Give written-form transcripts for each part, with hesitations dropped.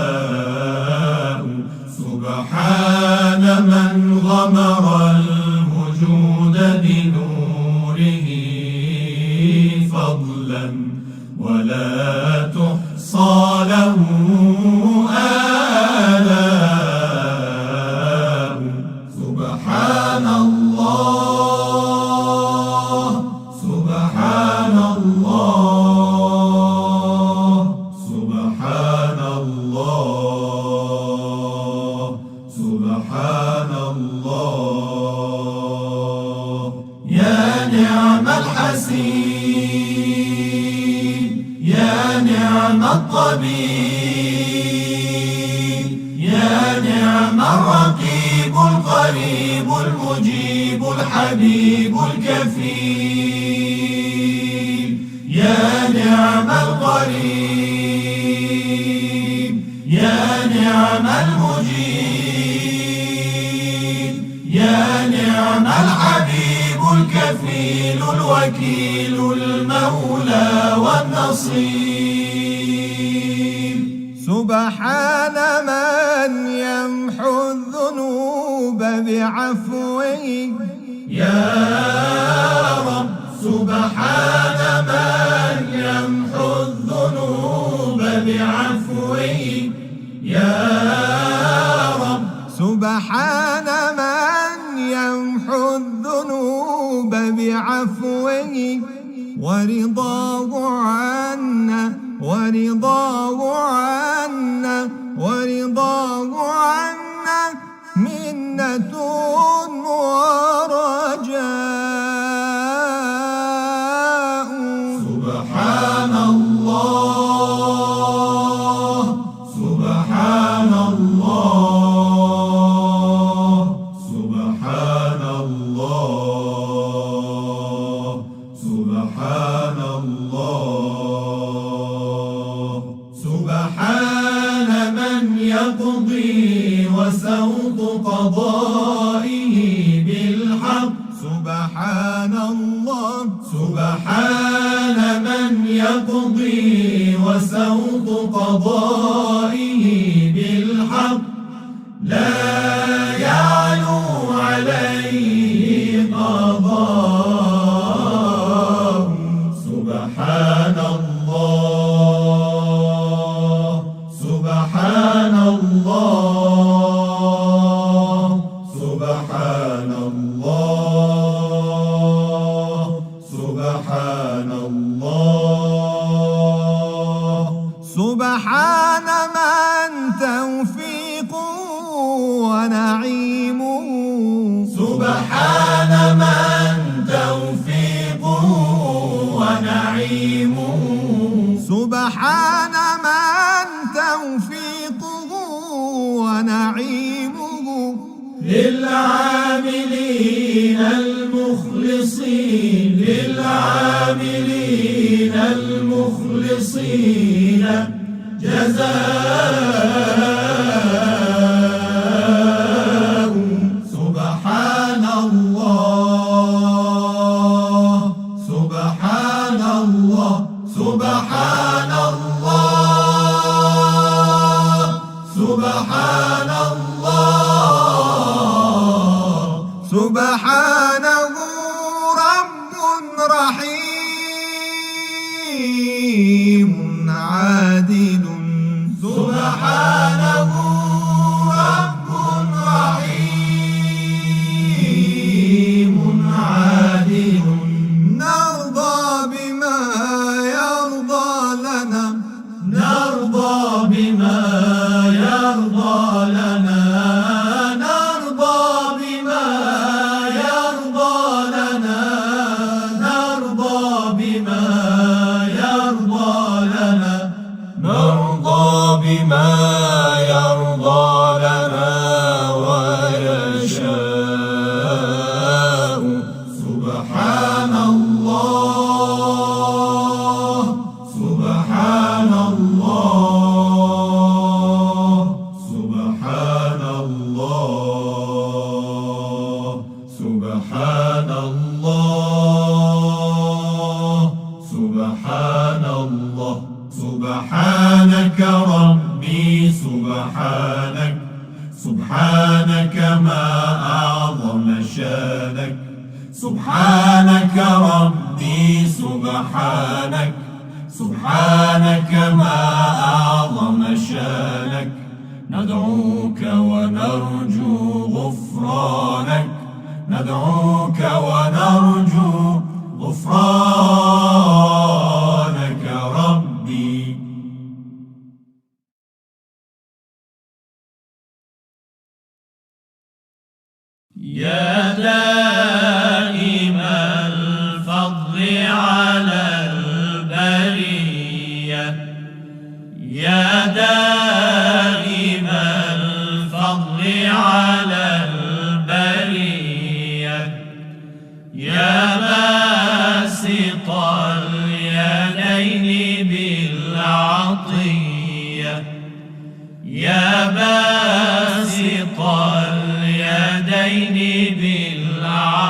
آلاء سبحان من غمر الوجود بنوره فضلا ولا تحصى له آلاء سبحان الله سبحان الله سبحان الله سبحان الله يا نعم الحسين يا نعم الطبيب يا نعم الرقيب القريب المجيب الحبيب الكفيل يا نعم القريب يا نعم المجيب يا نعم الحبيب الكفيل الوكيل المولى والنصير سبحان من يمحو الذنوب بعفوه يا رب سبحان من يمحو الذنوب بعفوه يا رب سبحان من يمحو الذنوب بعفوه ورضاه عنا ورضاه عنا ورضاه عنا منة ورجاء سبحان الله سبحان الله سبحان الله سبحان الله سبحان من يقضي وسوط قضائه بالحق سبحان الله سبحان من يقضي وسوط قضائه بالحق لا يعلو عليه قضاء سبحان الله سبحان الله سبحان الله سبحان الله سبحان من توفيقه ونعيمه سبحان من توفيقه ونعيمه سبحان من توفيقه ونعيمه للعاملين المخلصين للعاملين المخلصين جزاء سبحان الله سبحان الله سبحان الله سبحان الله سبحانه رب رحيم عادل سبحانه رب رحيم عادل نرضى بما يرضى لنا نرضى بما يرضى لنا نرضى بما يرضى لنا نرضى بما يرضى لنا نرضى بما يرضى لنا ويشاء سبحان الله سبحان الله سبحان الله سبحان الله سبحان الله سبحانك رب سبحانك سبحانك ما أعظم شانك سبحانك ربي سبحانك سبحانك ما أعظم شانك ندعوك ونرجو غفرانك ندعوك ونرجو غفرانك ربي يا دائم الفضل على البرية يا دائم الفضل على البرية يا باسط اليدين بالعطية يا باسط اليدين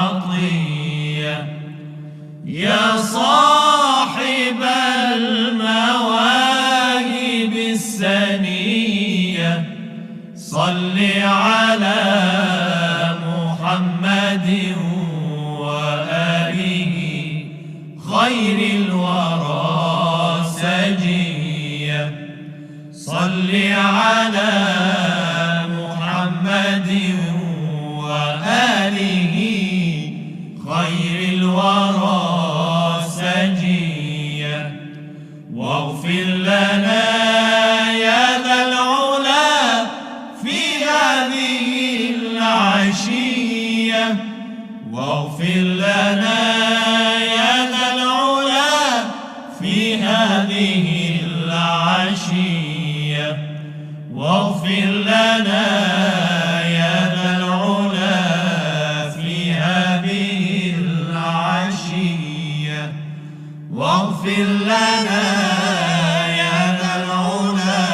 بالعطية يا صاحب المواهب السنية صل على محمد وآله خير الورى سجية صل على محمد وآله خير الورى سجية واغفر لنا يا ذا العلا في هذه العشية واغفر لنا يا ذا العلا في هذه العشية واغفر لنا يا ذا العلا في هذه العشية واغفر لنا يا ذا العلا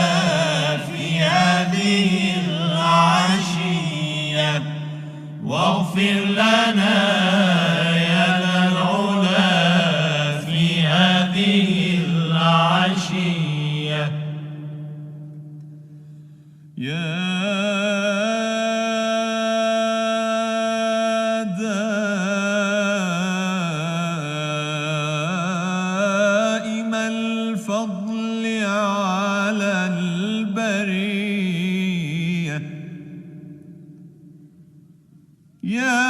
في هذه العشية واغفر لنا يا ذا العلا في هذه العشية يا دائم الفضل على البرية يا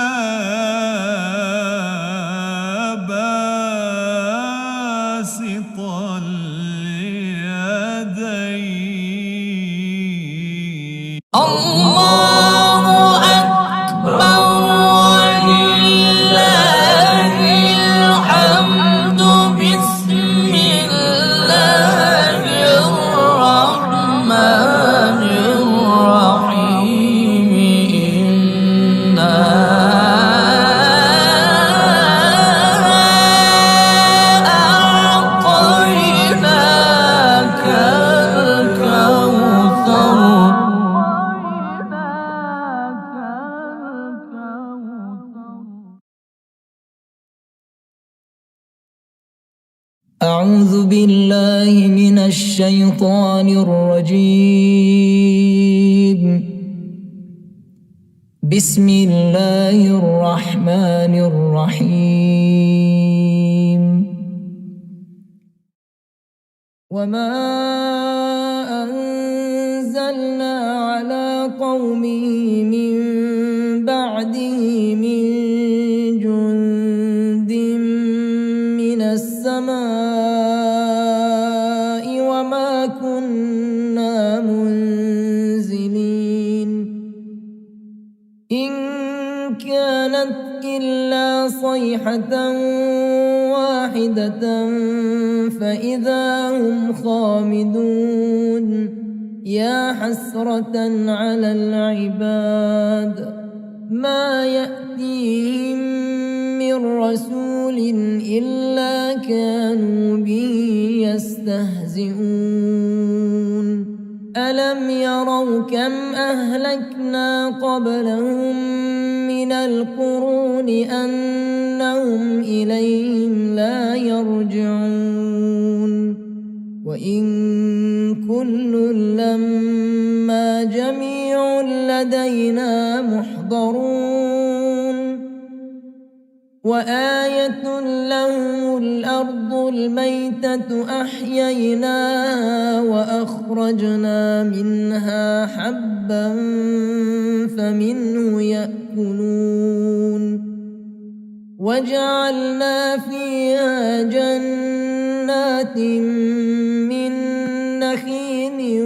باسط اليدين الله أكبر ولله الحمد بسم الله الرحمن الرحيم إنا أعطيناك الكوثر أعوذ بالله من الشيطان الرجيم بسم الله الرحمن الرحيم وما أنزلنا على قومه من بعده من جند من السماء وما كنا منزلين إن كانت إلا صيحة واحدة فإذا هم خامدون يا حسرة على العباد ما يأتيهم من رسول إلا كانوا به يستهزئون ألم يروا كم أهلكنا قبلهم من القرون أنهم إليهم لا يرجعون وإن كل لما جميع لدينا محضرون وآية لهم الأرض الميتة أحييناها وأخرجنا منها حبا فمنه يأكلون وجعلنا فيها جنات من نخيل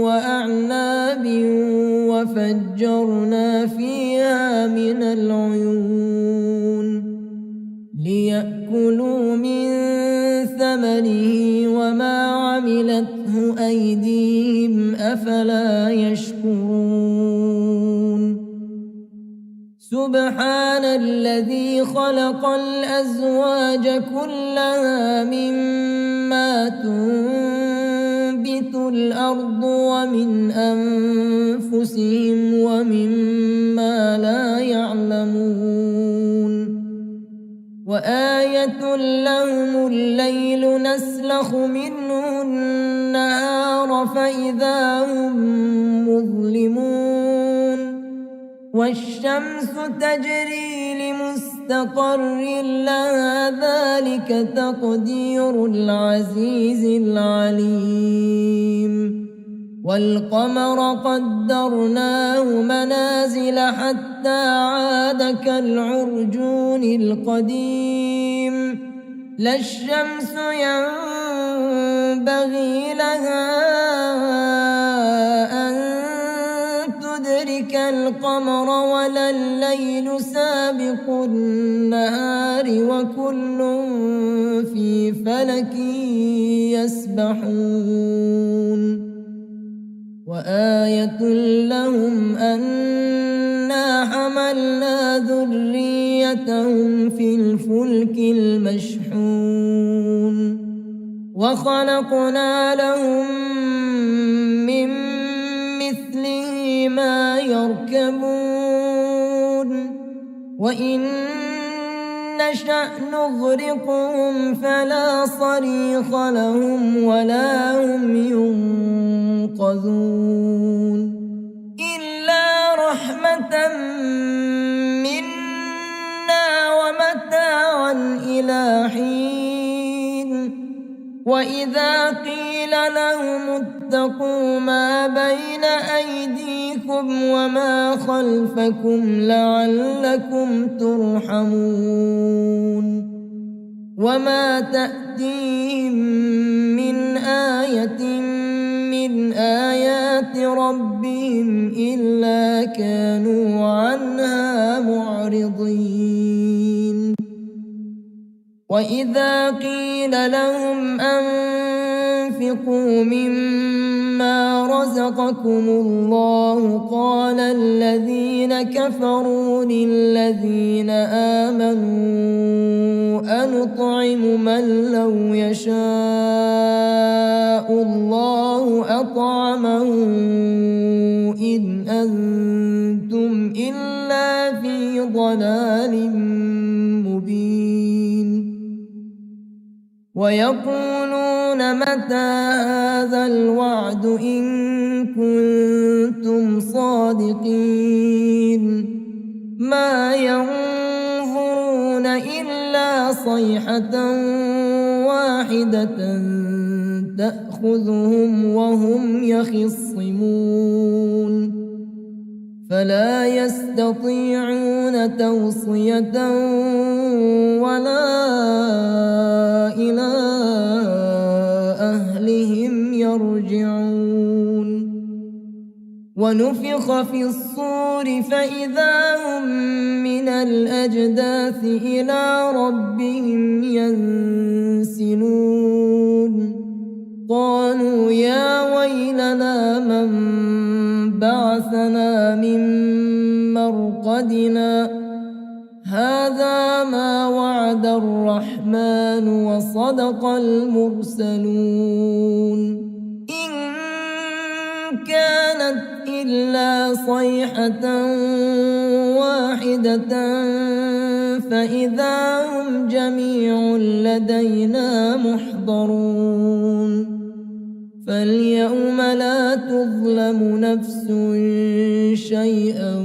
وأعناب وفجرنا فيها من العيون ليأكلوا من ثمره وما عملته أيديهم أفلا يشكرون سبحان الذي خلق الأزواج كلها مما تنبت الأرض ومن أنفسهم ومما لا يعلمون وآية لهم الليل نسلخ منه النهار فإذا هم مظلمون والشمس تجري لمستقر لها ذلك تقدير العزيز العليم والقمر قدرناه منازل حتى عاد كالعرجون القديم لا الشمس ينبغي لها أن تدرك القمر ولا الليل سابق النهار وكل في فلك يسبحون وآية لهم أنا حملنا ذريتهم في الفلك المشحون وخلقنا لهم من مثله ما يركبون وإن نشأ نغرقهم فلا صريخ لهم ولا هم ينقذون إلا رحمة منا ومتاعا إلى حين وإذا قيل لهم اتقوا ما بين أيديكم وما خلفكم لعلكم ترحمون وما تأتيهم من آية من آيات ربهم إلا كانوا عنها معرضين وإذا قيل لهم أنفقوا مما رزقكم الله قال الذين كفروا للذين آمنوا أنطعم من لو يشاء الله أطعمه إن أنتم إلا في ضلال مبين ويقولون متى هذا الوعد إن كنتم صادقين ما ينظرون إلا صيحة واحدة تأخذهم وهم يخصمون فلا يستطيعون توصية ولا إلى أهلهم يرجعون ونفخ في الصور فإذا هم من الأجداث إلى ربهم ينسلون قالوا يا ويلنا من بعثنا من مرقدنا هذا ما وعد الرحمن وصدق المرسلون إن كانت إلا صيحة واحدة فإذا هم جميع لدينا محضرون فاليوم لا تظلم نفس شيئا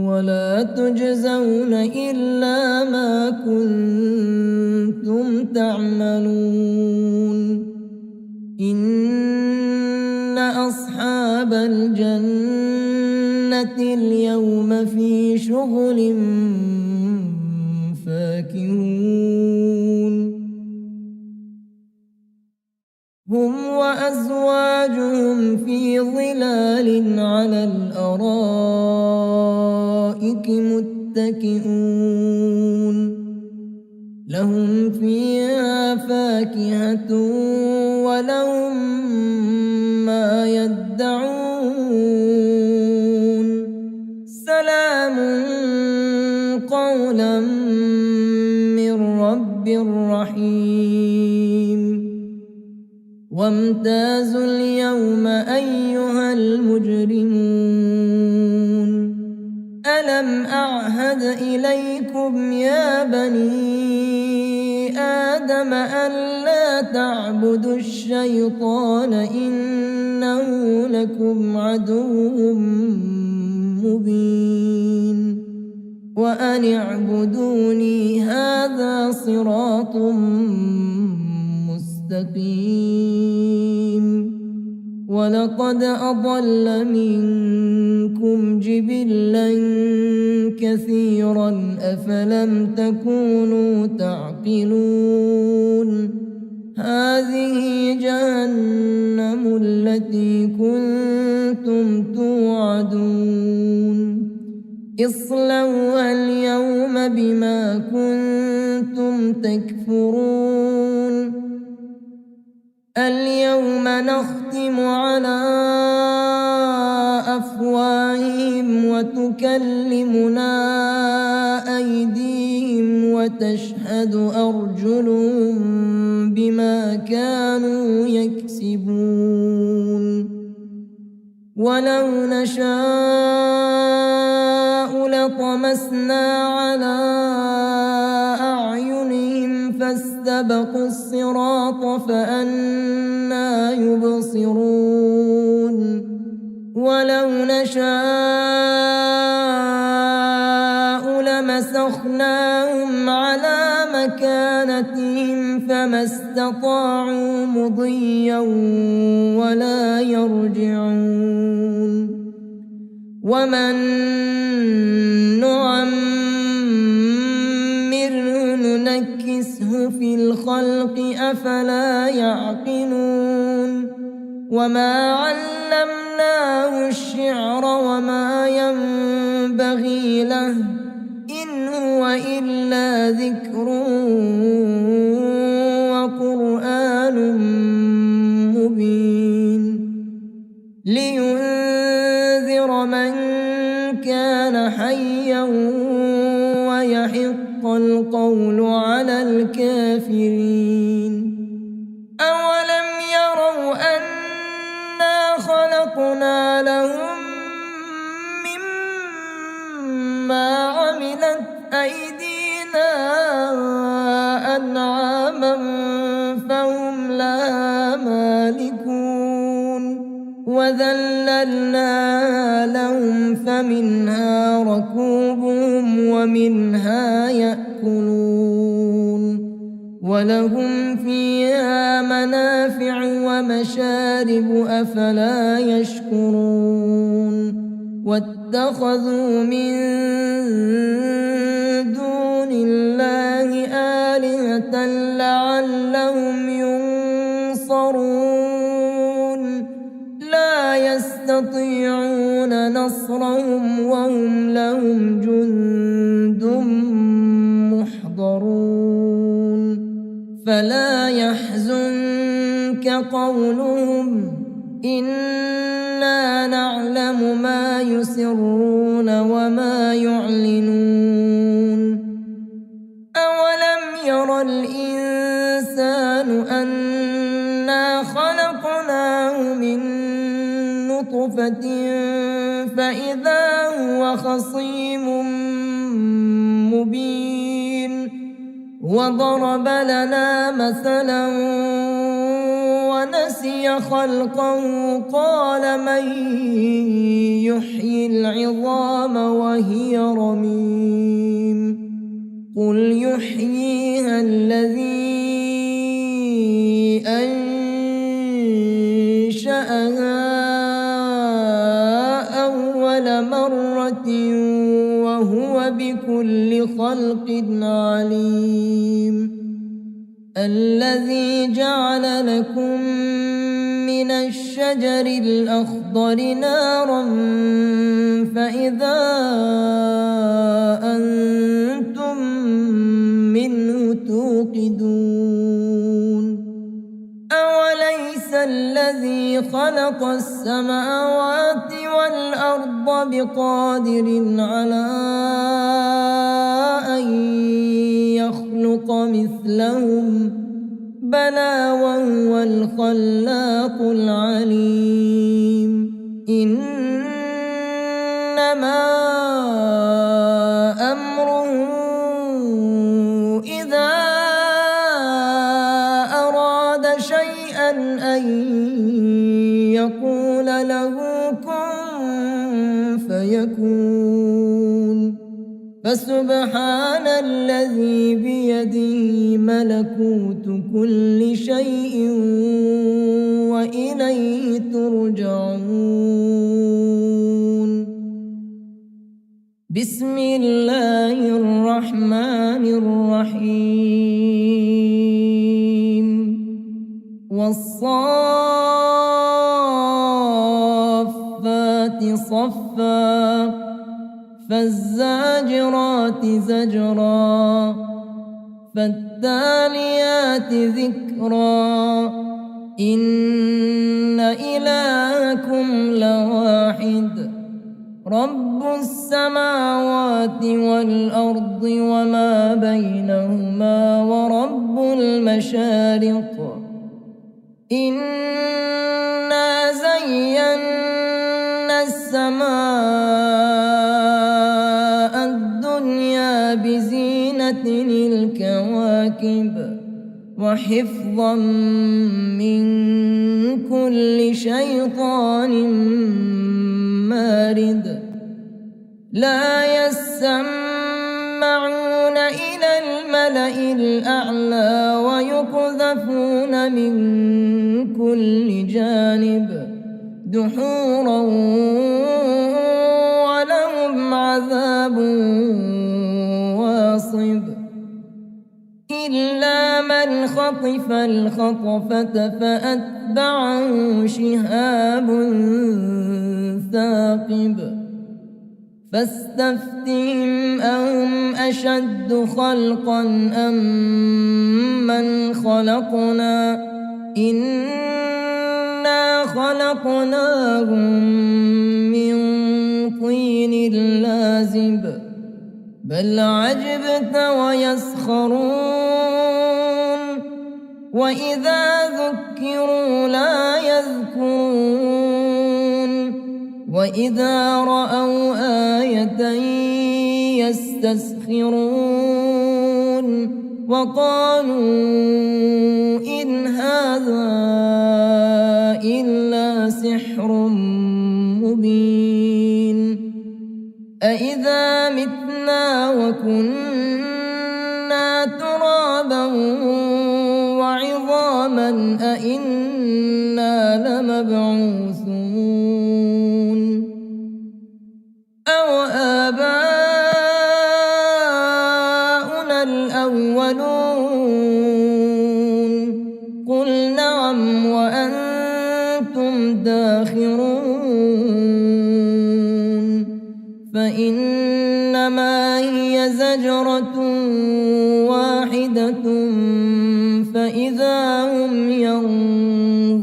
ولا تجزون إلا ما كنتم تعملون إن أصحاب الجنة اليوم في شغل فاكهون هم وأزواجهم في ظلال على الأرائك متكئون لهم فيها فاكهة ولهم ما يدعون سلام قولا من رب رحيم وامتازوا اليوم أيها المجرمون ألم أعهد إليكم يا بني آدم ألا تعبدوا الشيطان إنه لكم عدو مبين وأن اعبدوني هذا صراط مستقيم ولقد أضل منكم جبلا كثيرا أفلم تكونوا تعقلون هذه جهنم التي كنتم توعدون اصلوها اليوم بما كنتم تكفرون اليوم نختم على أفواههم وتكلمنا أيديهم وتشهد أرجلهم بما كانوا يكسبون ولو نشاء لطمسنا على أعينهم فاستبقوا الصراط فأنى يبصرون ولو نشاء لمسخناهم على مكانتهم فما استطاعوا مضيا ولا يرجعون ومن نعمره ننكسه في الخلق أفلا يعقلون وما علمناه الشعر وما ينبغي له إن هو إلا ذكر وقرآن مبين لينذر من كان حيا ويحق القول على الكافرين أولم يروا أنا خلقنا لهم مما عملت أيدينا أنعاما فهم لها مالكون وذللنا لهم فمنها ركوبهم ومنها يأكلون ولهم فيها منافع ومشارب أفلا يشكرون واتخذوا من دون الله آلهة لعلهم ينصرون لا يستطيعون نصرهم وهم لهم جند محضرون فلا يحزنك قولهم إنا نعلم ما يسرون وما يعلنون أولم ير الإنسان أنا خلقناه من نطفة فإذا هو خصيم مبين وضرب لنا مثلا ونسي خلقه قال من يحيي العظام وهي رميم قل يحييها الذي أنشأها أول مرة وهو بكل خلق عليم الذي جعل لكم من الشجر الأخضر نارا فإذا أنتم منه توقدون أوليس الذي خلق السماوات والأرض بقادر على أن يخلق مثلهم بلى وهو الخلاق العليم إنما أمره إذا أراد شيئا أن يقول له كن فيكون فسبحان الذي بيده ملكوت كل شيء وإليه ترجعون بسم الله الرحمن الرحيم والصافات صفا فالزاجرات زجرا فالتاليات ذكرا إن إلهكم لواحد رب السماوات والأرض وما بينهما ورب المشارق إنا زينا السماء الدنيا بزينة الكواكب وحفظا من كل شيطان مارد لا يسمعون إلى الملأ الأعلى ويقذفون من كل جانب دحورا ولهم عذاب واصب إلا من خطف الخطفة فأتبعه شهاب ثاقب فاستفتهم أهم أشد خلقا أم من خلقنا إنا خلقناهم من طين لازب بل عجبت ويسخرون وإذا ذكروا لا يذكرون وإذا رأوا آية يستسخرون وقالوا إن هذا إلا سحر مبين أإذا متنا وكنا ترابا وعظاما أإنا لمبعوثون أو آباؤنا الأولون قل نعم وأنتم داخرون فإنما هي زجرة واحدة فإذا هم ينظرون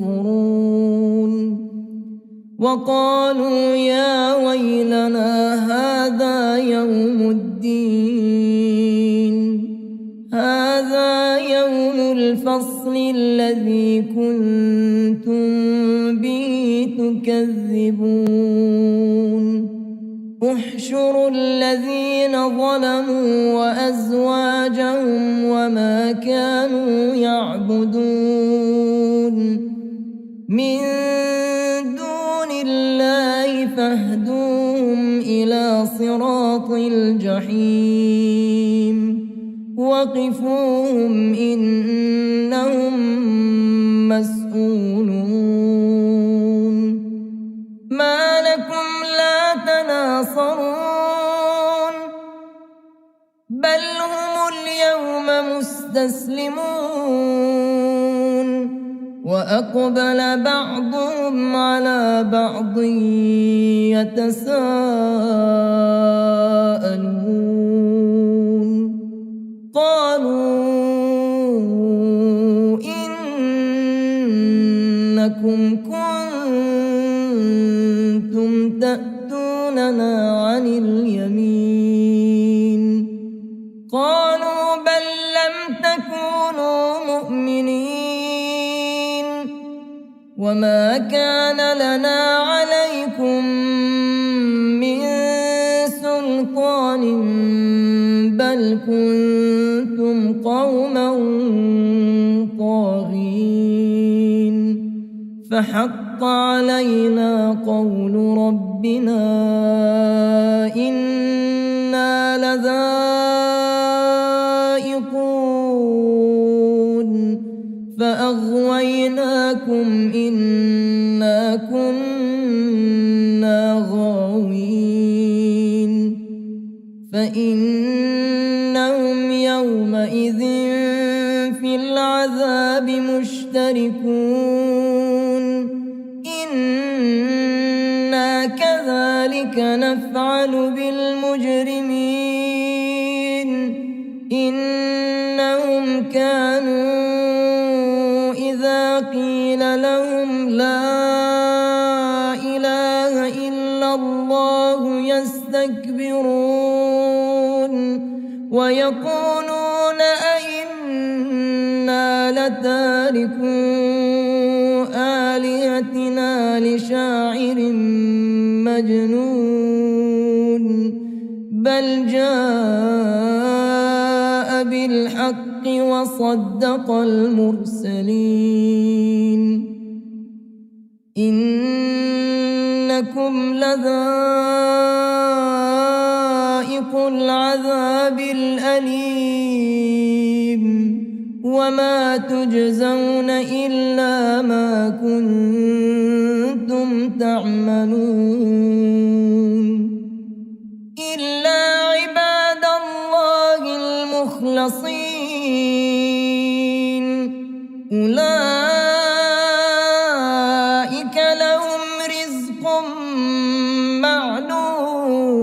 وقالوا يا ويلنا هذا يوم الدين هذا يوم الفصل الذي كنتم به تكذبون احشروا الذين ظلموا وأزواجهم وما كانوا يعبدون من دون الله فاهدوهم إلى صراط الجحيم وقفوهم إنهم مسؤولون ما لكم لا تناصرون بل هم اليوم مستسلمون وأقبل بعضهم على بعض يتساءلون قالوا إنكم كنتم تأتوننا عن اليمين قالوا بل لم تكونوا مؤمنين وما كان لنا عليكم من سلطان بل كنتم قوما طاغين فحق علينا قول ربنا إنا لذائقون فأغويناكم إنا كنا غاوين فإنهم يومئذ في العذاب مشتركون إنا كذلك نفعل بالمجرمين إنهم كانوا إذا قيل لهم لا إله إلا الله يستكبرون ويقولون أئنا لتاركو آلهتنا لشاعر مجنون بل جاء بالحق وصدق المرسلين إنكم لذائق العذاب الأليم وما تجزون إلا ما كنتم تعملون إلا عباد الله المخلصين أولئك لهم رزق معلوم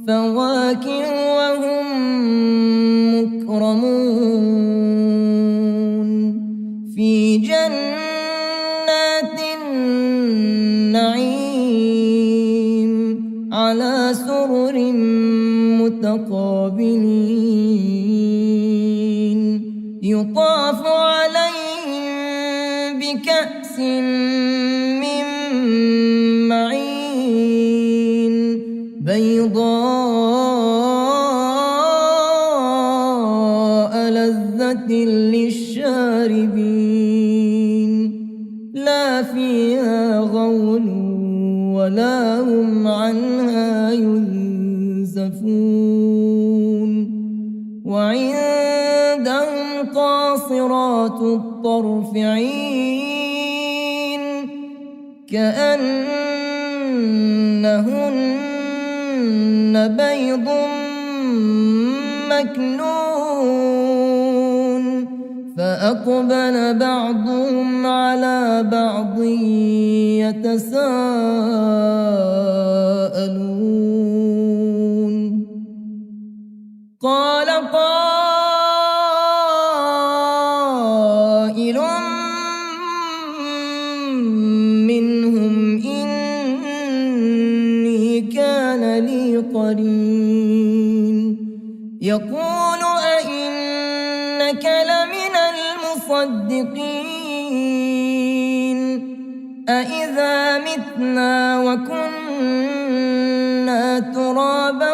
فواكه وهم مكرمون في جنات النعيم على سرر متقابلين يطاف عليهم بكأس من معين بيضاء لذة للشاربين لا فيها غول ولا هم عنها ينزفون وعندهم قاصرات الطرف عين كأنهن بيض مكنون فأقبل بعضهم على بعض يتساءلون قال قائل منهم إني كان لي قرين يقول أئنك لمن المصدقين أإذا متنا وكنا ترابا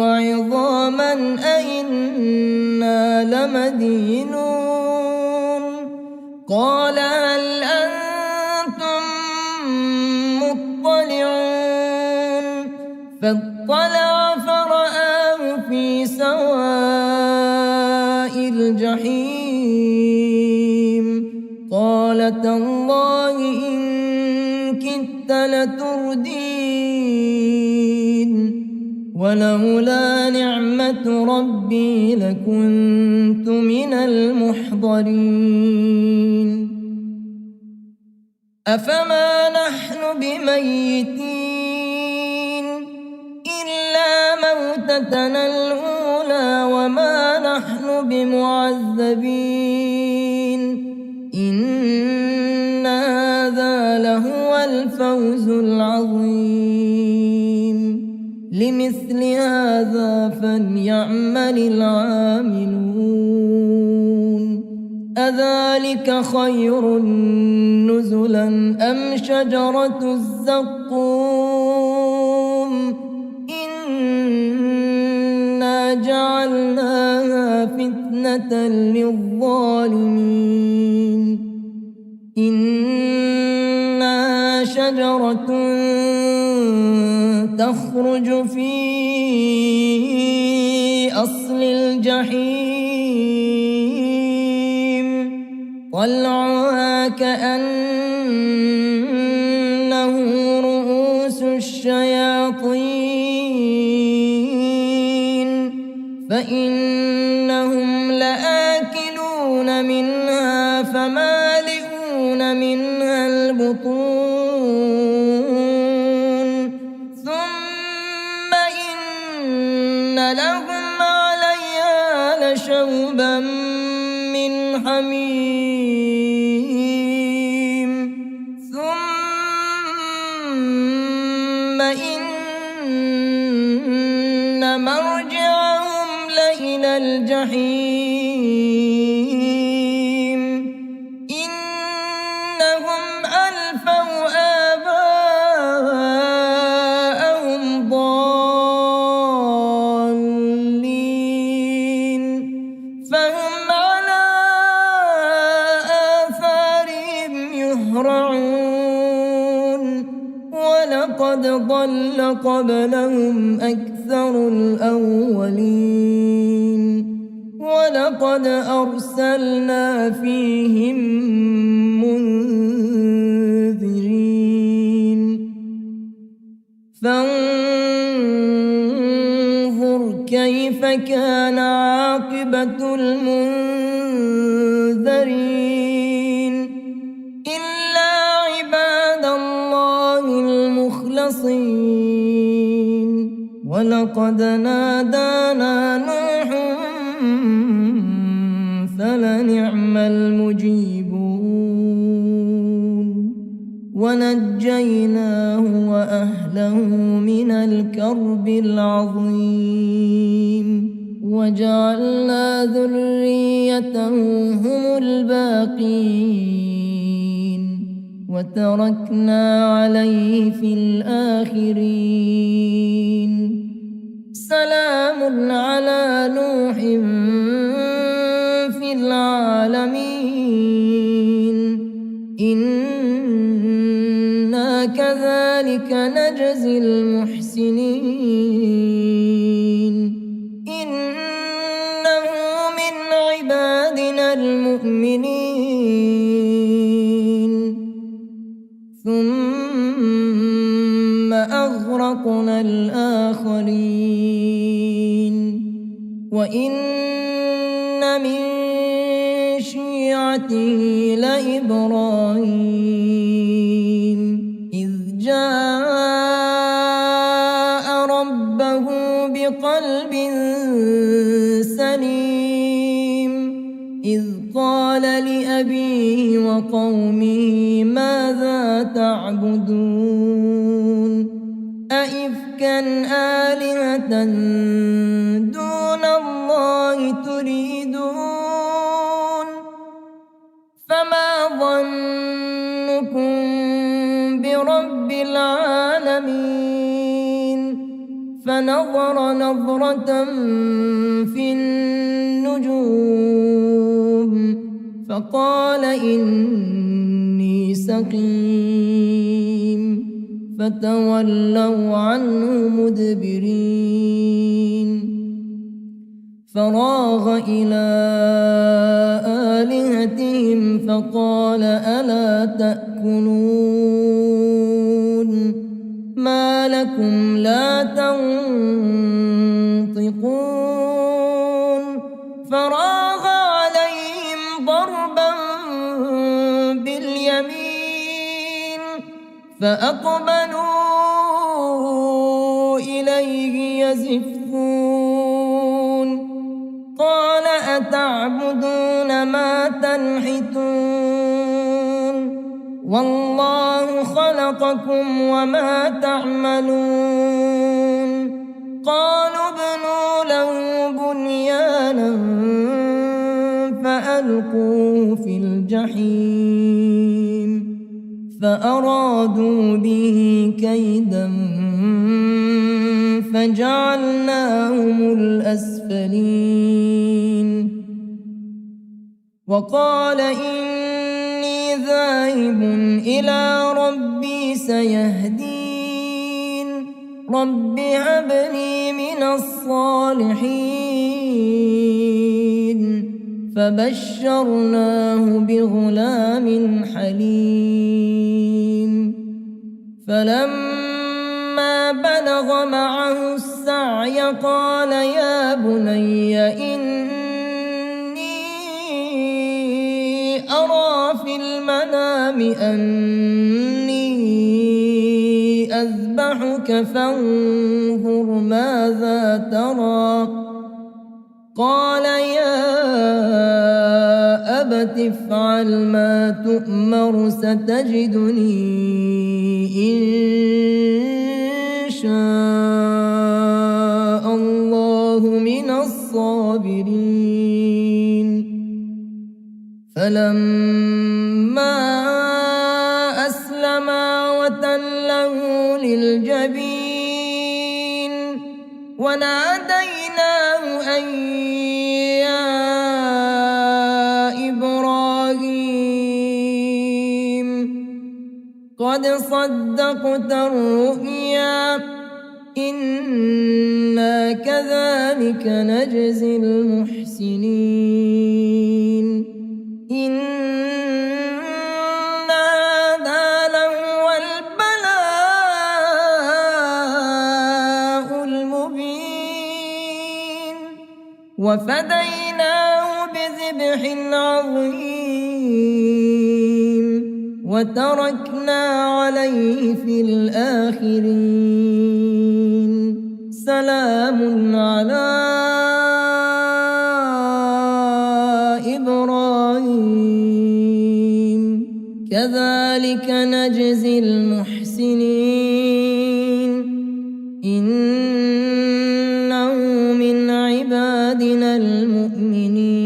وعظاما أئنا لمدينون قال هل أنتم مطلعون فاطلع فرآه في سواء الجحيم قال تالله إن كدت لتردين ولولا نعمة ربي لكنت من المحضرين أفما نحن بميتين إلا موتتنا الأولى وما نحن بمعذبين إن هذا لهو الفوز العظيم لمثل هذا فليعمل العاملون أذلك خير نزلا أم شجرة الزقوم إنا جعلناها فتنة للظالمين إنها شجرة تخرج في أصل الجحيم طلعها كأنه رؤوس الشياطين فإنهم لآكلون منها فمالئون منها البطون ثم إن لهم عليها لشوبا من حميم ثم إن مرجعهم لإلى الجحيم إنهم ألفوا آباءهم ضالين فهم على آثارهم يهرعون ولقد ضل قبلهم أكثر الأولين ولقد أرسلنا فيهم منذرين فانظر كيف كان عاقبة المنذرين إلا عباد الله المخلصين ولقد نادانا نوح فلنعم المجيبون ونجيناه وأهله من الكرب العظيم وجعلنا ذريته هم الباقين وتركنا عليه في الآخرين سلام على نوح في العالمين إنا كذلك نجزي المحسنين إنه من عبادنا المؤمنين ثم أغرقنا الآخرين وإن من شيعته لإبراهيم إذ جاء ربه بقلب سليم إذ قال لأبيه وقومه ماذا تعبدون أئفكا آلهة دون الله تريدون فما ظنكم برب العالمين فنظر نظرة في النجوم فقال إني سقيم فتولوا عنه مدبرين فراغ إلى آلهتهم فقال ألا تأكلون ما لكم لا تنطقون فراغ عليهم ضربا باليمين فأقبلوا إليه يزفون قال أتعبدون ما تنحتون والله خلقكم وما تعملون قالوا ابنوا له بنيانا فألقوه في الجحيم فأرادوا به كيدا فجعلناهم الأسفلين وقال إني ذاهب إلى ربي سيهدين رب هب لي من الصالحين فبشرناه بغلام حليم فلما بلغ معه السعي قال يا بني إني أرى في المنام أني أذبحك فانظر ماذا ترى قال يا أبت افعل ما تؤمر ستجدني إن شاء الله من الصابرين فلما أسلما وتله للجبين وناديناه أن يا إبراهيم قد صدقت الرؤيا إنا كذلك نجزي المحسنين إن هذا لهو البلاء المبين وفديناه بذبح عظيم وتركنا عليه في الآخرين سلام على إبراهيم كذلك نجزي المحسنين إنه من عبادنا المؤمنين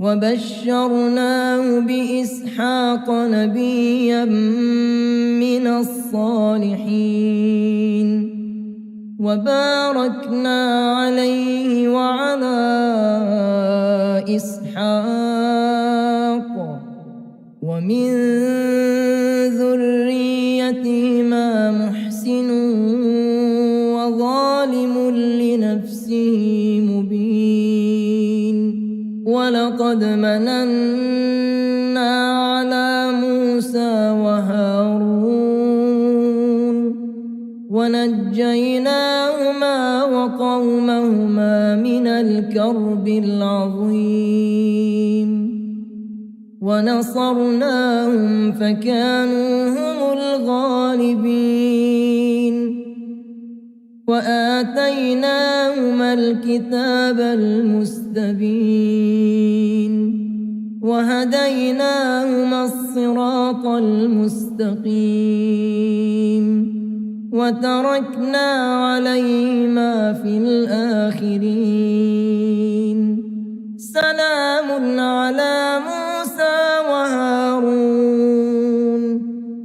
وبشرناه بإسحاق نبيا من الصالحين وباركنا عليه وعلى إسحاق ومن ذريتهما محسن وظالم لنفسه مبين ولقد مننا على موسى وهارون ونجيناهما وقومهما من الكرب العظيم ونصرناهم فكانوا هم الغالبين وآتيناهما الكتاب المستبين وهديناهما الصراط المستقيم وتركنا عليهما في الآخرين سلام على موسى وهارون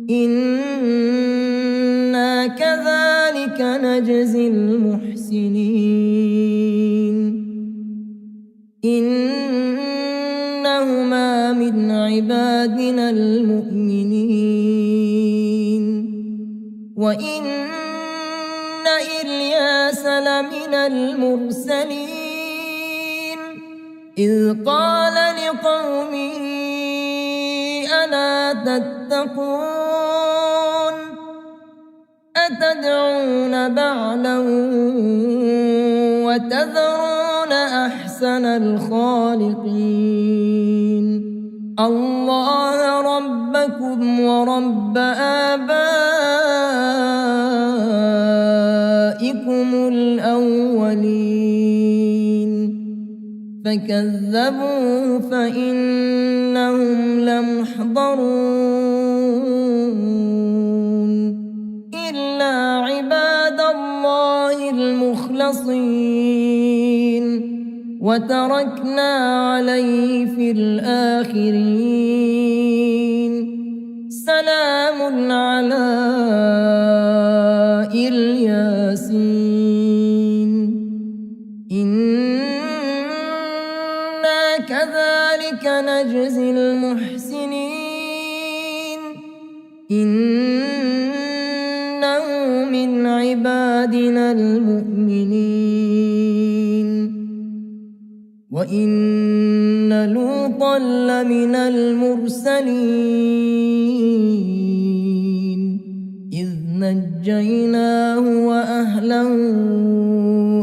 إنا كذلك نجزي المحسنين إن وإن إلياس لمن المرسلين إذ قال لقومه ألا تتقون أتدعون بعلا وتذرون أحسن الخالقين الله ربكم ورب آبائكم الأولين فكذبوه فإنهم لمحضرون إلا عباد الله المخلصين وتركنا عليه في الآخرين سلام على الياسين إنا كذلك نجزي المحسنين إنه من عبادنا المؤمنين وإن لوطا لمن المرسلين إذ نجيناه وأهله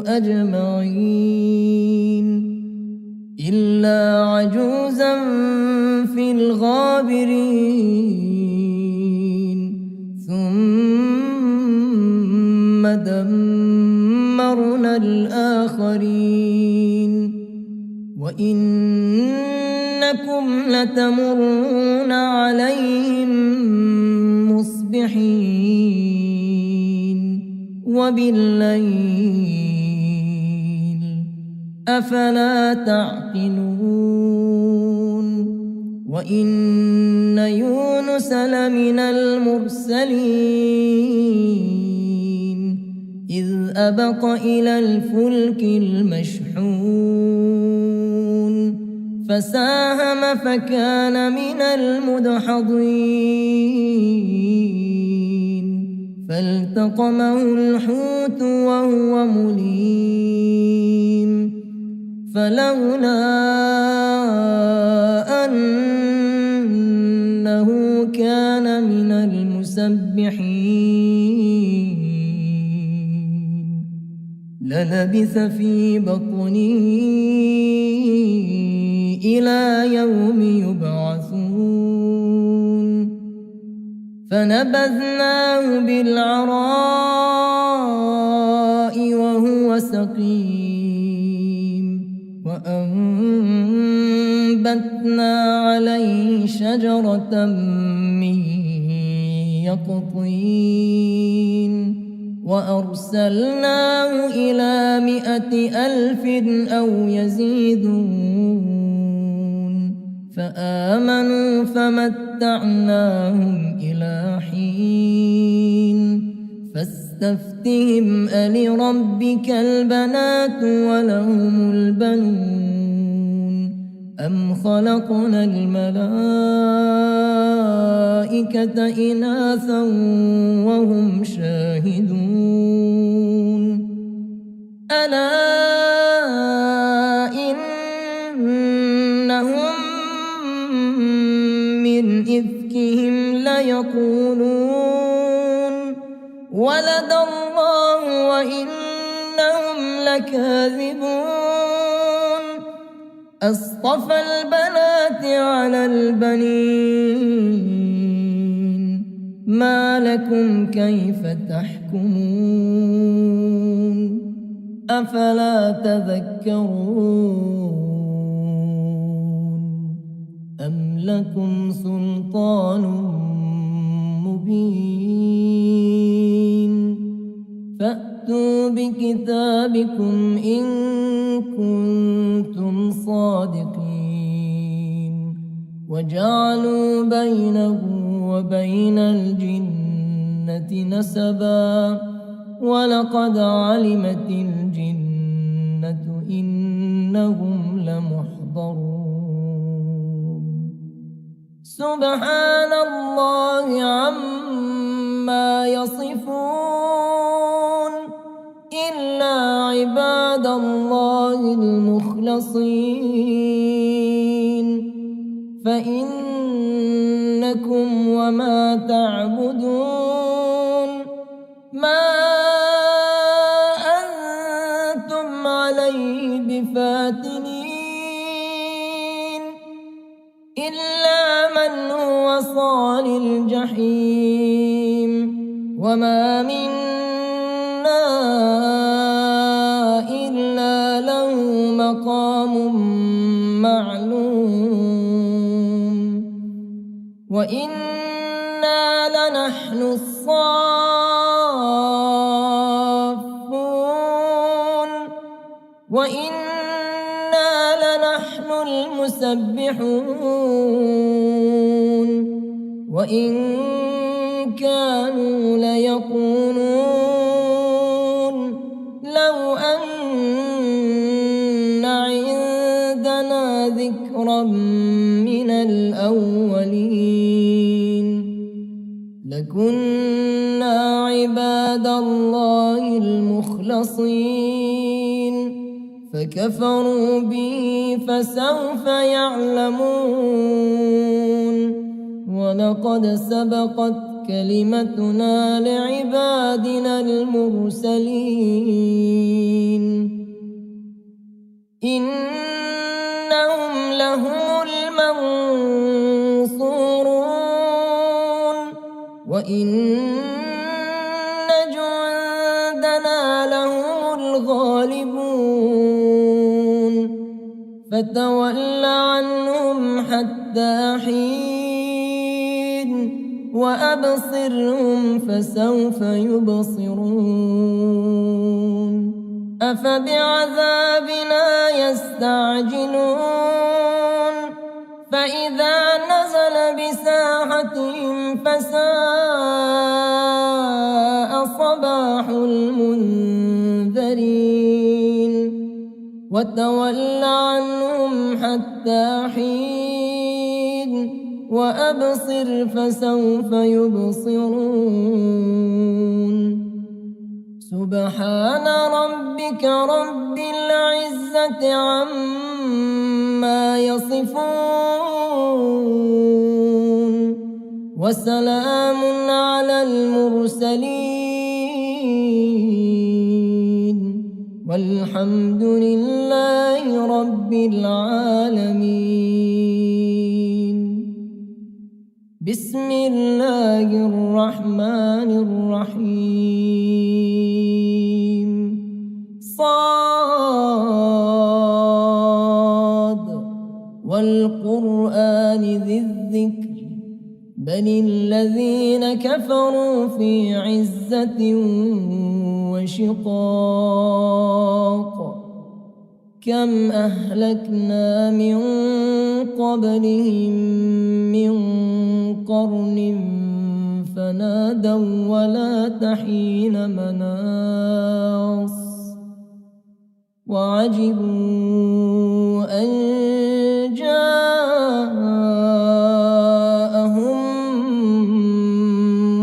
أجمعين إلا عجوزا في الغابرين ثم دمرنا الآخرين وإنكم لتمرون عليهم مصبحين وبالليل أفلا تعقلون وإن يونس لمن المرسلين إذ أبق إلى الفلك المشحون فساهم فكان من المدحضين فالتقمه الحوت وهو مليم فلولا أنه كان من المسبحين للبث في بطنه إلى يوم يبعثون فنبذناه بالعراء وهو سقيم وأنبتنا عليه شجرة من يقطين وأرسلناه إلى 100,000 أو يزيدون فآمنوا فمتعناهم إلى حين فاستفتهم ألربك البنات ولهم البنون أم خلقنا الملائكة إناثا وهم شاهدون ألا إنهم من إفكهم ليقولون ولد الله وإنهم لكاذبون أصطفى البنات على البنين ما لكم كيف تحكمون أفلا تذكرون أم لكم سلطان مبين فأتوا بكتابكم إن كنتم صادقين وجعلوا بينه وبين الجنة نسبا ولقد علمت الجنة إنهم لمحضرون سبحان الله عما يصفون دينكم وما تعبدون ما أنتم عليه بفاتنين إلا من هو صال الجحيم وما منا إلا له مقام معلوم وإنا لنحن الصافون وإنا لنحن المسبحون وإن كانوا ليقولون لو أن عندنا ذكرا من الأولين لكنا عباد الله المخلصين فكفروا به فسوف يعلمون ولقد سبقت كلمتنا لعبادنا المرسلين إنهم لهم المنصورون وإن جندنا لهم الغالبون فتول عنهم حتى حين وأبصرهم فسوف يبصرون أفبعذابنا يستعجلون فإذا نزل بساحتهم فساء صباح المنذرين وتول عنهم حتى حين وأبصر فسوف يبصرون سبحان ربك رب العزة عما يصفون وسلام على المرسلين والحمد لله رب العالمين بسم الله الرحمن الرحيم صاد والقرآن ذي الذكر بل الذين كفروا في عزة وشقاق كم أهلكنا من قبلهم من قرن فنادوا ولا تحين مناص وعجبوا أن جاءهم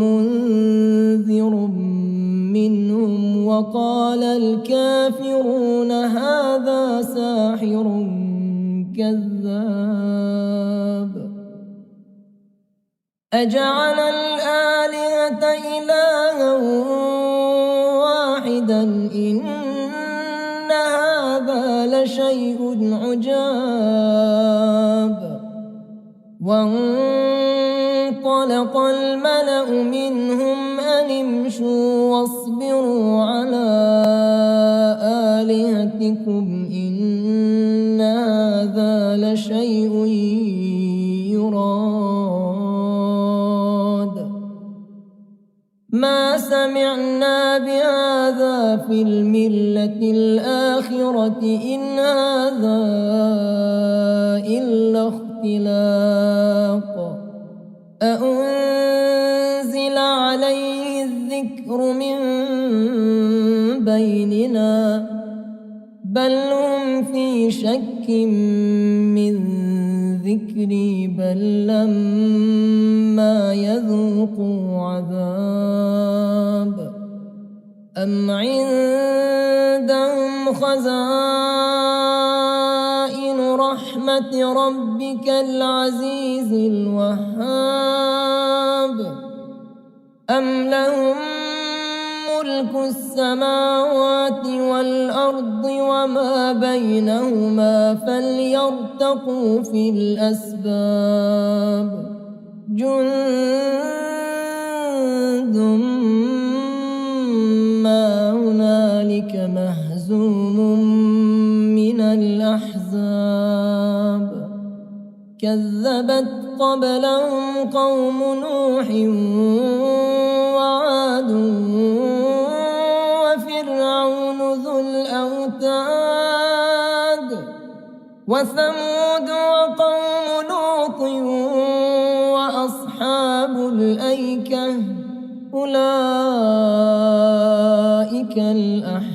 منذر منهم وقال الكافرون هذا ساحر كذاب أجعل الآلهة إلها واحدا إن هذا لشيء عجاب وانطلق الملأ منهم أن امشوا واصبروا على آلهتكم إن هذا لشيء يراد ما سمعنا بهذا في الملة الآخرة إن هذا إلا اختلاق أأنزل عليه الذكر من بيننا بل هم في شك من ذكري بل لما يذوقوا عذاب أم عندهم خزائن رحمة ربك العزيز الوهاب أم لهم ملك السماوات والأرض وما بينهما فليرتقوا في الأسباب جند ما هنالك مهزوم من الأحزاب كذبت قبلهم قوم نوح وعاد وفرعون ذو الأوتاد وثمود وقوم لوط وأصحاب الأيكة أولئك الأحزاب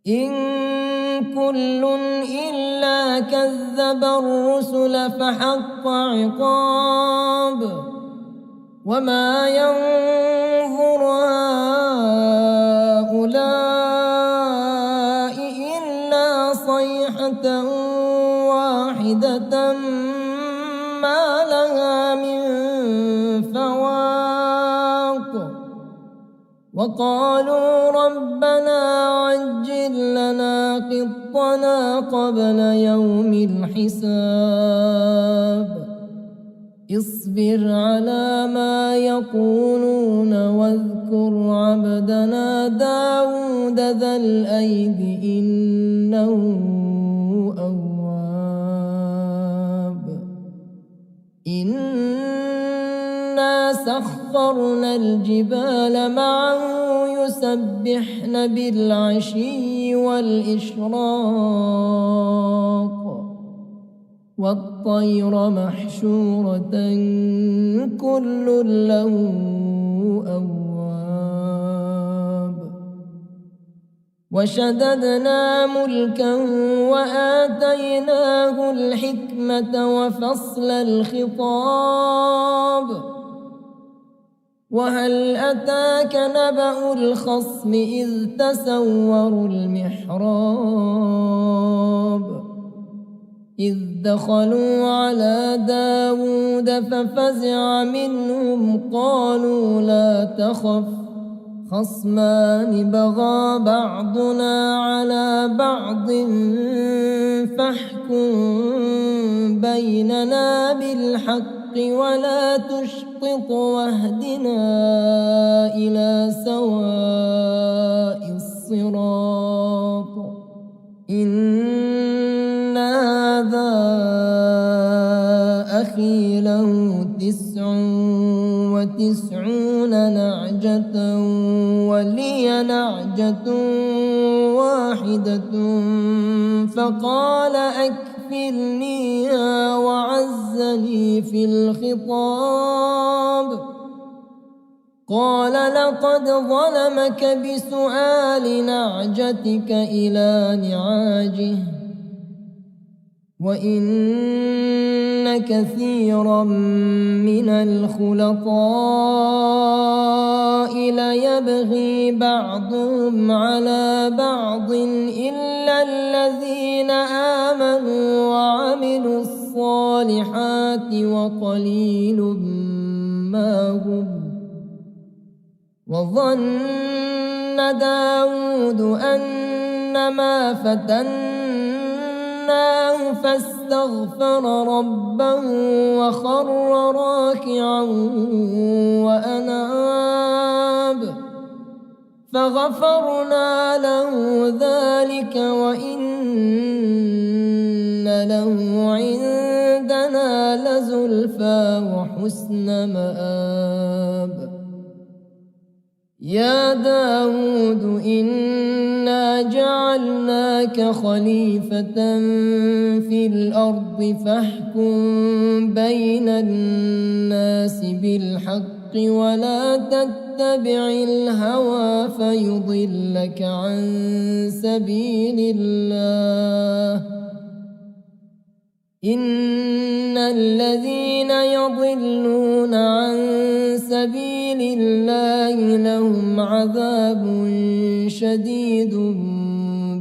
إن كل إلا كذب الرسل فحق عقاب وما ينظر هؤلاء إلا صيحة واحدة ما لها من فواق وقالوا ربنا عجل لنا قطنا قبل يوم الحساب اصبر على ما يقولون واذكر عبدنا داود ذا الأيد إنه أواب إنا سخرنا الجبال معه يسبحن بالعشي والإشراق والطير محشورة كل له أواب وشددنا ملكا وآتيناه الحكمة وفصل الخطاب وهل أتاك نبأ الخصم إذ تسوروا المحراب إذ دخلوا على داود ففزع منهم قالوا لا تخف خصمان بغى بعضنا على بعض فاحكم بيننا بالحق ولا تشطط واهدنا إلى سواء الصراط إن هذا أخي له 99 نعجة ولي نعجة واحدة فقال أكفلنيها وعزني في الخطاب قال لقد ظلمك بسؤال نعجتك إلى نعاجه وإن كثيرا من الخلطاء ليبغي بعضهم على بعض إلا الذين آمنوا وعملوا الصالحات وقليل ما هم وظن داود أنما فتناه فاستغفر ربه وخر راكعا وأناب فغفرنا له ذلك وإن له عندنا لزلفى وحسن مآب يا داود إنا جعلناك خليفة في الأرض فاحكم بين الناس بالحق ولا تتبع الهوى فيضلك عن سبيل الله إن الذين يضلون عن سبيل الله لهم عذاب شديد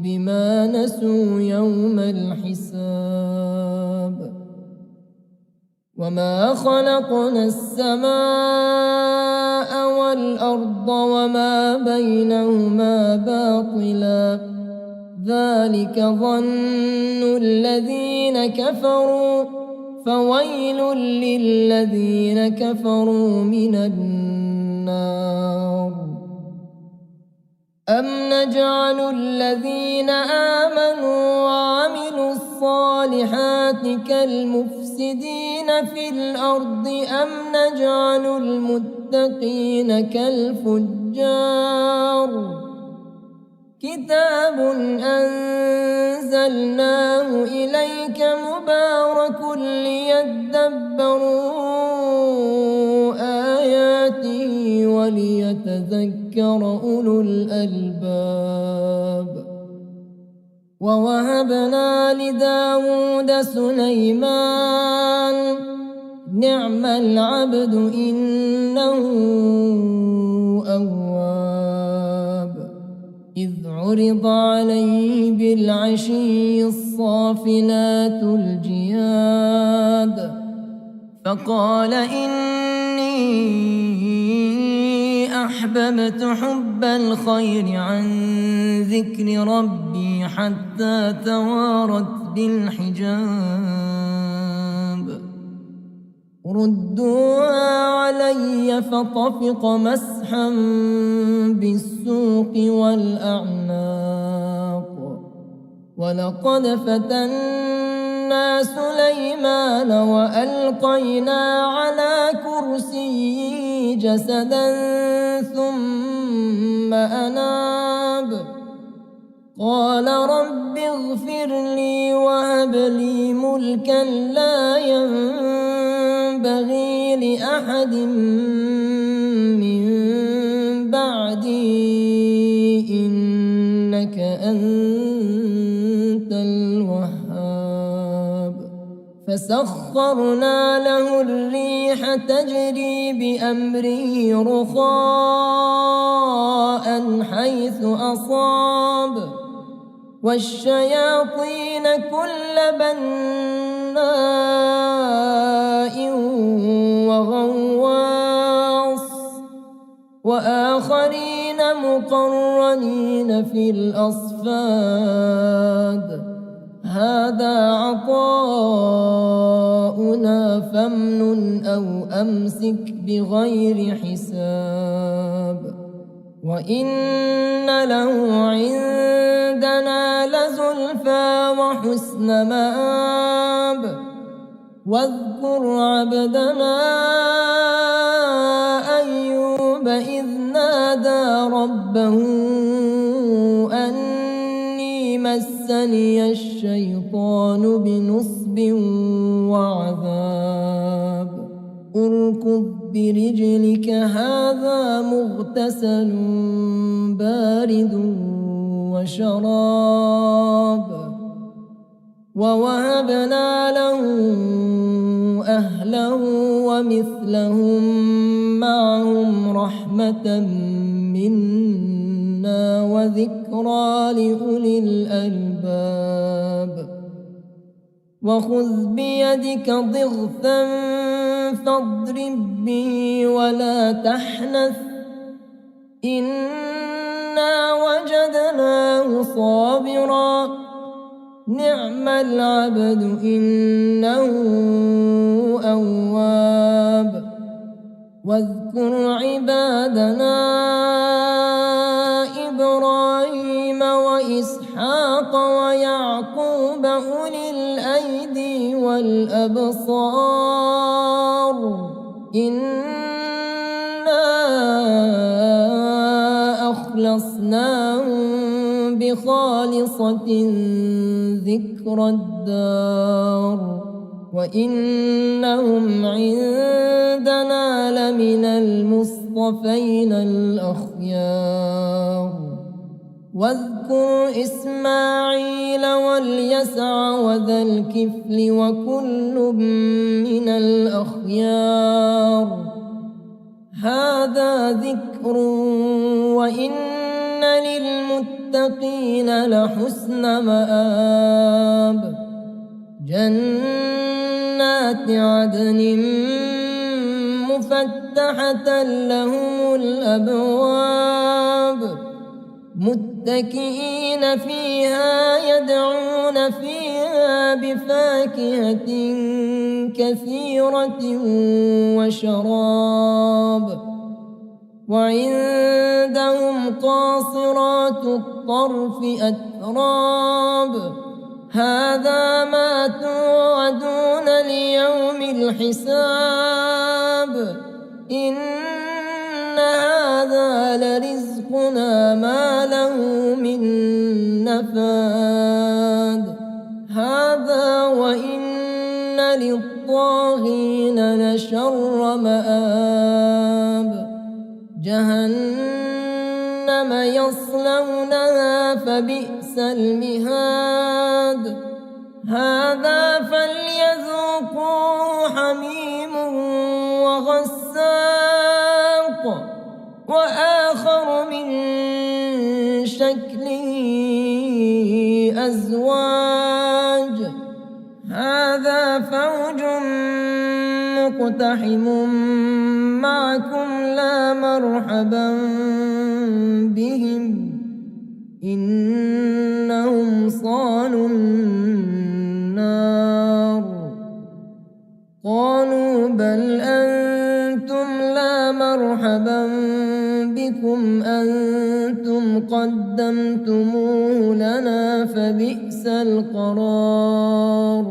بما نسوا يوم الحساب وما خلقنا السماء والأرض وما بينهما باطلا ذلك ظن الذين كفروا فويل للذين كفروا من النار أم نجعل الذين آمنوا وعملوا الصالحات كالمفسدين في الأرض أم نجعل المتقين كالفجار كتاب أنزلناه إليك مبارك ليدبروا آياته وليتذكر أولو الألباب ووهبنا لداود سليمان نعم العبد إنه أواب إذ عرض عليه بالعشي الصافنات الجياد فقال إني أحببت حب الخير عن ذكر ربي حتى توارت بالحجاب ردوها علي فطفق مسحا بالسوق والأعناق ولقد فتنا سليمان وألقينا على كرسيه جسدا ثم أناب قال رب اغفر لي وهب لي ملكا لا ينبغي لأحد من بعدي إنك أنت الوهاب فسخرنا له الريح تجري بأمره رخاء حيث أصاب والشياطين كل بناء وغواص وآخرين مقرنين في الأصفاد هذا عطاؤنا فامنن أو أمسك بغير حساب وإن له عندنا لزلفى وحسن مآب واذكر عبدنا أيوب إذ نادى ربه أني مسني الشيطان بنصب وعذاب اركض برجلك هذا مغتسل بارد وشراب ووهبنا له أهله ومثلهم معهم رحمة منا وذكرى لأولي الألباب وخذ بيدك ضغثا فاضرب به ولا تحنث إنا وجدناه صابرا نعم العبد إنه أواب واذكر عبادنا إبراهيم وإسحاق ويعقوب أولي الأيدي والأبصار إنا أخلصناهم بخالصة ذكر الدار وإنهم عندنا لمن المصطفين الأخيار واذكر إسماعيل واليسع وذا الكفل وكل من الأخيار هذا ذكر وإن للمتقين لحسن مآب جنات جنات عدن مفتحة لهم الأبواب متكئين فيها يدعون فيها بفاكهة كثيرة وشراب وعندهم قاصرات الطرف أتراب هذا ما توعدون ليوم الحساب إن هذا لرزقنا ما له من نفاد هذا وإن للطاغين لشر مآب جهنم يصلونها فبئس المهاد هذا فليذوقوه حميم وغساق وآخر من شكله أزواج هذا فوج مقتحم معكم لا مرحبا بهم إنهم صالوا النار قالوا بل أنتم لا مرحبا بكم أنتم قدمتموه لنا فبئس القرار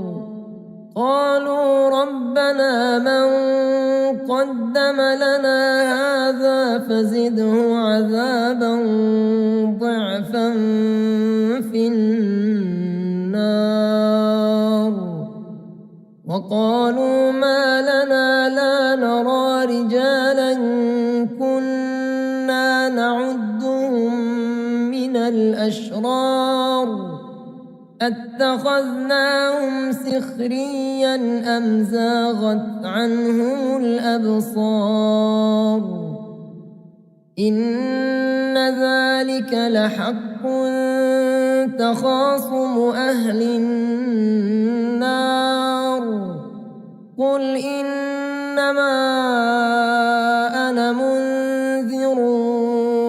قالوا ربنا من قدم لنا هذا فزده عذابا ضعفا في النار وقالوا ما لنا لا نرى رجالا كنا نعدهم من الأشرار أتخذناهم سخريا أم زاغت عنهم الأبصار إن ذلك لحق تخاصم أهل النار قل إنما أنا منذر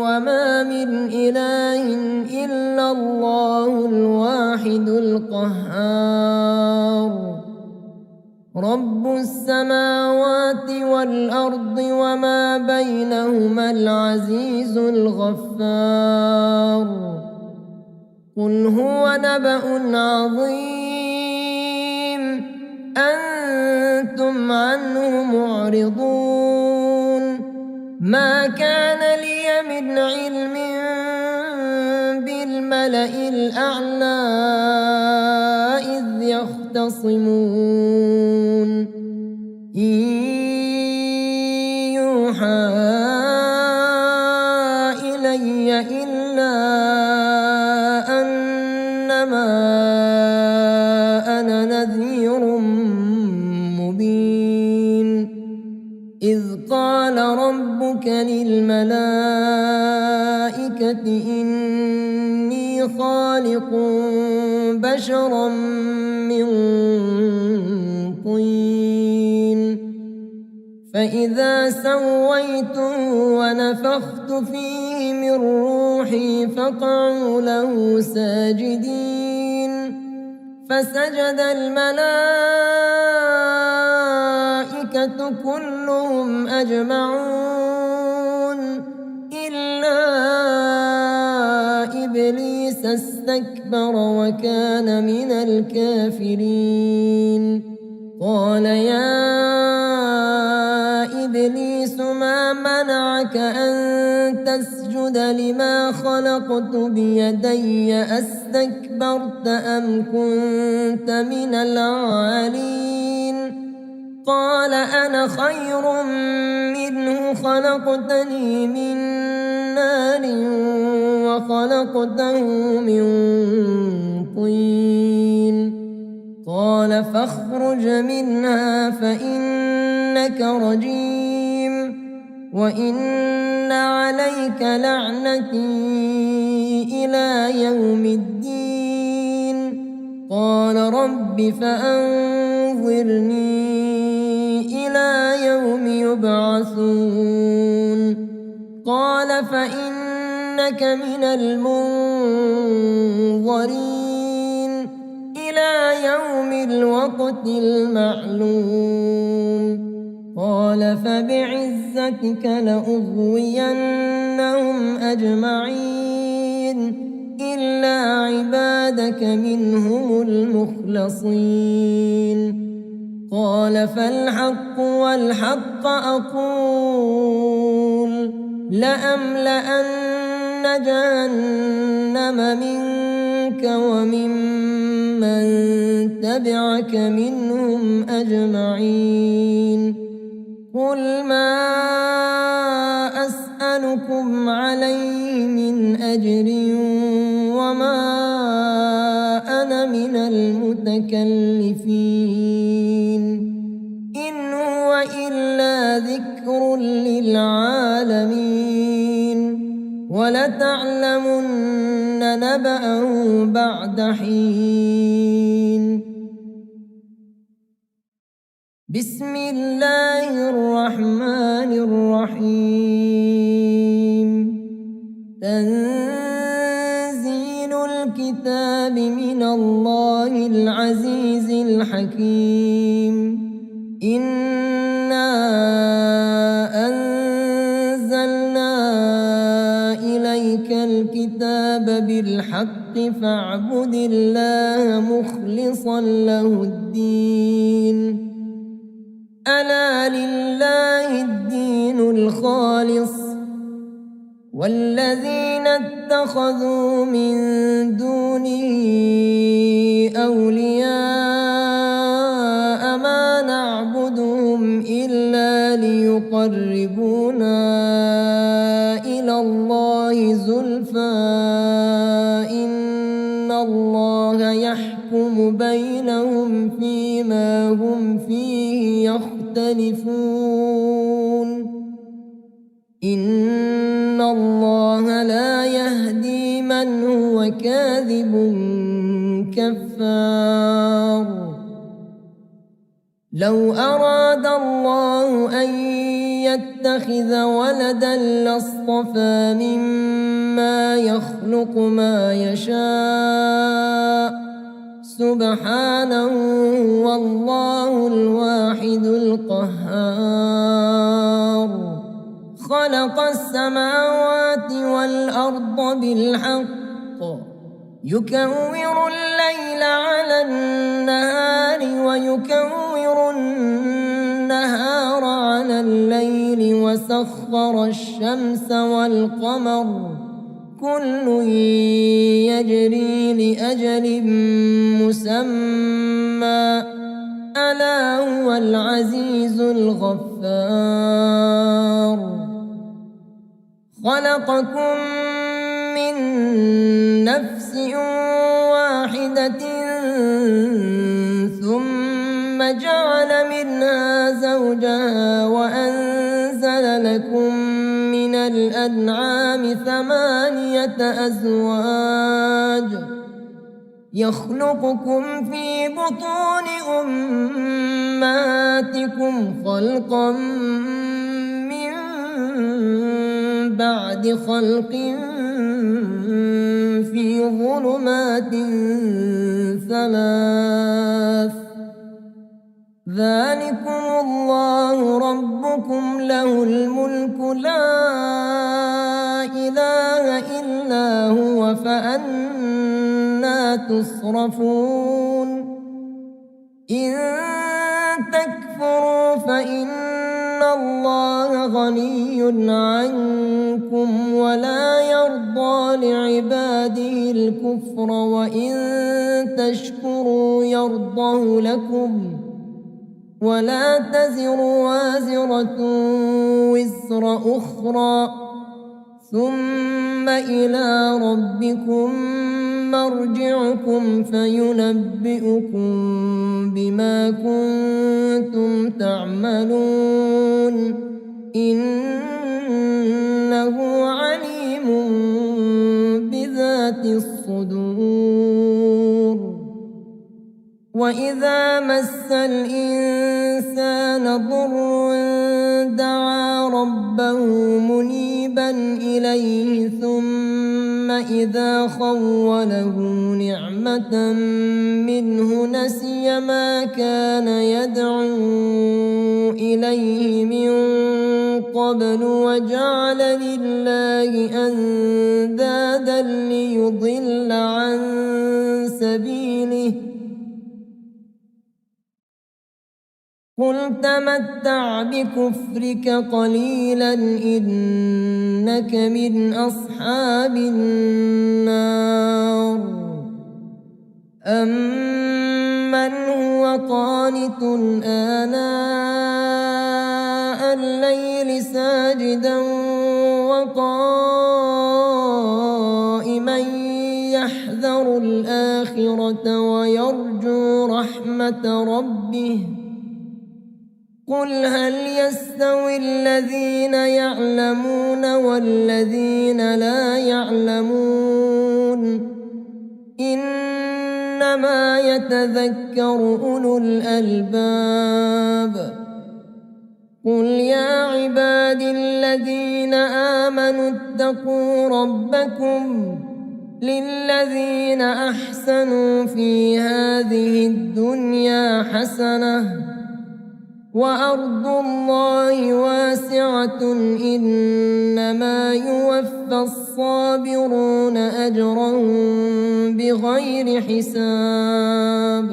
وما من إله إلا الله الواحد القهار رب السماوات والأرض وما بينهما العزيز الغفار قل هو نبأ عظيم أنتم عنه معرضون ما كان لي من علم بالملأ الأعلى إذ يختصمون إن يوحى إلي إلا أنما أنا نذير مبين إذ قال ربك للملائكة إني خالق بشرا من طين فإذا سويته ونفخت فيه من روحي فقعوا له ساجدين فسجد الملائكة كلهم أجمعون إلا إبليس استكبر وكان من الكافرين قال يا إبليس ما منعك أن تسجد لما خلقت بيدي أستكبرت أم كنت من العالين قال أنا خير منه خلقتني من نار وخلقته من طين قال فاخرج منها فإنك رجيم وإن عليك لعنتي إلى يوم الدين قال رب فأنظرني يبعثون قال فإنك من المنظرين إلى يوم الوقت المعلوم قال فبعزتك لأغوينهم أجمعين إلا عبادك منهم المخلصين قال فالحق والحق أقول لأملأن جهنم منك وممن تبعك منهم أجمعين قل ما أسألكم عليه من أجر وما أنا من المتكلفين إن هو إلا ذكر للعالمين ولتعلمن نبأه بعد حين بسم الله الرحمن الرحيم تنزيل الكتاب من الله العزيز الحكيم إنا أنزلنا إليك الكتاب بالحق فاعبد الله مخلصا له الدين ألا لله الدين الخالص والذين اتخذوا من دونه أولياء ما نعبدهم إلا ليقربونا إلى الله زلفى إن الله يحكم بينهم فيما هم فيه يختلفون إن الله لا يهدي من هو كاذب كفار لو أراد الله أن يتخذ ولدا لاصطفى مما يخلق ما يشاء سبحانه والله الواحد القهار خلق السماوات والأرض بالحق يكور الليل على النهار ويكور النهار على الليل وسخر الشمس والقمر كل يجري لأجل مسمى ألا هو العزيز الغفار خلقكم من نفس واحدة ثم جعل منها زوجها وأنزل لكم من الأنعام 8 أزواج يخلقكم في بطون أمهاتكم خلقا من بعد خلق في ظلمات 3 ذلكم الله ربكم له الملك لا إله إلا هو فأنى تصرفون إن تكفروا فإن الله غني عنكم ولا يرضى لعباده الكفر وإن تشكروا يرضه لكم ولا تزر وازرة وزر أخرى ثم إلى ربكم مرجعكم فينبئكم بما كنتم تعملون إنه عليم بذات الصدور وإذا مس الإنسان ضر دعا ربه منيبا إليه ثم إذا خوله نعمة منه نسي ما كان يدعو إليه من قبل وجعل لله أندادا ليضل عن سبيله قل تمتع بكفرك قليلا إنك من أصحاب النار أمن هو قانت آناء الليل ساجدا وقائما يحذر الآخرة ويرجو رحمة ربه قل هل يستوي الذين يعلمون والذين لا يعلمون إنما يتذكر أولو الألباب قل يا عبادي الذين آمنوا اتقوا ربكم للذين أحسنوا في هذه الدنيا حسنة وأرض الله واسعة إنما يوفى الصابرون أجرهم بغير حساب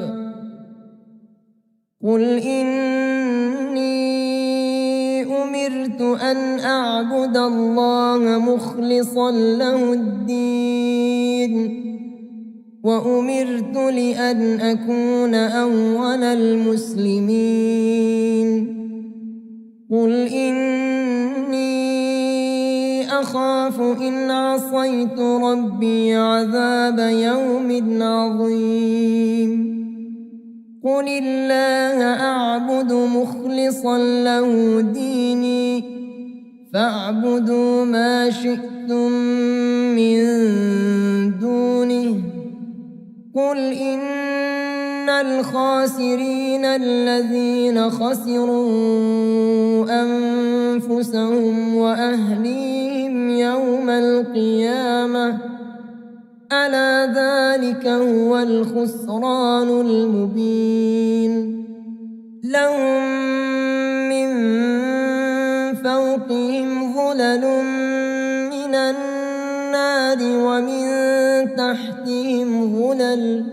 قل إني أمرت أن أعبد الله مخلصا له الدين وأمرت لأن أكون أول المسلمين قل إني أخاف إن عصيت ربي عذاب يوم عظيم قل الله أعبد مخلصا له ديني فاعبدوا ما شئتم من دونه قل إن الخاسرين الذين خسروا أنفسهم وأهليهم يوم القيامة ألا ذلك هو الخسران المبين لهم من فوقهم ظلل من النار ومن تحتهم ظلل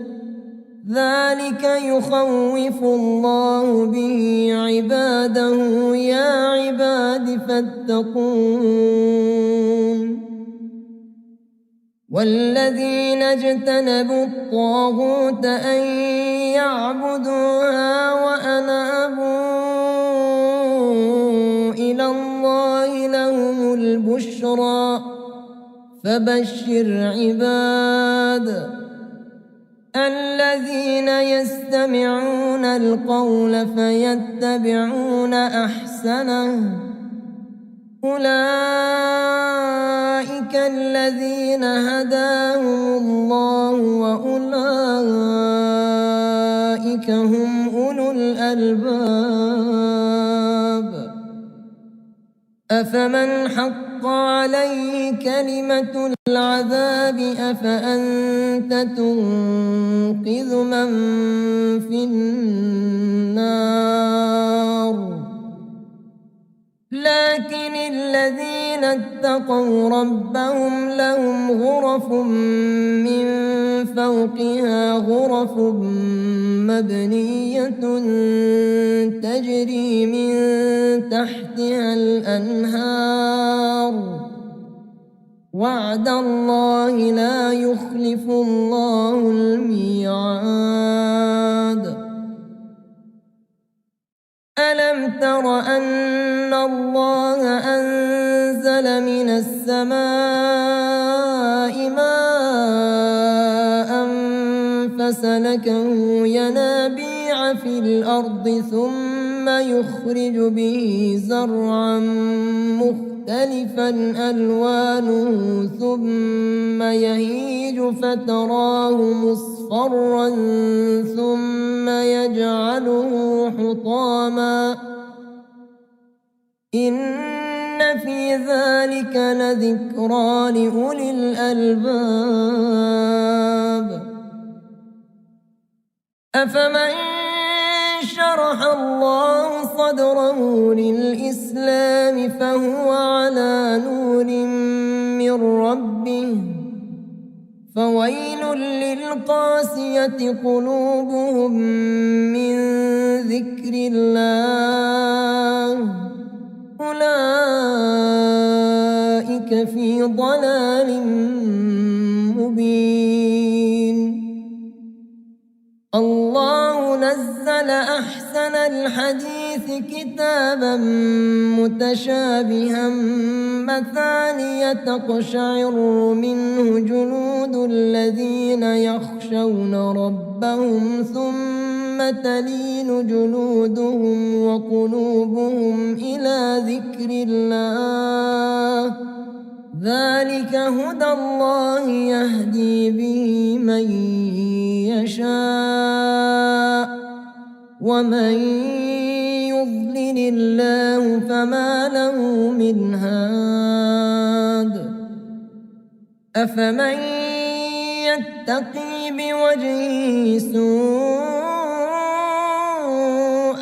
ذلك يخوف الله به عباده يا عباد فاتقون والذين اجتنبوا الطاغوت أن يعبدوها وأنابوا إلى الله لهم البشرى فبشر عباد الذين يستمعون القول فيتبعون أحسنه أولئك الذين هداهم الله وأولئك هم أولو الألباب أفمن حق عليه كلمة العذاب أفأنت تنقذ من في النار لكن الذين اتقوا ربهم لهم غرف من فوقها غرف مبنية تجري من تحتها الأنهار وعد الله لا يخلف الله الميعاد ألم تر أن الله أنزل من السماء ماء فسلكه ينابيع في الأرض ثم ثم يخرج به زرعا مختلفا ألوانه ثم يهيج فتراه مصفرا ثم يجعله حطاما إن في ذلك لذكرى لأولي الألباب أفمن شرح الله صدره للإسلام فهو على نور من ربه فويل للقاسية قلوبهم من ذكر الله أولئك في ضلال مبين الله نزل أحسن الحديث كتابا متشابها مثانية تقشعر منه جلود الذين يخشون ربهم ثم تلين جلودهم وقلوبهم إلى ذكر الله ذلك هدى الله يهدي به من يشاء ومن يضلل الله فما له من هاد أفمن يتقي بوجهه سوء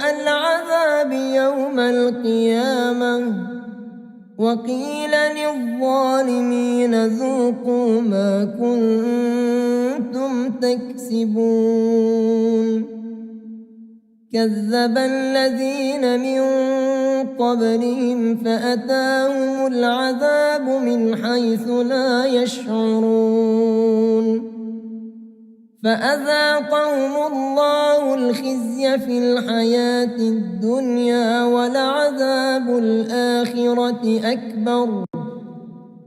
العذاب يوم القيامة وقيل للظالمين ذوقوا ما كنتم تكسبون كذب الذين من قبلهم فأتاهم العذاب من حيث لا يشعرون فأذاقهم الله الخزي في الحياة الدنيا ولعذاب الآخرة أكبر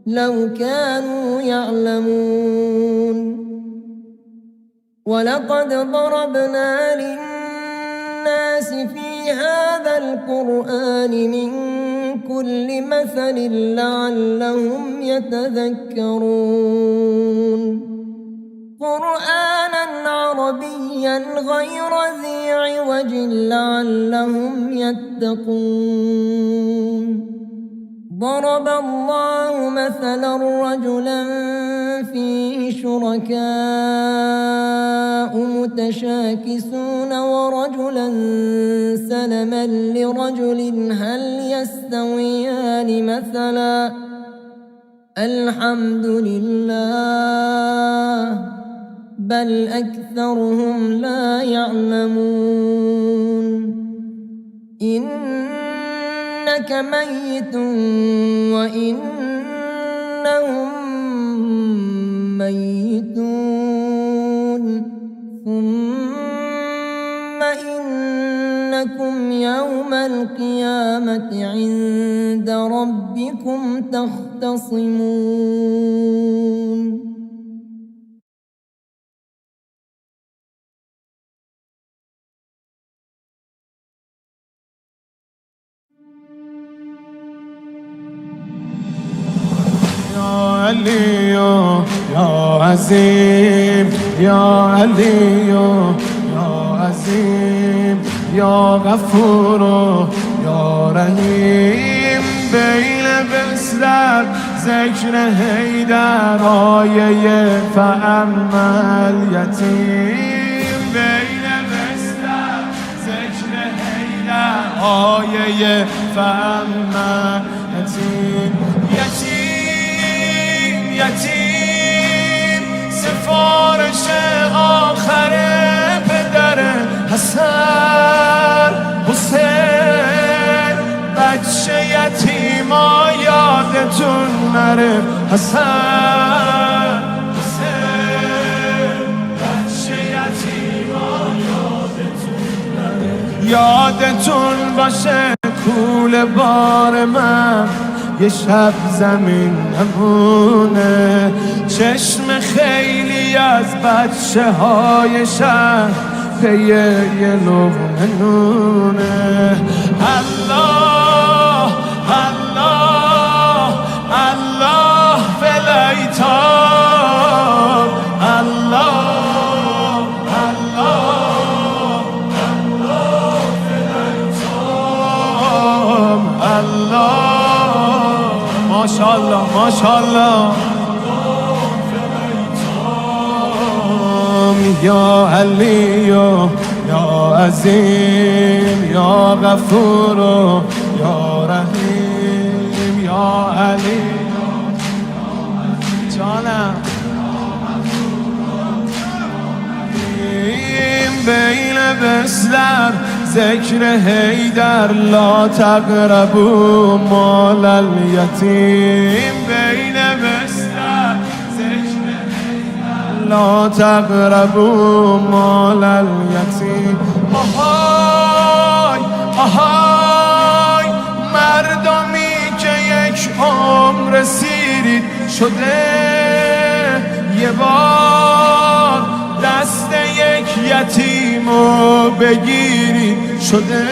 لو كانوا يعلمون ولقد ضربنا للناس في هذا القرآن من كل مثل لعلهم يتذكرون قرآنا عربيا غير ذي عوج لعلهم يتقون ضرب الله مثلا رجلا فيه شركاء متشاكسون ورجلا سلما لرجل هل يستويان مثلا الحمد لله بل أكثرهم لا يعلمون إنك ميت وإنهم ميتون ثم إنكم يوم القيامة عند ربكم تختصمون علي يا عظيم يا علي يا عظيم يا غفور يا رحيم بين بسرت ذکر حیدر آیه فاما الیتیم بین بسرت ذکر حیدر آیه فاما الیتیم یتیم سفارش آخر پدر حسن حسین بچه یتیما یادتون نره حسن حسین بچه یتیما یادتون نره یادتون باشه کول بار من یه شب زمین نمونه چشم خیلی از بچه های شهر پی یه لقمه نونه. الله الله الله فلیتان، الله الله الله فلیتان، الله ماشاءالله ماشاءالله. یا علی یا عظیم یا غفور یا رحیم، یا علی جانم بین بسلر ذکر حیدر، لا تقربوا مال الیتیم. بین بسلر ذکر حیدر، لا تقربوا مال الیتیم. آهای آهای مردمی که یک عمر سیرید شده، یه بار دست یک یتیمو بگیرید شده،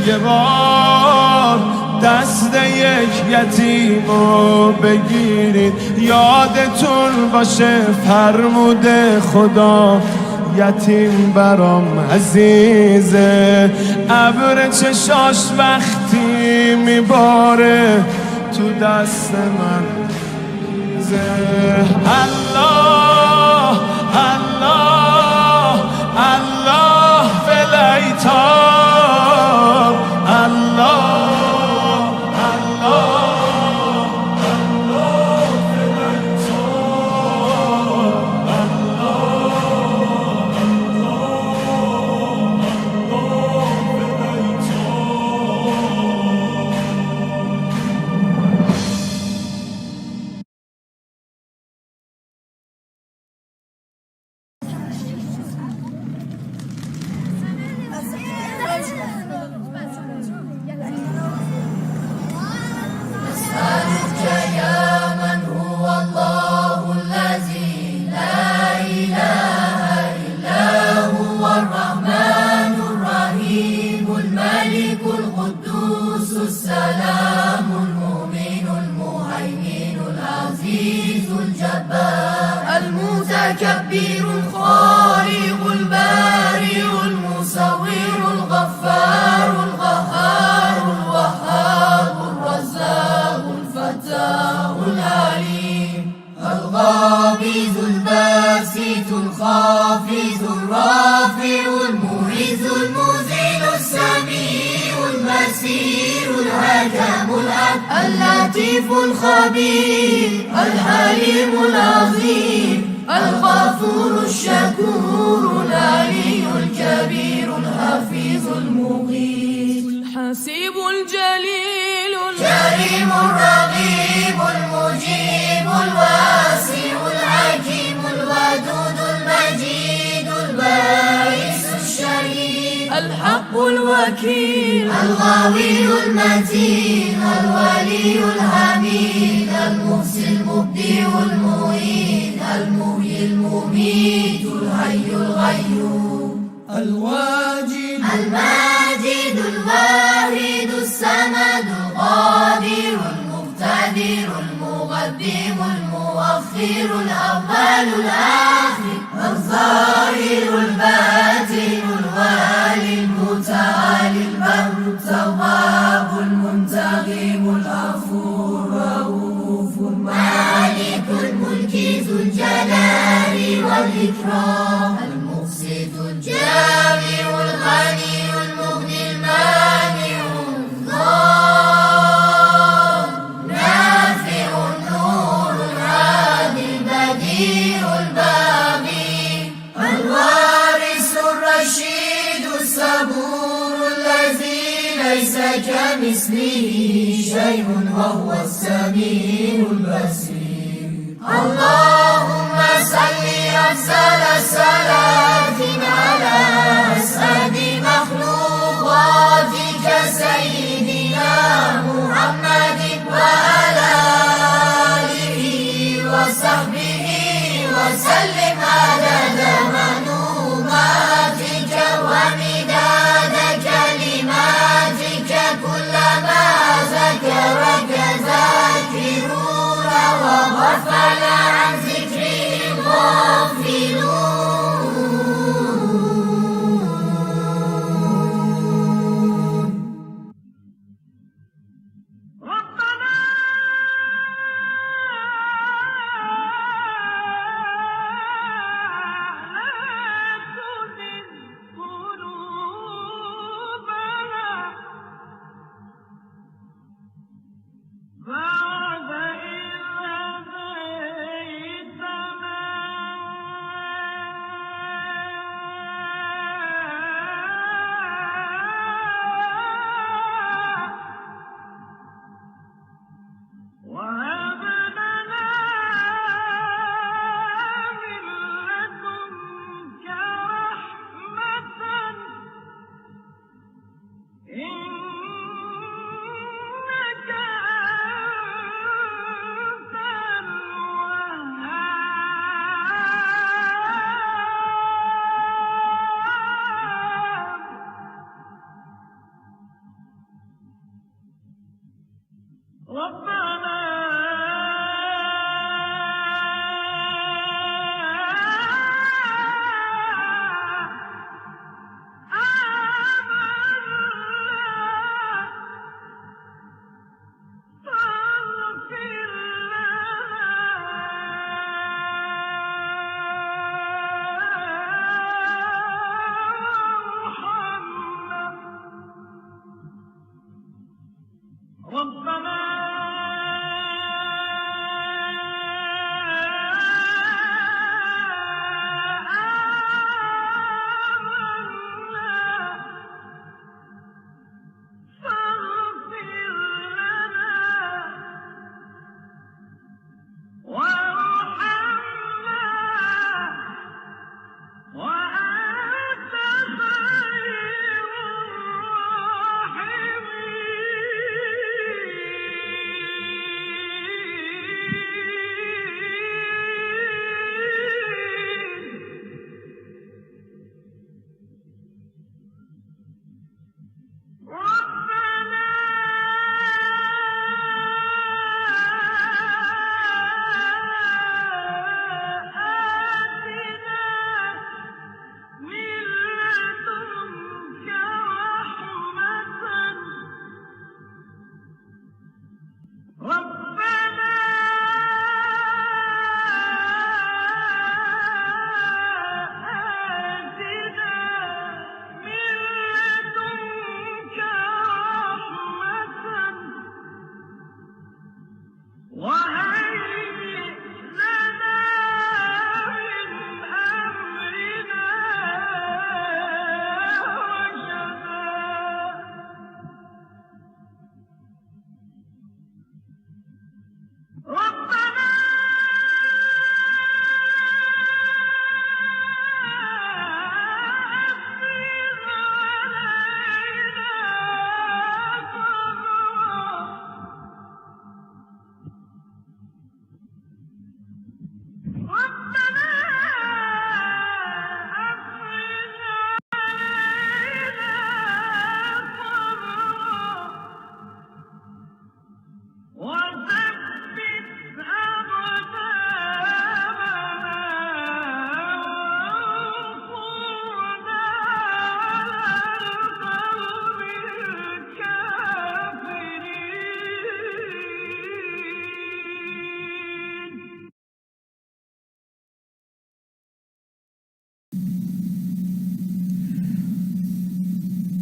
یه بار دست یک یتیمو بگیرید. یادتون باشه فرموده خدا، یتیم برام عزیزه. ابر چشاش وقتی میباره تو دست من الله الله الله فلیتان، الله المتكبر الخالق البارئ المصور الغفار القهار الوهاب الرزاق الفتاح العليم القابض الباسط الخافض الرافع المعز المذل السميع البصير الحكم العدل اللطيف الخبير الحليم العظيم الغفور الشكور العلي الكبير الحفيظ المغيث الحسيب الجليل الكريم الرقيب المجيب الواسع الحكيم الودود المجيد الباعث الشهيد الحق الوكيل القوي المتين الولي الحميد المحسن المبدع المعيد المحيي المميت الحي القيوم الواجد الماجد الواحد الصمد القادر المقتدر المقدم المؤخر الأول الآخر الظاهر الباطن الوالي المتعالي البر التواب المنتقم العفو الرؤوف المالك الملك ذو الجلال والإكرام المقسط الجامع الغني المغني المانع الضار نافع النور الهادي البديع الباقي الوارث الرشيد الصبور الذي ليس كمثله شيء وهو السميع البصير. اللهم صل أفضل صلاة على أسعد مخلوقاتك سيدنا محمد وعلى آله وصحبه وسلم عدد معلوماتك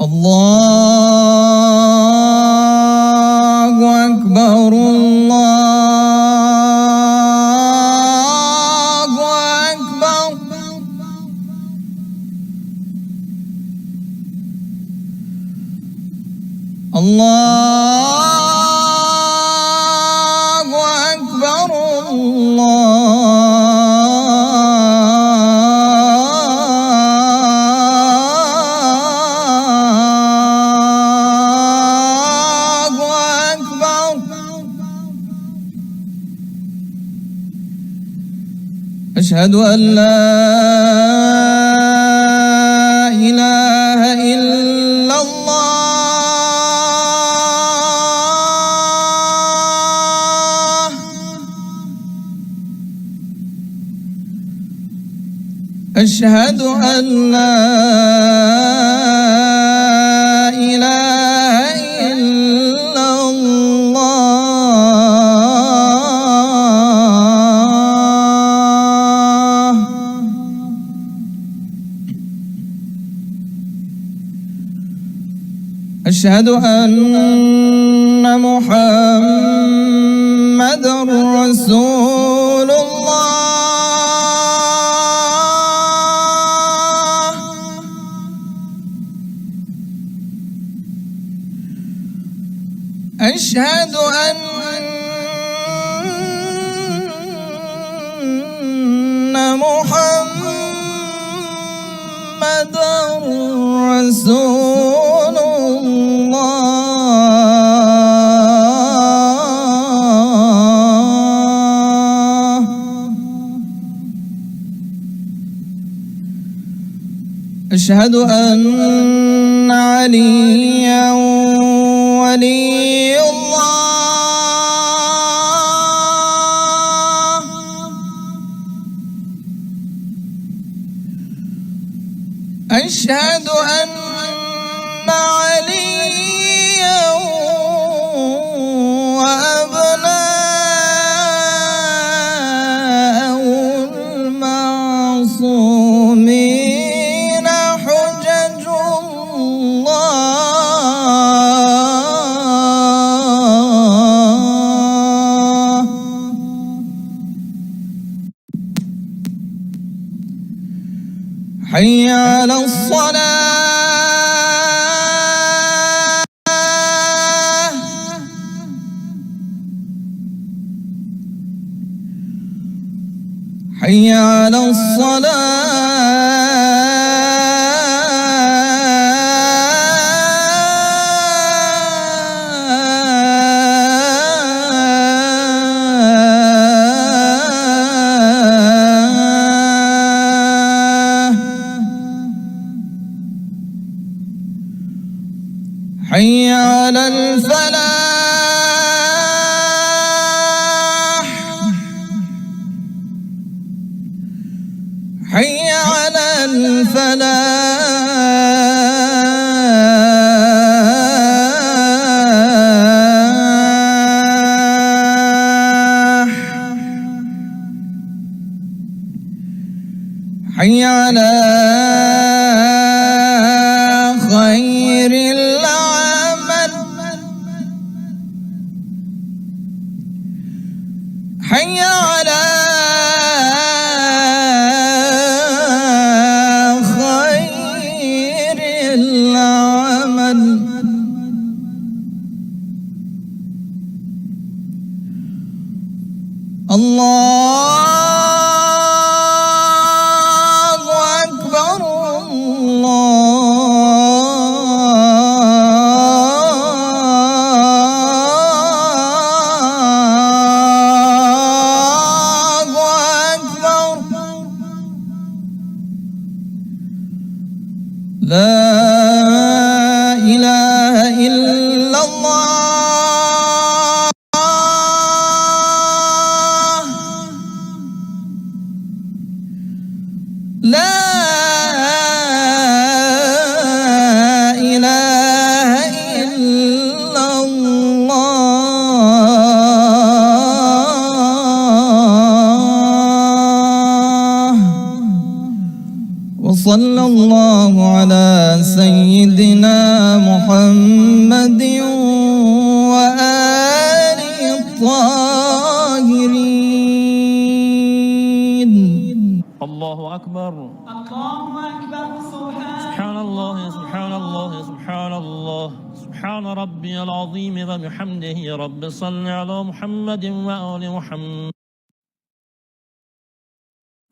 الله أكبر الله أكبر الله أكبر أشهد أن لا إله إلا الله أشهد أن لا إله إلا الله أشهد أن محمدًا رسول الله أشهد أن محمدًا رسول الله أشهد أن عليا ولي الله أشهد أن محمدًا رسول الله أشهد أن محمدًا رسول الله أشهد أن محمدًا رسول الله أشهد أن عليا ولي الله أشهد أن عليا ولي الله أشهد أن محمدًا رسول الله أشهد أن محمدًا رسول الله أشهد أن عليا ولي الله حي على الصلاة حي على حي على الفلاح حي على الفلاح حي على خير العمل حي على خير العمل الله أكبر الله أكبر لا إله إلا الله لا إله إلا الله وصلى الله على سيدنا محمد وآله الطاهرين الله أكبر الله أكبر سبحان الله سبحان الله سبحان الله سبحان ربي العظيم وبحمده رب صل على محمد وآل محمد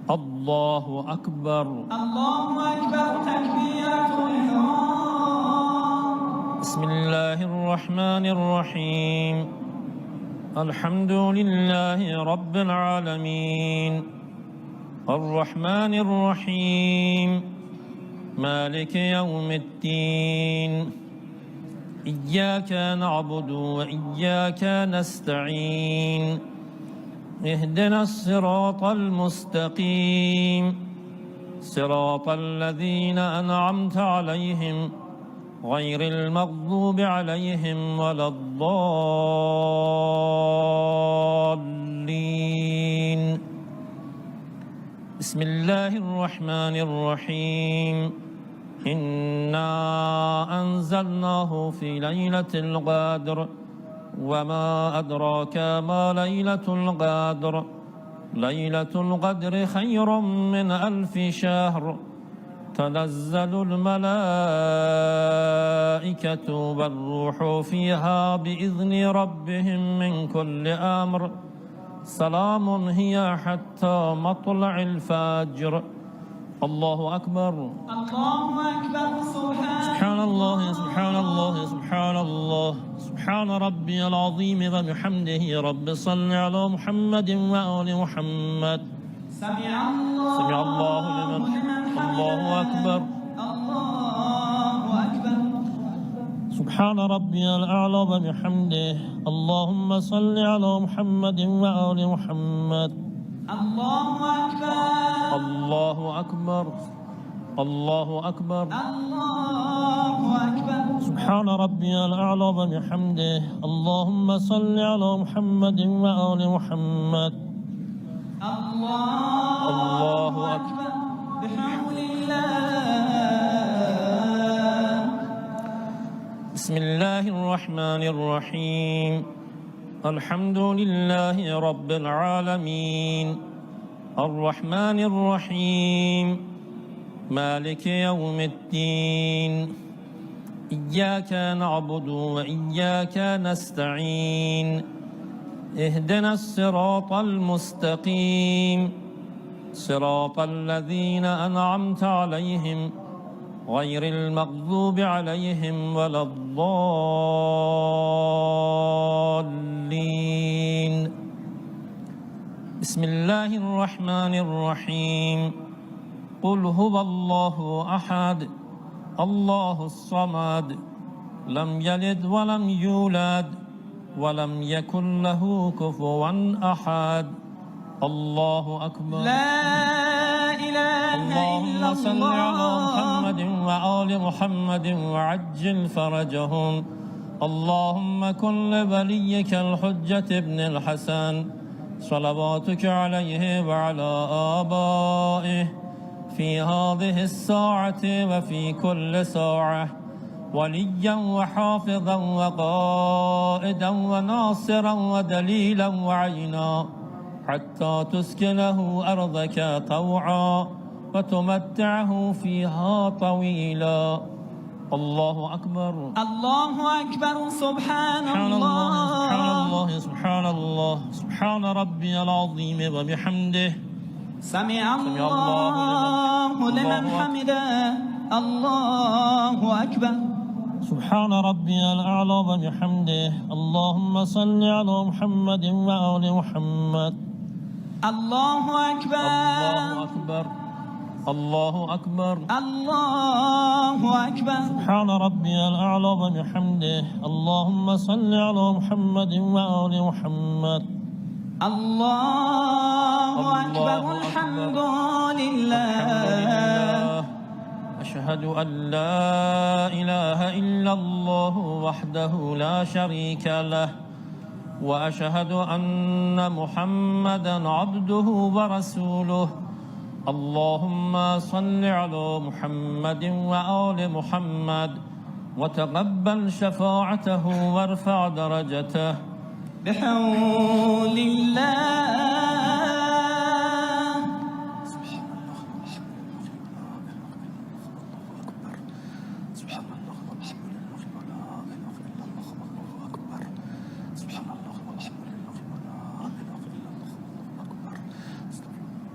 الله أكبر الله أكبر تكبيرة الإحرام بسم الله الرحمن الرحيم الحمد لله رب العالمين الرحمن الرحيم مالك يوم الدين إياك نعبد وإياك نستعين اهدنا الصراط المستقيم صراط الذين أنعمت عليهم غير المغضوب عليهم ولا الضالين بسم الله الرحمن الرحيم إنا أنزلناه في ليلة القدر وما أدراك ما ليلة القدر ليلة القدر خير من 1000 شهر تنزل الملائكة والروح فيها بإذن ربهم من كل أمر سلام هي حتى مطلع الفجر الله أكبر الله أكبر سبحان الله سبحان الله سبحان الله سبحان ربي العظيم وبحمده رب صل على محمد وآل محمد سمع سمع الله لمن الله أكبر الله أكبر سبحان ربي الأعلى وبحمده اللهم صل على محمد وآل محمد الله أكبر الله أكبر الله أكبر الله أكبر سبحان ربي الأعلى وبحمده اللهم صل على محمد وآل محمد الله أكبر بحول الله بسم الله الرحمن الرحيم الحمد لله رب العالمين الرحمن الرحيم مالك يوم الدين إياك نعبد وإياك نستعين اهدنا الصراط المستقيم صراط الذين أنعمت عليهم غير المغضوب عليهم ولا الضالين بسم الله الرحمن الرحيم قل هو الله أحد الله الصمد لم يلد ولم يولد ولم يكن له كفوا أحد الله أكبر لا إله إلا اللهم صل على الله. محمد وآل محمد وعجل فرجهم اللهم كن لوليك الحجة ابن الحسن صلواتك عليه وعلى آبائه في هذه الساعة وفي كل ساعة وليا وحافظا وقائدا وناصرا ودليلا وعينا حتى تسكنه أرضك طوعا وتمتعه فيها طويلا الله أكبر الله أكبر سبحان سبحان الله. الله سبحان الله سبحان ربي العظيم وبحمده سمع الله الله لمن حمده الله أكبر. سبحان ربي الأعلى وبحمده اللهم صل على محمد وآل محمد الله أكبر. الله أكبر الله أكبر الله أكبر. سبحان ربي الأعلى وبحمده اللهم صل على محمد وآل محمد الله أكبر. الحمد لله. أشهد أن لا إله إلا الله وحده لا شريك له وأشهد أن محمدا عبده ورسوله اللهم صل على محمد وآل محمد وتقبل شفاعته وارفع درجته بحول الله.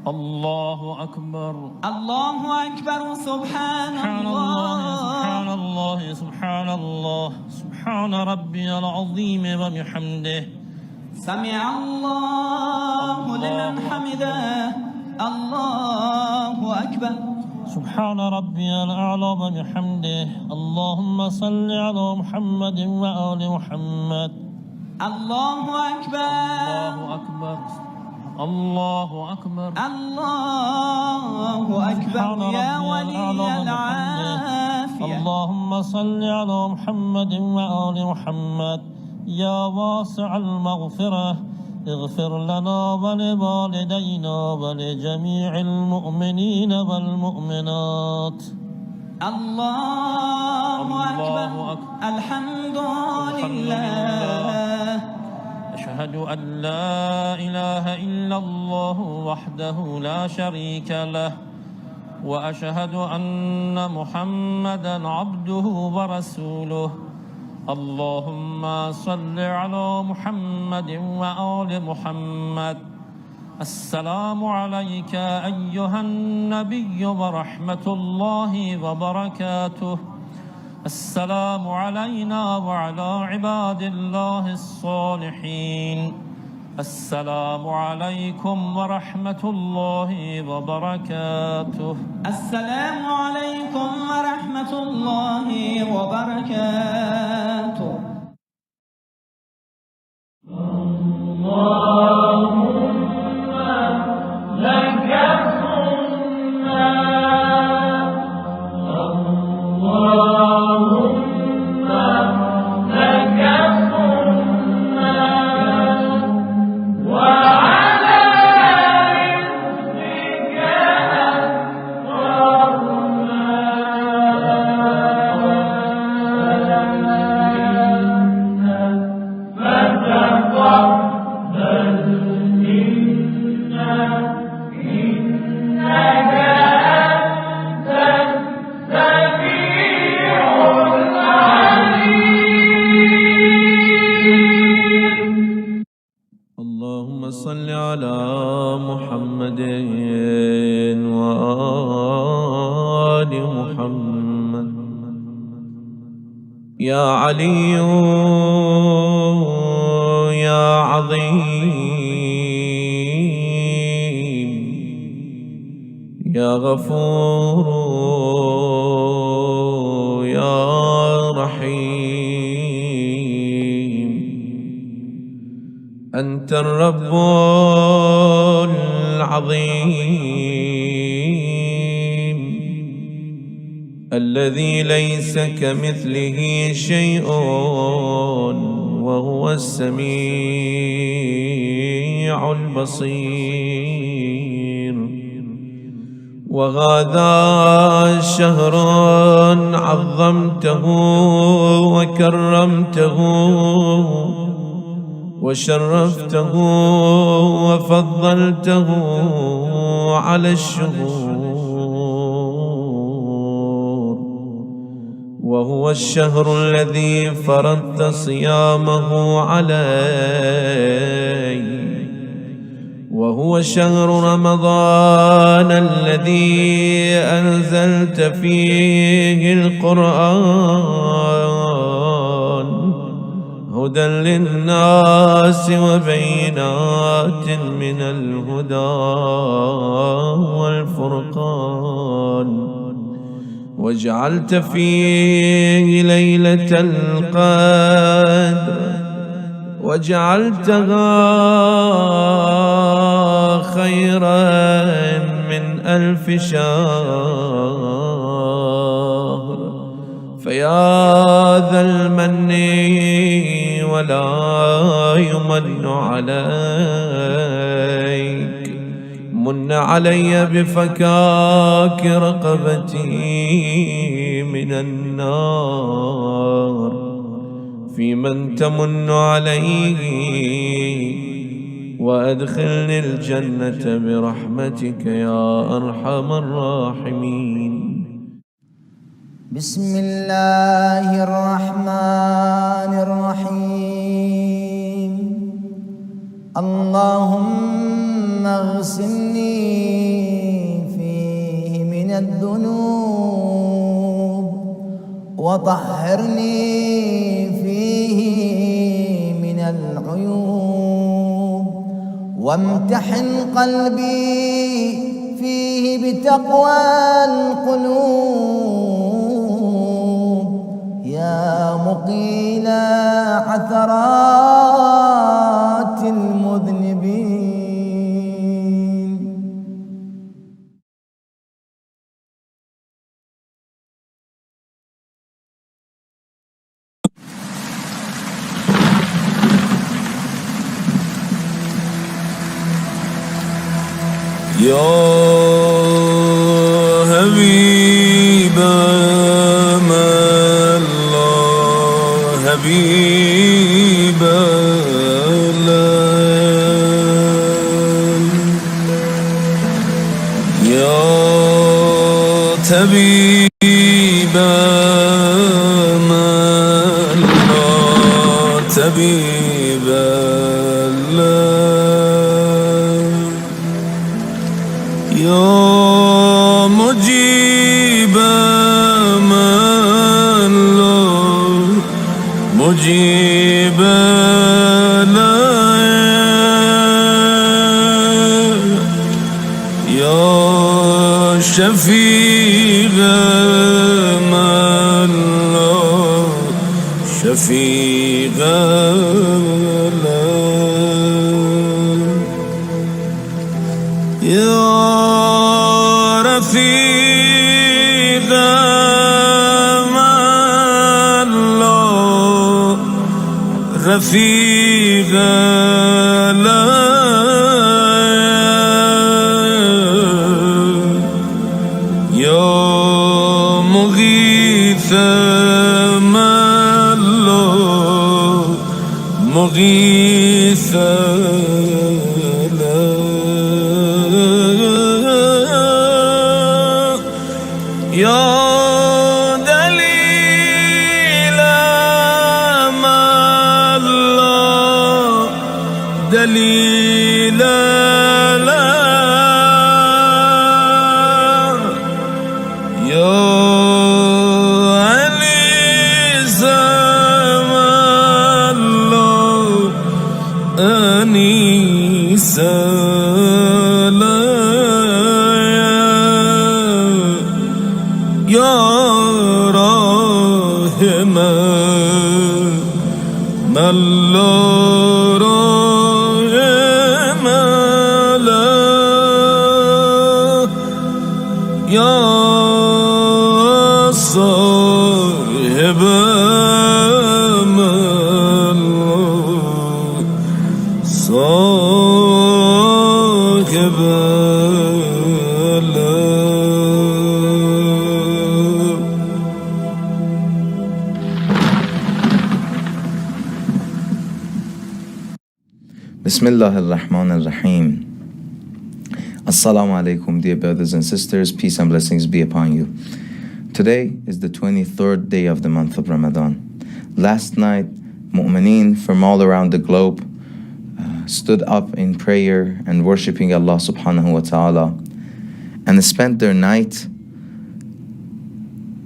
الله أكبر الله أكبر سبحان سبحان الله. الله سبحان الله سبحان ربي العظيم وبحمده سمع الله لمن حمده الله أكبر. سبحان ربي الأعلى وبحمده اللهم صل على محمد وآل محمد الله أكبر. الله أكبر الله أكبر الله أكبر يا ولي العافية. اللهم صل على محمد وآل محمد يا واسع المغفرة اغفر لنا ولوالدينا ولجميع المؤمنين والمؤمنات الله أكبر. الحمد لله. أشهد أن لا إله إلا الله وحده لا شريك له وأشهد أن محمدا عبده ورسوله اللهم صل على محمد وآل محمد السلام عليك أيها النبي ورحمة الله وبركاته السلام علينا وعلى عباد الله الصالحين السلام عليكم ورحمة الله وبركاته. السلام عليكم ورحمة الله وبركاته. صل على محمد وآل محمد. يا علي يا عظيم يا غفور يا رحيم. أنت الرب العظيم الذي ليس كمثله شيء وهو السميع البصير. وهذا شهر عظمته وكرمته وشرفته وفضلته على الشهور، وهو الشهر الذي فرضت صيامه علي، وهو شهر رمضان الذي أنزلت فيه القرآن هدى للناس وبينات من الهدى والفرقان. وجعلت فيه ليلة القدر وجعلتها خيرا من 1000 شهر. فيا ذا المن ولا يمن عليك، من علي بفكاك رقبتي من النار، في من تمن عليه وأدخلني الجنة برحمتك يا أرحم الراحمين. بسم الله الرحمن الرحيم. اللهم اغسلني فيه من الذنوب وطهرني فيه من العيوب، وامتحن قلبي فيه بتقوى القلوب، يا مقيل عثرات المذنبين. يا حبيب الله حبيب الله، يا طبيب الله طبيب الله، يا مجيب من لا مجيب له، يا شفيع من لا شفيع له، يا رفيق من لا رفيق له، يا مغيث من لا مغيث له، يا دليل من لا دليلا لا يا علي زمان الله أنيسا يا راهما ملا راهما لا يا صاحب مال صاحب Bismillah ar-Rahman ar-Rahim. Assalamu alaikum, dear brothers and sisters. Peace and blessings be upon you. Today is the 23rd day of the month of Ramadan. Last night, mu'mineen from all around the globe stood up in prayer and worshipping Allah subhanahu wa ta'ala and spent their night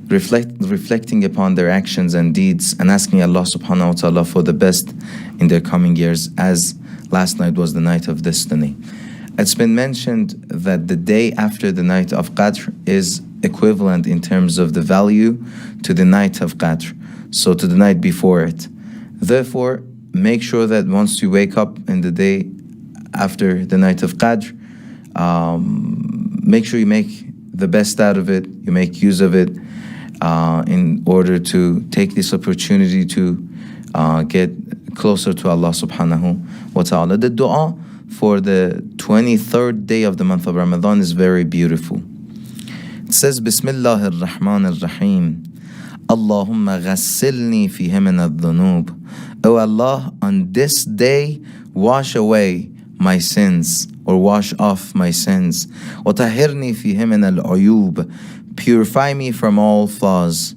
reflecting upon their actions and deeds and asking Allah subhanahu wa ta'ala for the best in their coming years, as last night was the night of destiny. It's been mentioned that the day after the night of Qadr is equivalent in terms of the value to the night of Qadr, so to the night before it. Therefore, make sure that once you wake up in the day after the night of Qadr, make sure you make the best out of it, you make use of it in order to take this opportunity to get closer to Allah subhanahu wa ta'ala. The dua for the 23rd day of the month of Ramadan is very beautiful. It says, Bismillah ar-Rahman ar-Rahim. Allahumma ghassilni fihi min al-dhunub. O Allah, on this day, wash away my sins, or wash off my sins. Wa tahirni fihi min al-uyub. Purify me from all flaws.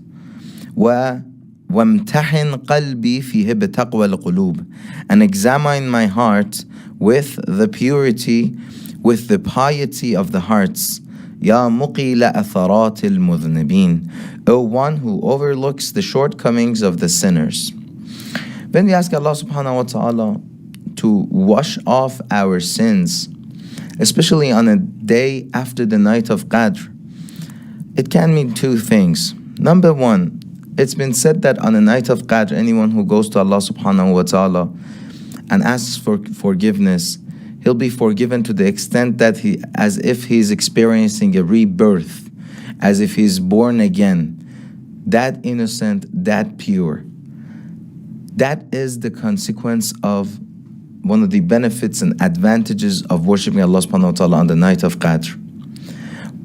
وَامْتَحِنْ قَلْبِي فِيهِ بِتَقْوَى الْقُلُوبِ. And examine my heart with the purity, with the piety of the hearts. يَا مُقِيلَ أَثَرَاتِ الْمُذْنِبِينَ. O one who overlooks the shortcomings of the sinners. When we ask Allah subhanahu wa ta'ala to wash off our sins, especially on a day after the night of Qadr, it can mean two things. Number one, it's been said that on the night of Qadr, anyone who goes to Allah subhanahu wa ta'ala and asks for forgiveness, he'll be forgiven to the extent that as if he's experiencing a rebirth, as if he's born again, that innocent, that pure. That is the consequence of one of the benefits and advantages of worshiping Allah subhanahu wa ta'ala on the night of Qadr.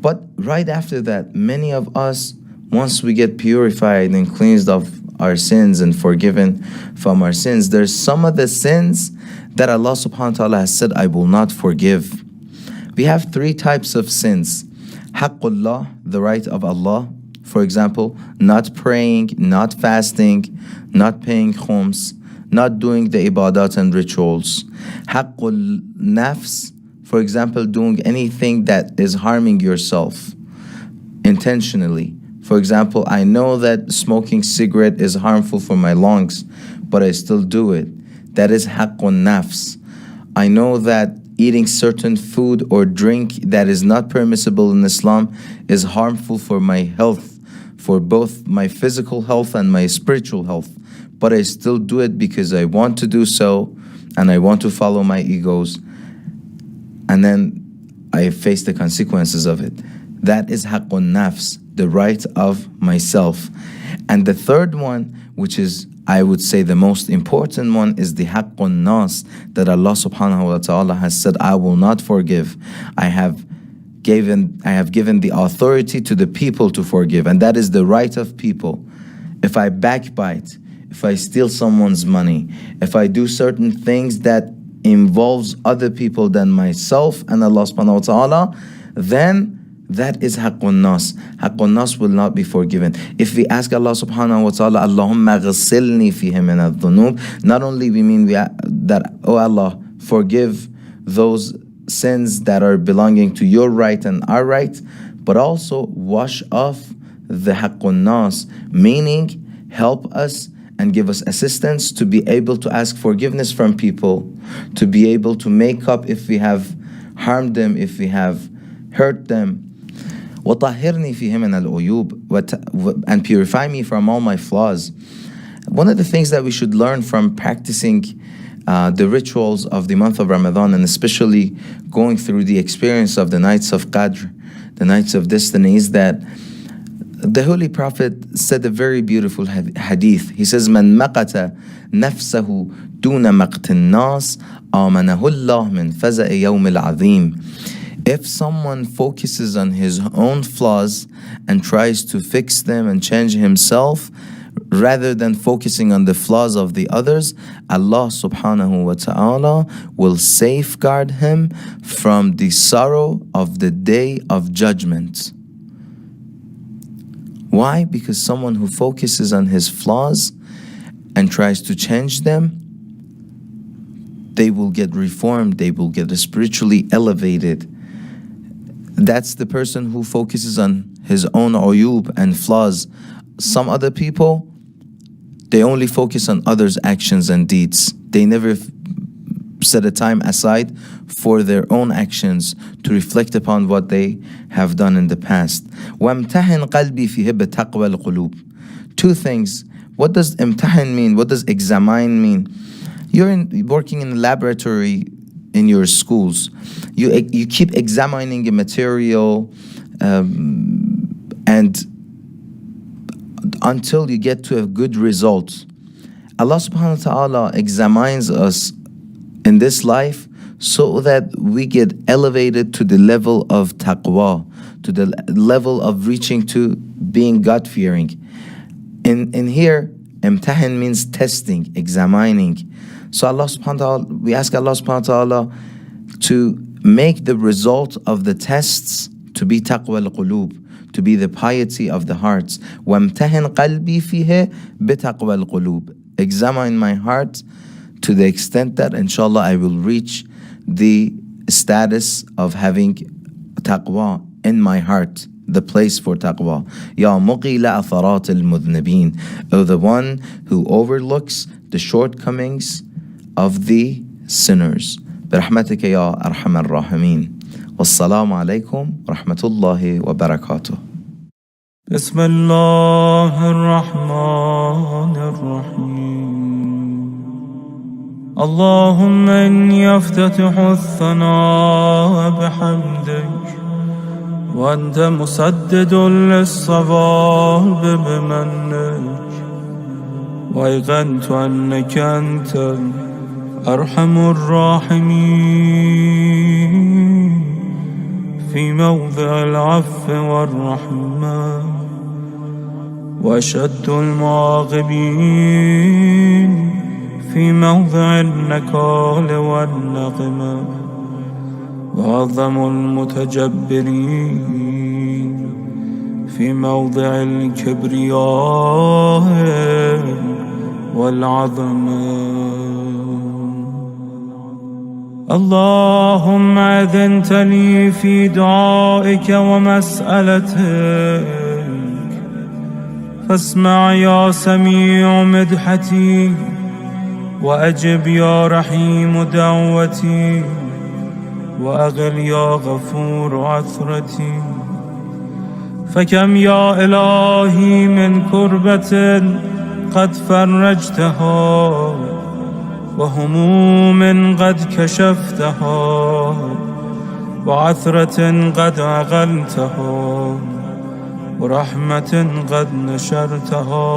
But right after that, many of us, once we get purified and cleansed of our sins and forgiven from our sins, there's some of the sins that Allah subhanahu wa ta'ala has said, I will not forgive. We have three types of sins. Haqqullah, the right of Allah. For example, not praying, not fasting, not paying khums, not doing the ibadat and rituals. Haqqul nafs, for example, doing anything that is harming yourself intentionally. For example, I know that smoking cigarette is harmful for my lungs, but I still do it. That is haqqun nafs. I know that eating certain food or drink that is not permissible in Islam is harmful for my health, for both my physical health and my spiritual health, but I still do it because I want to do so and I want to follow my egos, and then I face the consequences of it. That is haqqun nafs, the right of myself. And the third one, which is, I would say, the most important one, is the haqqun nas, that Allah subhanahu wa ta'ala has said, I will not forgive. I have given the authority to the people to forgive, and that is the right of people. If I backbite, if I steal someone's money, if I do certain things that involves other people than myself and Allah subhanahu wa ta'ala, then that is haqqun nas. Haqqun nas will not be forgiven. If we ask Allah subhanahu wa ta'ala, Allahumma ghassilni fihi min al-dhunub, not only we mean that, oh Allah, forgive those sins that are belonging to your right and our right, but also wash off the haqqun nas, meaning help us and give us assistance to be able to ask forgiveness from people, to be able to make up if we have harmed them, if we have hurt them. وَطَهِّرْنِي فِيهِ مِنَ الْعُيُوبِ, and purify me from all my flaws. One of the things that we should learn from practicing the rituals of the month of Ramadan, and especially going through the experience of the nights of Qadr, the nights of destiny, is that the Holy Prophet said a very beautiful hadith. He says, "Man maqata nafsahu duna maqtin nas, amanahu Allah min faza'i yawm al-azim." If someone focuses on his own flaws and tries to fix them and change himself, rather than focusing on the flaws of the others, Allah subhanahu wa ta'ala will safeguard him from the sorrow of the day of judgment. Why? Because someone who focuses on his flaws and tries to change them, they will get reformed, they will get spiritually elevated. That's the person who focuses on his own uyub and flaws. Some other people, they only focus on others' actions and deeds. They never set a time aside for their own actions to reflect upon what they have done in the past. وَامْتَحِنْ قَلْبِي فِيهِ بِتَقْوَى الْقُلُوبِ. Two things. What does imtahan mean? What does examine mean? You're working in a laboratory in your schools. You keep examining a material and until you get to a good result. Allah subhanahu wa ta'ala examines us in this life so that we get elevated to the level of taqwa, to the level of reaching to being God-fearing. In here, imtahan means testing, examining. So Allah subhanahu wa ta'ala, we ask Allah subhanahu wa ta'ala to make the result of the tests to be taqwa al-qulub, to be the piety of the hearts. وَامْتَحِنْ قَلْبِي فِيهِ بِتَقْوَى الْقُلُوبِ. Examine my heart to the extent that inshallah I will reach the status of having taqwa in my heart, the place for taqwa. Ya muqila atharat al-mudhnibin, O the one who overlooks the shortcomings of the sinners. برحمتك يا أرحم الراحمين. والسلام عليكم ورحمة الله وبركاته. بسم الله الرحمن الرحيم. اللهم إني أفتتح الثناء بحمدك، وأنت مسدد للصواب بمنك، وأيقنت أنك أنت أرحم الراحمين في موضع العفو والرحمة، وأشد المعاقبين في موضع النكال والنقمة، وأعظم المتجبرين في موضع الكبرياء والعظمة. اللهم أذنت لي في دعائك ومسألتك، فاسمع يا سميع مدحتي، وأجب يا رحيم دعوتي، وأغل يا غفور عثرتي. فكم يا إلهي من كربة قد فرجتها، وهموم قد كشفتها، وعثرة قد أغلتها، ورحمة قد نشرتها،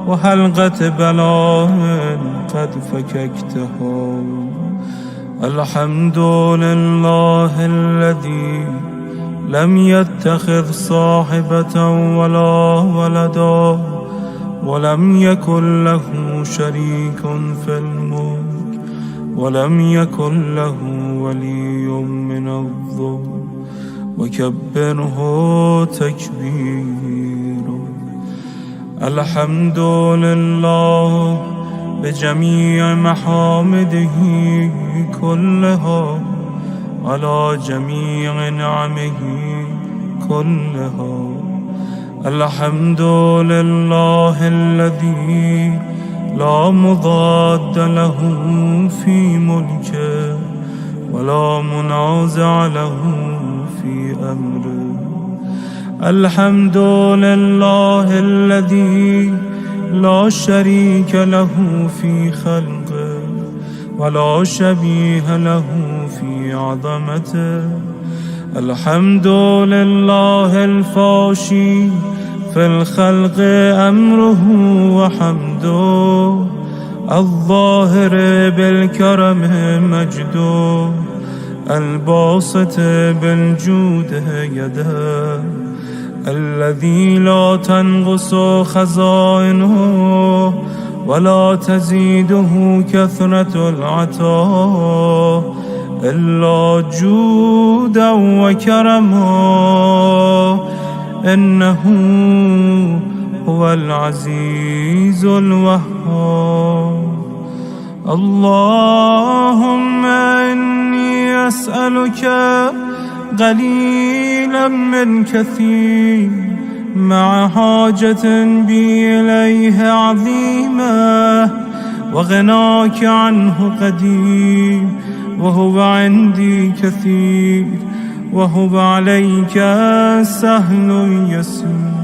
وحلقة بلاء قد فككتها. الحمد لله الذي لم يتخذ صاحبة ولا ولدا، ولم يكن له شريك في الملك، ولم يكن له ولي من الظلم، وكبره تكبيرا. الحمد لله بجميع محامده كلها على جميع نعمه كلها. الحمد لله الذي لا مضاد له في ملكه ولا منازع له في أمره. الحمد لله الذي لا شريك له في خلقه ولا شبيه له في عظمته. الحمد لله الفاشي في الخلق أمره وحمده، الظاهر بالكرم مجده، الباسط بالجود يده، الذي لا تنقص خزائنه ولا تزيده كثرة العطاء إلا جودا وكرما، إنه هو العزيز الوهاب. اللهم إني أسألك قليلا من كثير مع حاجة بي إليه عظيمة، وغناك عنه قديم، وهو عندي كثير، وهو عليك سهل يسير.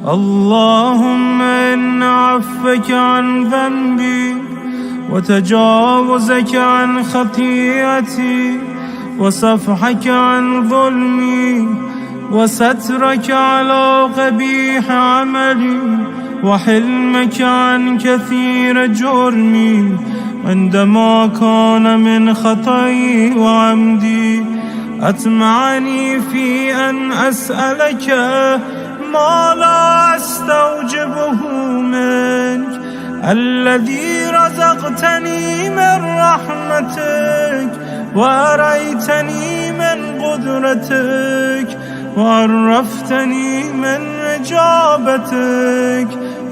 اللهم إن عفك عن ذنبي وتجاوزك عن خطيئتي وصفحك عن ظلمي وسترك على قبيح عملي وحلمك عن كثير جرمي عندما كان من خطئي وعمدي، أطمعني في أن أسألك ما لا أستوجبه منك، الذي رزقتني من رحمتك وأريتني من قدرتك وعرفتني من إجابتك،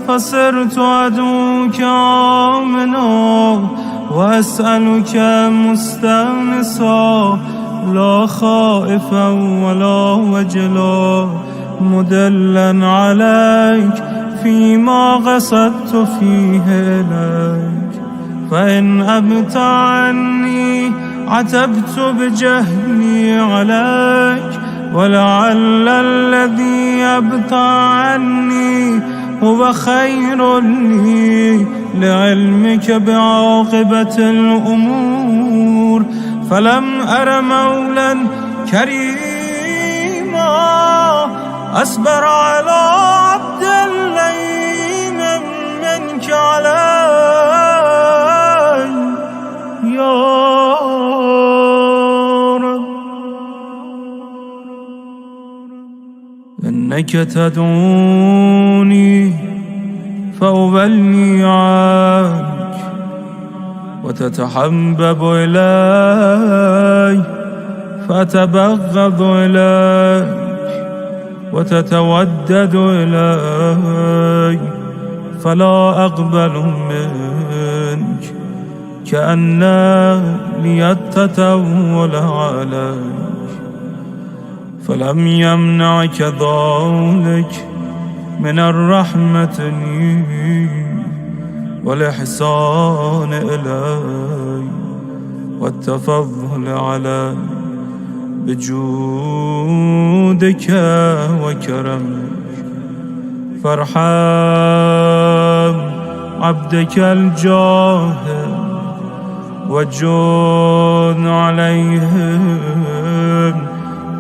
فصرت أدعوك آمنا وأسألك مستأنسا لا خائفا ولا وجلا، مدلا عليك فيما قصدت فيه إليك. فإن أبت عني عتبت بجهلي عليك، ولعل الذي أبطى عني هو خير لي لعلمك بعاقبة الأمور. فلم أر مولا كريما أصبر على عبد اللئيم منك علي يا رب. إنك تدعوني فأولي عنك وتتحبب إلي فأتبغض إليك وتتودد إلي فلا أقبل منك، كأن لي التطول عليك. فلم يمنعك ذلك من الرحمة والإحسان إلي والتفضل علي بجودك وكرمك. فارحم عبدك الجاهل وجود عليهم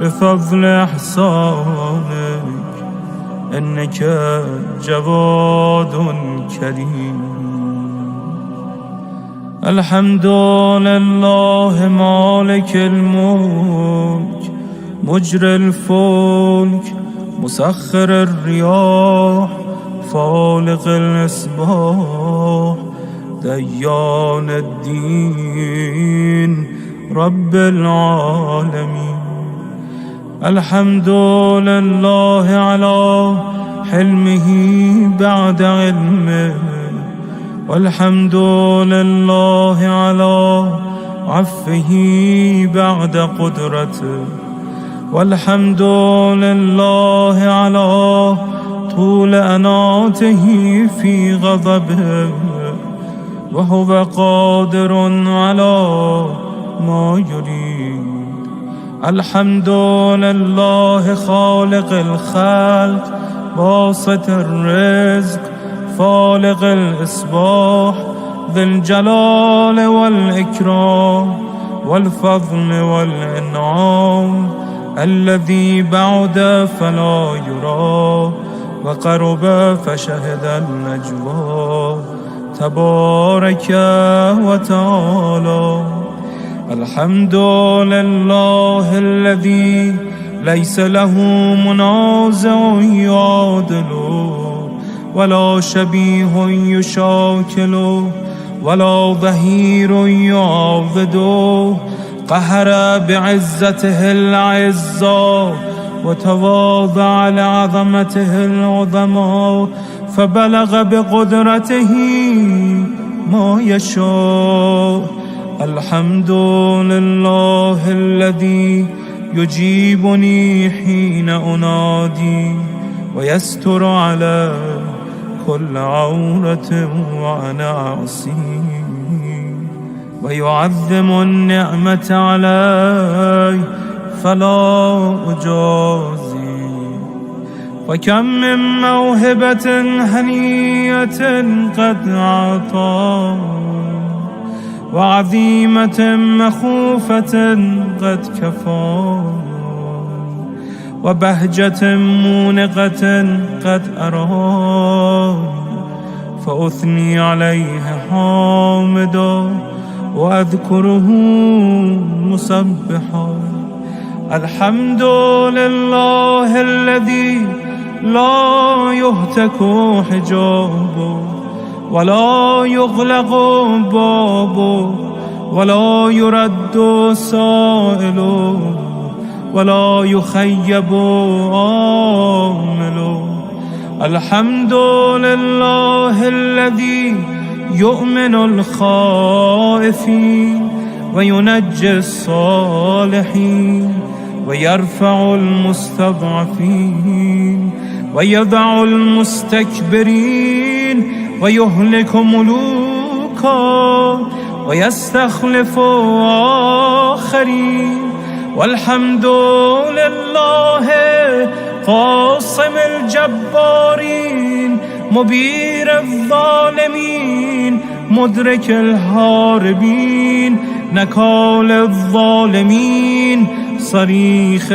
بفضل إحسانك، إنك جواد كريم. الحمد لله مالك الملك مجري الفلك مسخر الرياح فالق الإصباح ديان الدين رب العالمين. الحمد لله على حلمه بعد علمه والحمد لله على عفه بعد قدرته، والحمد لله على طول أناته في غضبه، وهو قادر على ما يريد. الحمد لله خالق الخلق باسط الرزق فالق الإصباح ذي الجلال والإكرام والفضل والإنعام، الذي بعد فلا يرى وقرب فشهد النجوى، تبارك وتعالى. الحمد لله الذي ليس له منازع يعادله، ولا شبيه يشاكله، ولا ظهير يعاضده. قهر بعزته العزة وتواضع لعظمته العظمى، فبلغ بقدرته ما يشاء. الحمد لله الذي يجيبني حين أنادي، ويستر على كل عورة وأنا عصيه، ويعظم النعمة علي فلا أجازي. وكم من موهبة هنية قد أعطى، وعظيمة مخوفة قد كفى، وبهجة مونقة قد أرى، فأثني عليه حامدا وأذكره مسبحا. الحمد لله الذي لا يهتك حجابه، ولا يغلق بابه، ولا يرد سائله، ولا يخيب آمله. الحمد لله الذي يؤمن الخائفين وينجي الصالحين، ويرفع المستضعفين، ويضع المستكبرين، ويهلك ملوكا ويستخلف آخرين. والحمد لله قاصم الجبارين، مبير الظالمين، مدرك الهاربين، نكال الظالمين، صريخ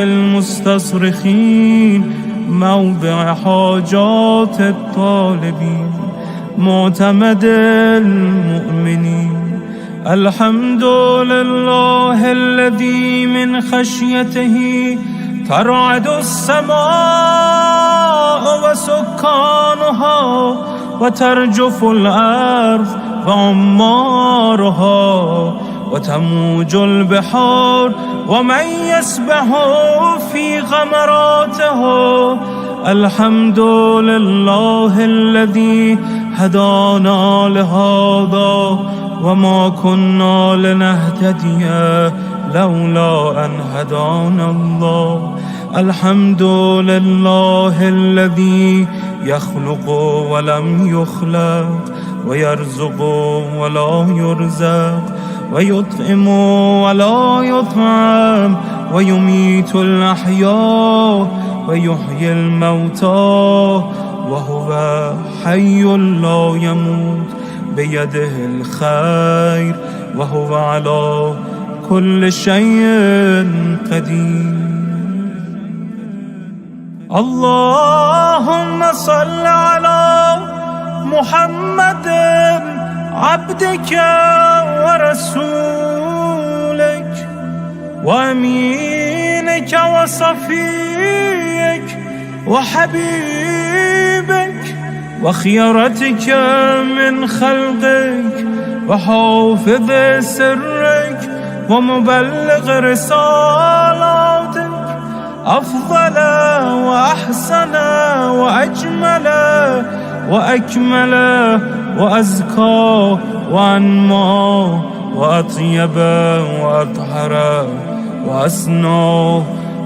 المستصرخين، موضع حاجات الطالبين، معتمد المؤمنين. الحمد لله الذي من خشيته ترعد السماء وسكانها، وترجف الأرض وعمارها، وتموج البحار ومن يسبح في غمراته. الحمد لله الذي هدانا لهذا وما كنا لنهتدي لولا أن هدانا الله. الحمد لله الذي يخلق ولم يخلق، ويرزق ولا يرزق، ويطعم ولا يطعم، ويميت الأحياء ويحيي الموتى، وهو حي لا يموت، بيده الخير، وهو على كل شيء قدير. اللهم صل على محمد عبدك ورسولك وأمينك وصفيك وحبيبك وخيرتك من خلقك وحافظ سرك ومبلغ رسالاتك، أفضل وأحسن وأجمل وأكمل وأزكى وأنمى وأطيب وأطهر وأسنى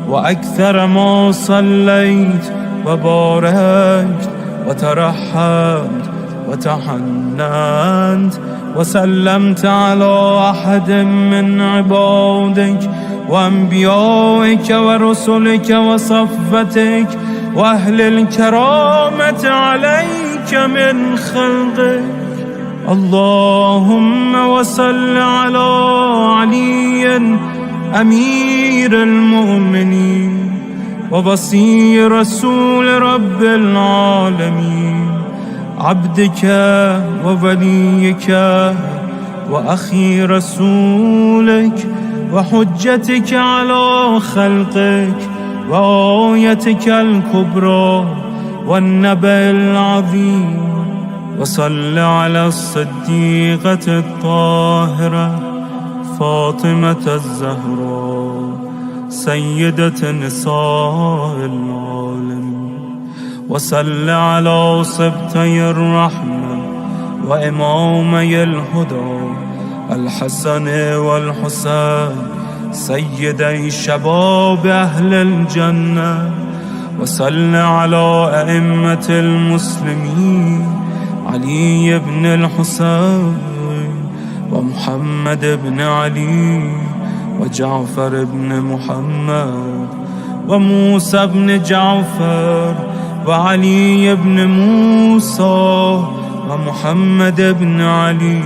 وأكثر ما صليت وباركت وترحمت وتحننت وسلمت على أحد من عبادك وأنبيائك ورسلك وصفتك وأهل الكرامة عليك من خلقك. اللهم وصل على علي أمير المؤمنين ووصي رسول رب العالمين، عبدك ووليك وأخي رسولك وحجتك على خلقك وآيتك الكبرى والنبأ العظيم. وصل على الصديقة الطاهرة فاطمة الزهراء سيدة نساء العالمين. وصل على سبطي الرحمة وإمامي الهدى الحسن والحسين سيدي شباب أهل الجنة. وصل على أئمة المسلمين علي بن الحسين ومحمد بن علي وجعفر بن محمد وموسى بن جعفر وعلي بن موسى ومحمد بن علي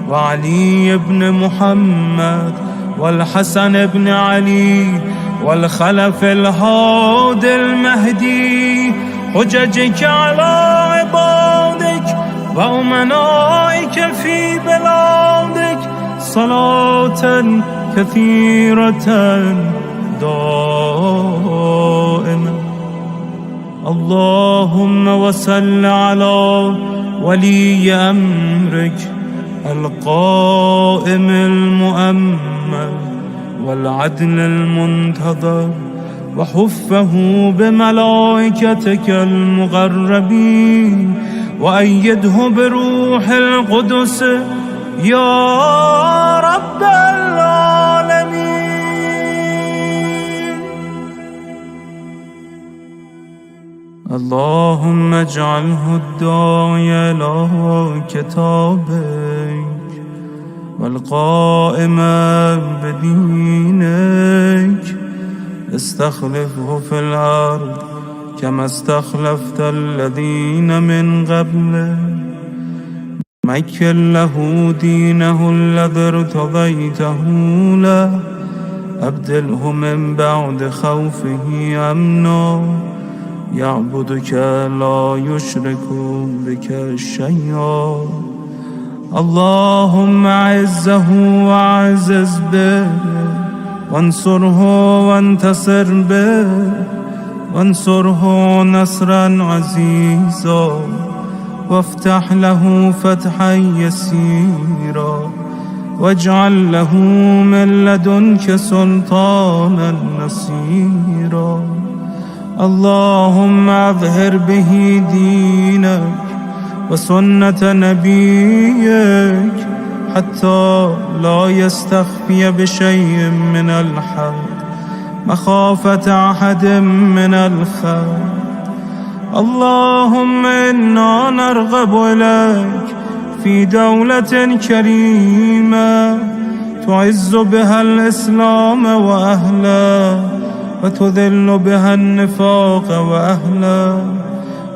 وعلي بن محمد والحسن بن علي والخلف الهادي المهدي، حججك على عبادك وأمنائك في بلادك صلاة كثيرة دائمة. اللهم وصل على ولي أمرك القائم المؤمل والعدل المنتظر وحفه بملائكتك المقربين وأيده بروح القدس يا رب العالمين. اللهم اجعله الداعي إلى كتابك والقائم بدينك، استخلفه في الأرض كما استخلفت الذين من قبله. مكن له دينه الذي ارتضيته له، أبدله من بعد خوفه أمنا، يعبدك لا يشرك بك شيئا. اللهم أعزه وأعزز به، وانصره وانتصر به، وانصره نصرا عزيزا، وافتح له فتحا يسيرا، واجعل له من لدنك سلطانا نصيرا. اللهم أظهر به دينك وسنة نبيك حتى لا يستخفي بشيء من الحق مخافة أحد من الخلق. اللهم إنا نرغب إليك في دولة كريمة تعز بها الإسلام وأهله، وتذل بها النفاق وأهله،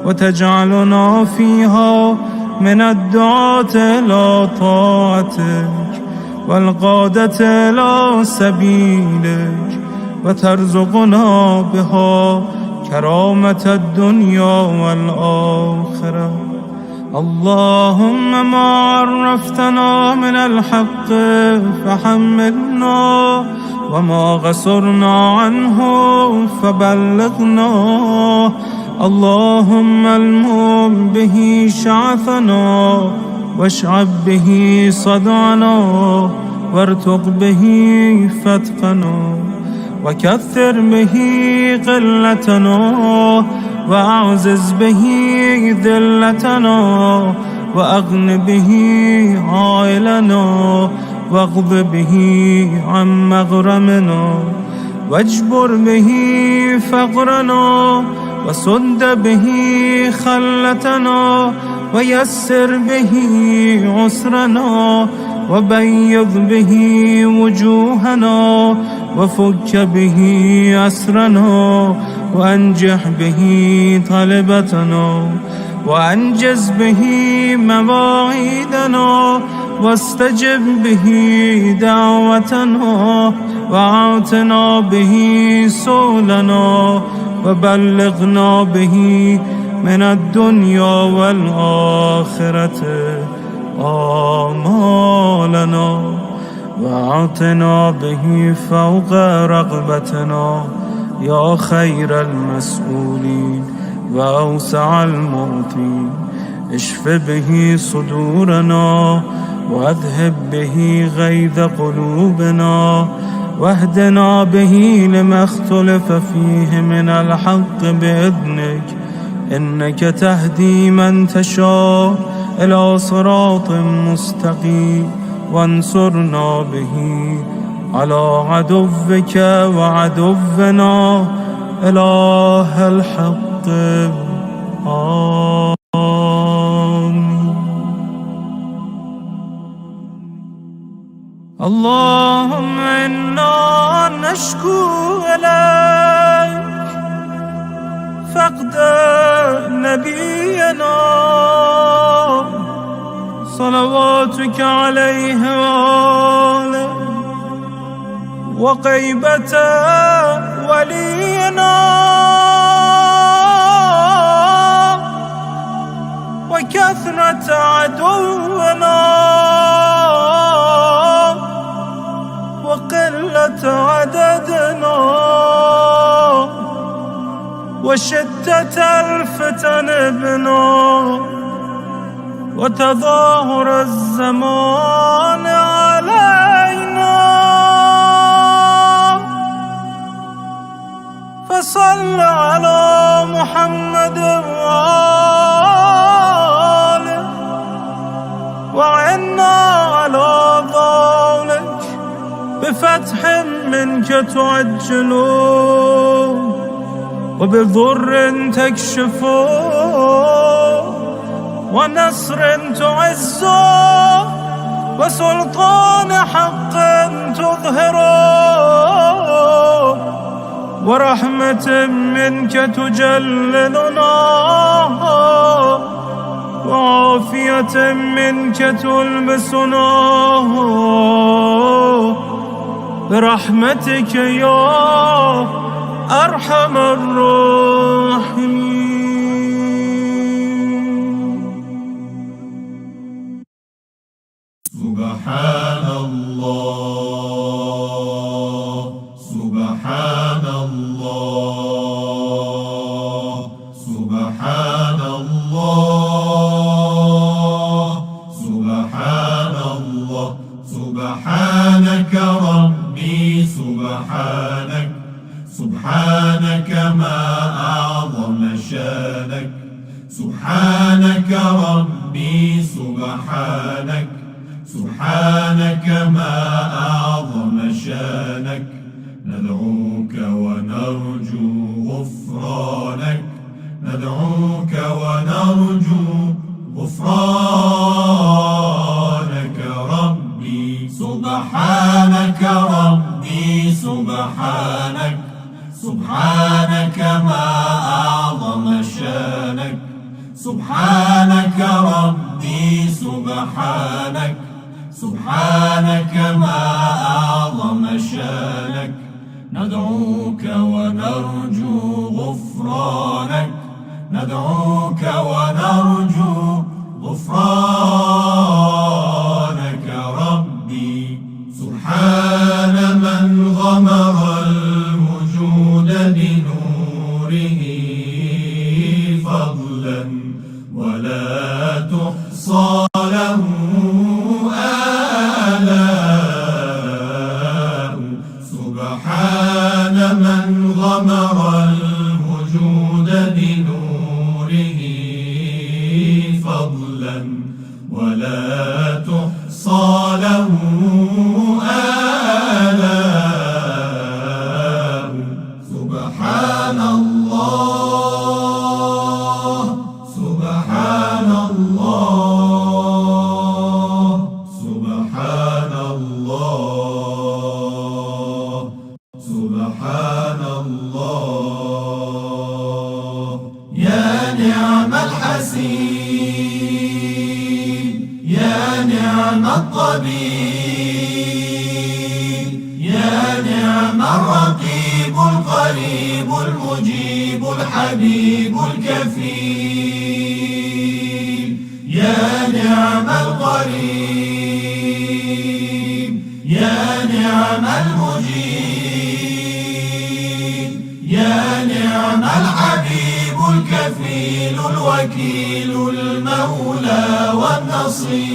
وتجعلنا فيها من الدعاة إلى طاعتك والقادة إلى سبيلك، وترزقنا بها كرامة الدنيا والآخرة. اللهم ما عرفتنا من الحق فحملنا، وما غصرنا عنه فبلغنا. اللهم المم به شعثنا، واشعب به صدعنا، وارتق به فتقنا، وكثر به قلتنا، وأعزز به ذلتنا، وأغن به عائلنا واغض به عن مغرمنا واجبر به فقرنا وسد به خلتنا ويسر به عسرنا وبيض به وجوهنا وفك به أسرنا وأنجح به طلبتنا وأنجز به مواعيدنا واستجب به دعوتنا وأعطنا به سؤلنا وبلغنا به من الدنيا والآخرة آمالنا وأعطنا به فوق رغبتنا يا خير المسؤولين وأوسع المعطين اشف به صدورنا واذهب به غيظ قلوبنا واهدنا به لما اختلف فيه من الحق بإذنك إنك تهدي من تشاء إلى صراط مستقيم وانصرنا به على عدوك وعدونا إله الحق آمين. اللهم إنا نشكو إليك فقد نبينا صلواتك عليه وآله وغيبة ولينا وكثرة عدونا وقلة عددنا وشدة الفتن بنا وتظاهر الزمان علينا فصل على محمد وآله وعنا على ذلك بفتح منك تعجله وبضر تكشفه ونصر تعزه وسلطان حق تظهره ورحمة منك تجللنا وعافية منك تلبسنا برحمتك يا أرحم الراحمين. سبحان الله سبحان الله سبحان الله سبحان الله سبحانك ربي سبحانك سبحانك ما أعظم شانك سبحانك ربي سبحانك سبحانك ما أعظم شانك ندعوك ونرجو غفرانك ندعوك ونرجو غفرانك ربي سبحانك ربي سبحانك سبحانك ما أعظم شانك سبحانك ربي سبحانك سبحانك ما أعظم شانك ندعوك ونرجو غفرانك ندعوك ونرجو غفرانك ربي سبحان من غمر الوجود بنوره فضلا ولا تحصى له آلاء سبحان من غمر الوجود بنوره فضلا يا نعم الرقيب القريب المجيب الحبيب الكفيل يا نعم القريب يا نعم المجيب يا نعم الحبيب الكفيل الوكيل المولى والنصير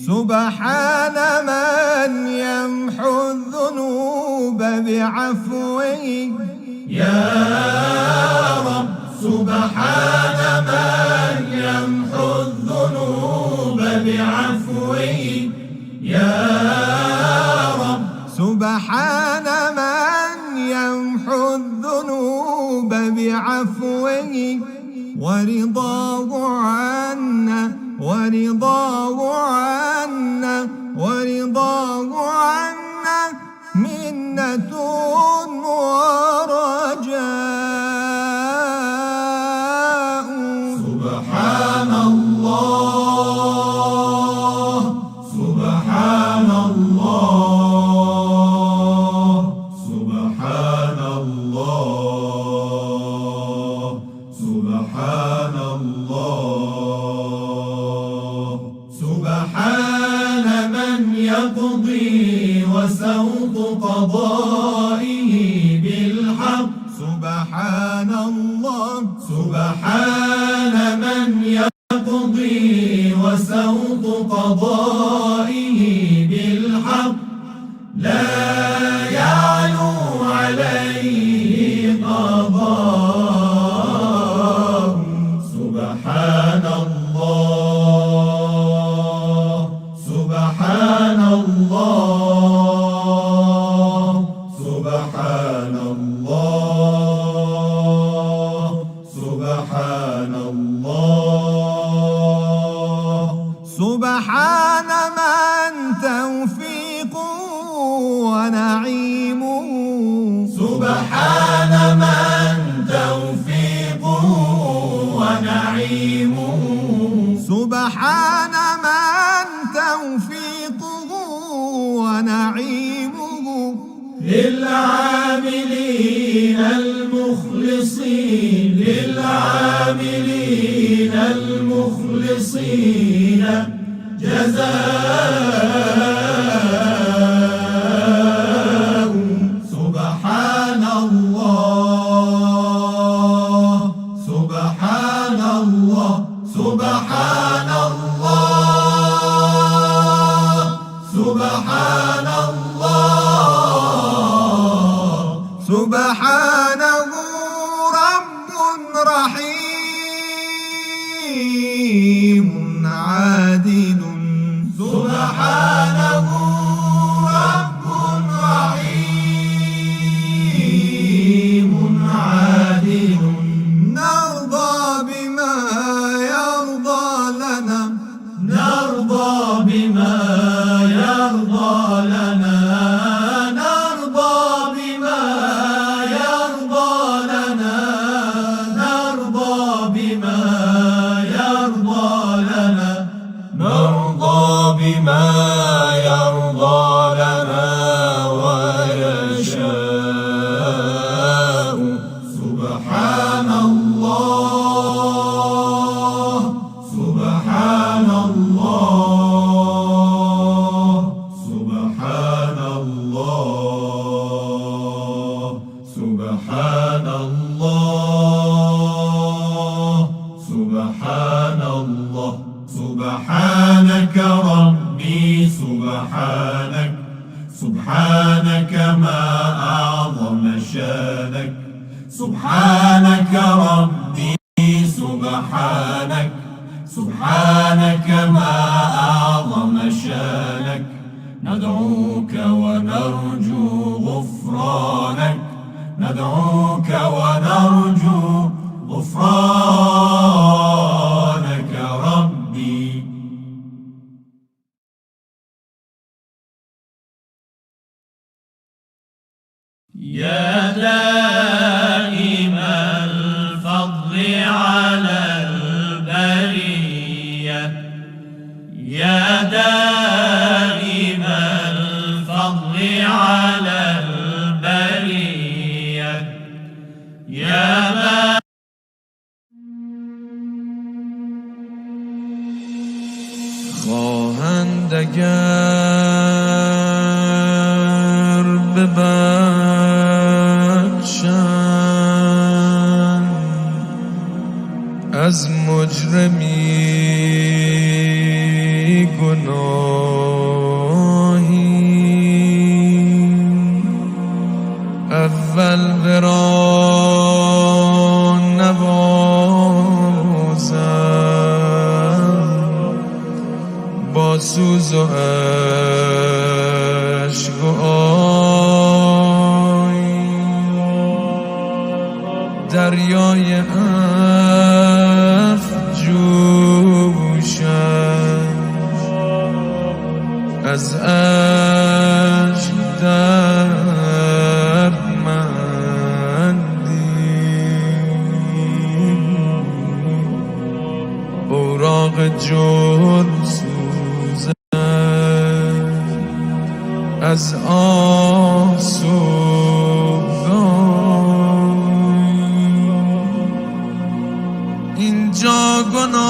سبحان من يمحو الذنوب بعفوه يا رب سبحان من يمحو الذنوب بعفوه يا رب سبحان من يمحو الذنوب بعفوه ورضاه عنا ورضاه عنا ورضاه عنا منة ورجاء سبحان الله سبحان الله سبحان الله سبحان الله سبحان من يقضي وسوط قضائه بالحق سبحان الله سبحان من يقضي وسوط قضائه بالحق لا يعلو عليه قضاء سبحان الله سبحان الله سبحان الله سبحان الله سبحان من توفيقه ونعيمه سبحان من توفيقه ونعيمه سبحان من توفيقه ونعيمه للعاملين المخلصين للعاملين المخلصين جزاء سبحان الله سبحان الله سبحان الله سبحان الله سبحانه رب رحيم عادل سبحانه رب رحيم عادل نرضى بما يرضى لنا نرضى بما يرضى لنا نرضى بما يرضى لنا نرضى بما يرضى لنا نرضى بما يرضى لنا ويشاء سبحان الله سبحان الله سبحان الله سبحان الله سبحان الله سبحانك ربي سبحانك سبحانك ما أعظم شانك سبحانك ربي سبحانك سبحانك ما أعظم شانك ندعوك ونرجو غفرانك ندعوك ونرجو غفرانك ربي يا دائم الفضل على البرية يا دائم الفضل على البرية يا خواهند اگر ببخشند از مجرمی گناهی اول برا نوازم با سوز و عشق و آی دریای افجوشم از عشق اوراق جرم سوزد از آسودان اینجا گناه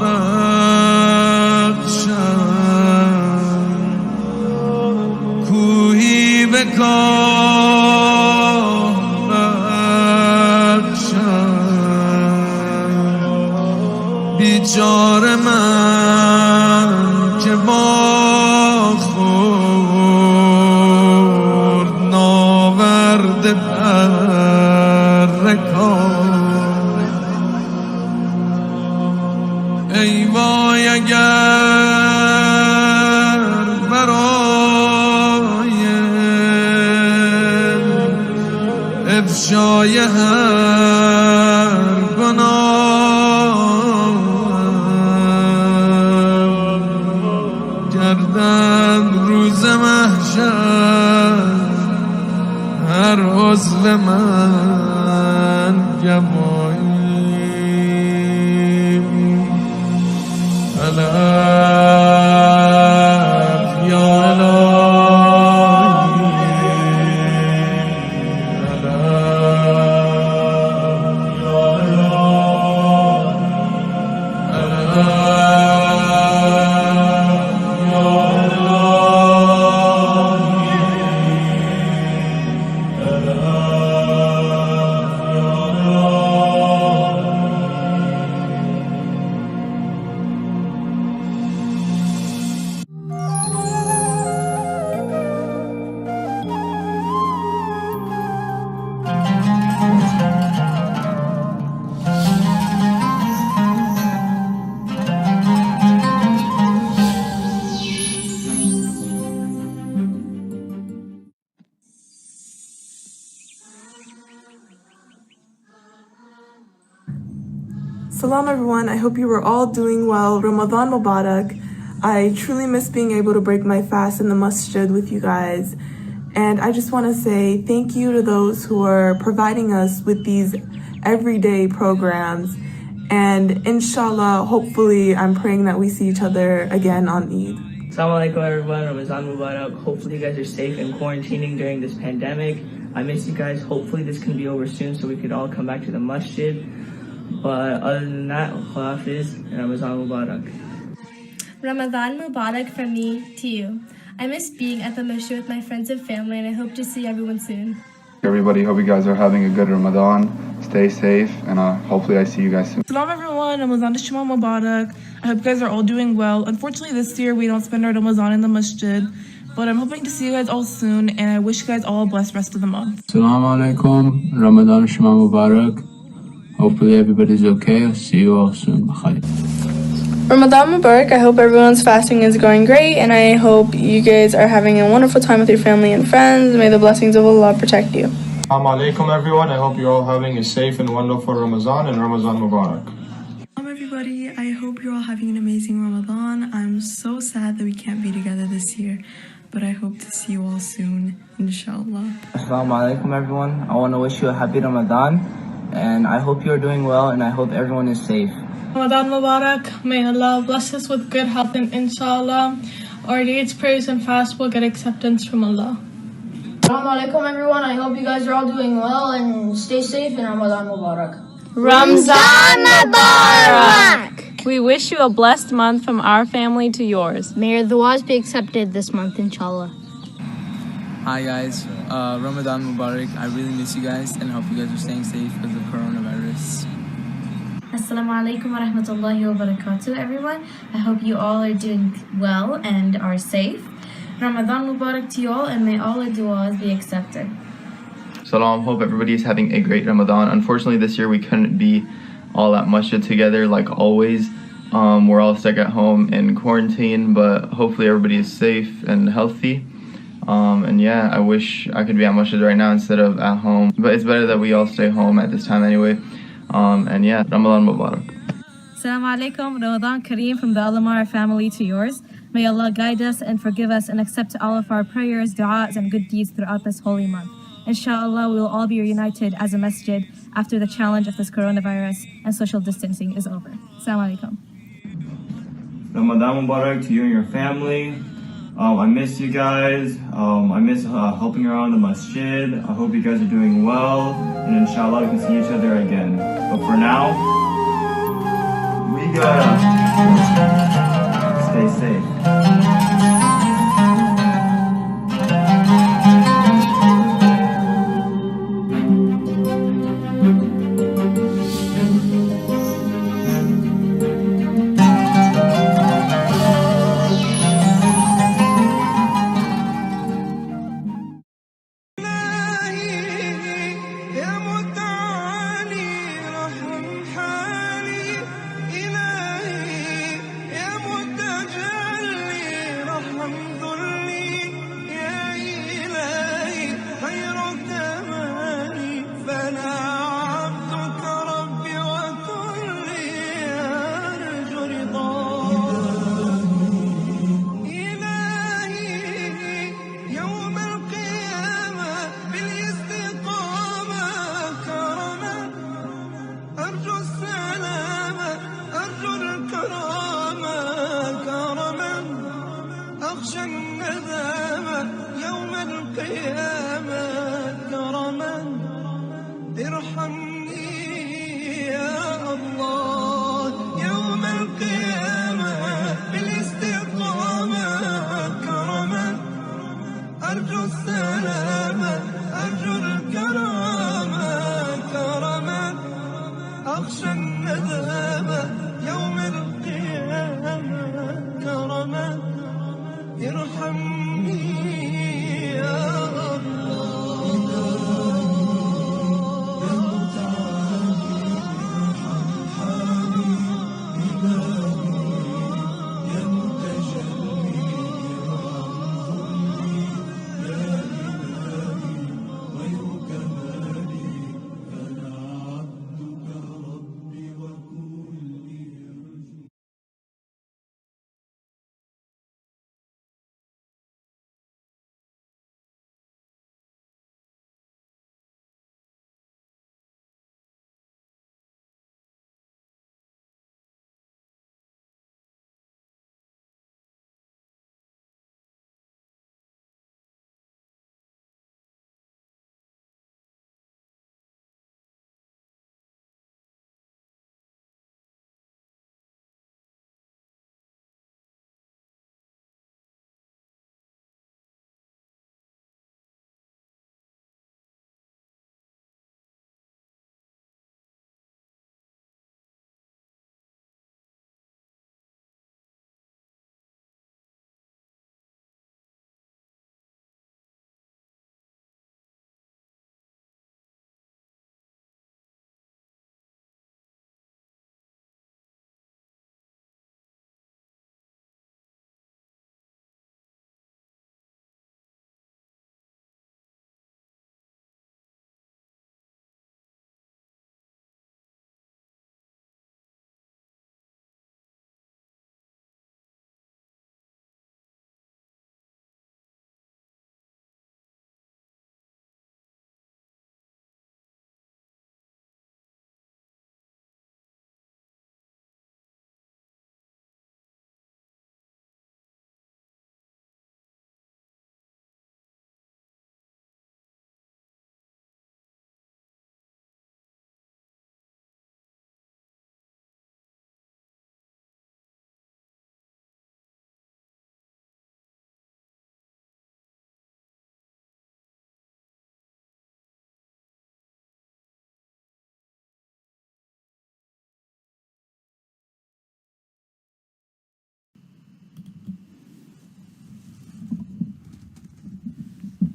بخشم کوهی به کاه بخشم بیچاره من که با خورد ناورده برکار ای وای اگر برای افشای هر گناه کردن روز محشر هر عضو من گوایی الف یا الهی الف یا Salam everyone, I hope you were all doing well. Ramadan Mubarak. I truly miss being able to break my fast in the masjid with you guys. And I just want to say thank you to those who are providing us with these everyday programs. And inshallah, hopefully, I'm praying that we see each other again on Eid. Assalamu alaikum everyone, Ramadan Mubarak. Hopefully you guys are safe and quarantining during this pandemic. I miss you guys. Hopefully this can be over soon so we could all come back to the masjid. But other than that, Hafiz and Ramadan Mubarak. Ramadan Mubarak from me to you. I miss being at the masjid with my friends and family, and I hope to see everyone soon. Everybody, hope you guys are having a good Ramadan. Stay safe, and hopefully I see you guys soon. Salam everyone, Ramadan Shema Mubarak. I hope you guys are all doing well. Unfortunately, this year we don't spend our Ramadan in the masjid, but I'm hoping to see you guys all soon, and I wish you guys all a blessed rest of the month. Assalamu alaikum, Ramadan Shema Mubarak. Hopefully everybody's okay. I'll see you all soon. Bye. Ramadan Mubarak. I hope everyone's fasting is going great, and I hope you guys are having a wonderful time with your family and friends. May the blessings of Allah protect you. Assalamu alaikum everyone. I hope you're all having a safe and wonderful Ramadan and Ramadan Mubarak. Hello everybody. I hope you're all having an amazing Ramadan. I'm so sad that we can't be together this year, but I hope to see you all soon, inshallah. Assalamu alaikum everyone. I want to wish you a happy Ramadan, and I hope you're doing well, and I hope everyone is safe. Ramadan Mubarak. May Allah bless us with good health and inshallah, our deeds, prayers, and fast will get acceptance from Allah. Assalamu alaikum everyone. I hope you guys are all doing well and stay safe in Ramadan Mubarak. Ramzan Mubarak! We wish you a blessed month from our family to yours. May your du'as be accepted this month, inshallah. Hi guys, Ramadan Mubarak. I really miss you guys and hope you guys are staying safe because of coronavirus. Assalamu alaikum wa rahmatullahi wa barakatuh, everyone. I hope you all are doing well and are safe. Ramadan Mubarak to you all, and may all our du'as be accepted. Salam, hope everybody is having a great Ramadan. Unfortunately, this year we couldn't be all at masjid together like always. We're all stuck at home in quarantine, but hopefully everybody is safe and healthy. And yeah, I wish I could be at masjid right now instead of at home, but it's better that we all stay home at this time anyway. And yeah, Ramadan Mubarak. Assalamu alaikum, Ramadan Kareem from the Alamara family to yours. May Allah guide us and forgive us and accept all of our prayers, du'as, and good deeds throughout this holy month. Inshallah, we will all be reunited as a masjid after the challenge of this coronavirus and social distancing is over. Assalamu alaikum. Ramadan Mubarak to you and your family. I miss you guys. I miss helping around the masjid. I hope you guys are doing well, and inshallah we can see each other again. But for now, we gotta stay safe.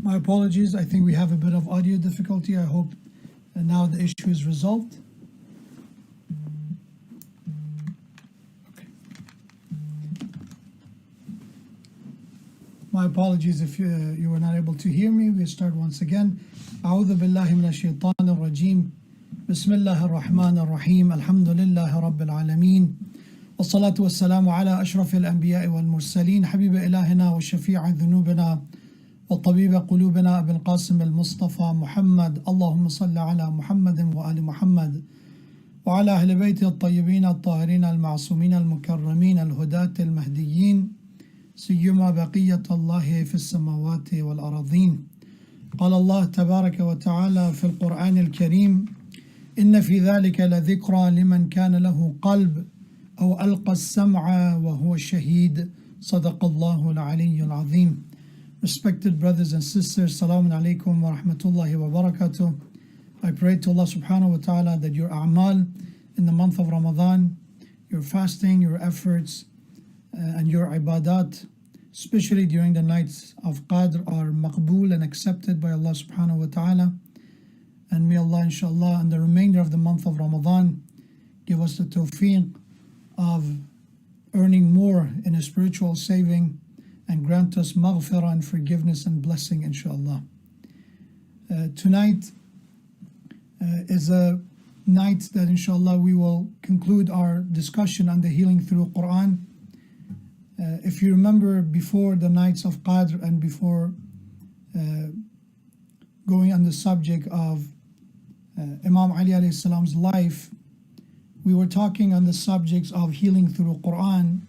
My apologies. I think we have a bit of audio difficulty. I hope now the issue is resolved. My apologies if you were not able to hear me. We'll start once again. أعوذ بالله من الشيطان الرجيم. بسم الله الرحمن الرحيم. الحمد لله رب العالمين. والصلاة والسلام على أشرف الأنبياء والمرسلين حبيب إلهنا وشفيع ذنوبنا وطبيب قلوبنا أبي القاسم المصطفى محمد. اللهم صل على محمد وآل محمد وعلى أهل بيته الطيبين الطاهرين المعصومين المكرمين الهداة المهديين سيما بقية الله في السماوات والأراضين. قال الله تبارك وتعالى في القرآن الكريم: إن في ذلك لذكرى لمن كان له قلب أو ألقى السمع وهو شهيد. صدق الله العلي العظيم. Respected brothers and sisters, Assalamu alaikum wa rahmatullahi wa barakatuh. I pray to Allah subhanahu wa ta'ala that your a'mal in the month of Ramadan, your fasting, your efforts, and your ibadat, especially during the nights of Qadr, are maqbool and accepted by Allah subhanahu wa ta'ala. And may Allah inshallah in the remainder of the month of Ramadan give us the tawfiq of earning more in a spiritual saving and grant us maghfirah and forgiveness and blessing inshallah. Tonight is a night that inshallah we will conclude our discussion on the healing through Quran. If you remember, before the nights of Qadr and before going on the subject of Imam Ali alayhi salam's life, we were talking on the subjects of healing through Quran,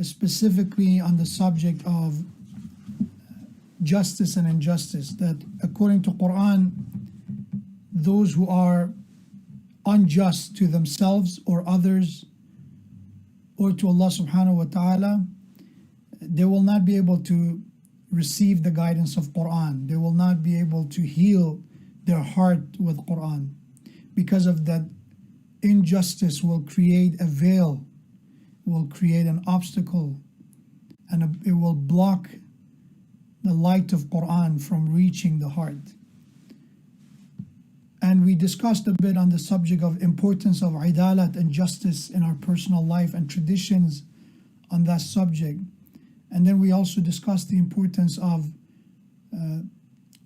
specifically on the subject of justice and injustice, that according to Quran, those who are unjust to themselves or others or to Allah subhanahu wa ta'ala, they will not be able to receive the guidance of Quran. They will not be able to heal their heart with Quran, because of that injustice will create a veil, will create an obstacle, and it will block the light of Quran from reaching the heart. And we discussed a bit on the subject of importance of idalat and justice in our personal life and traditions on that subject. And then we also discussed the importance of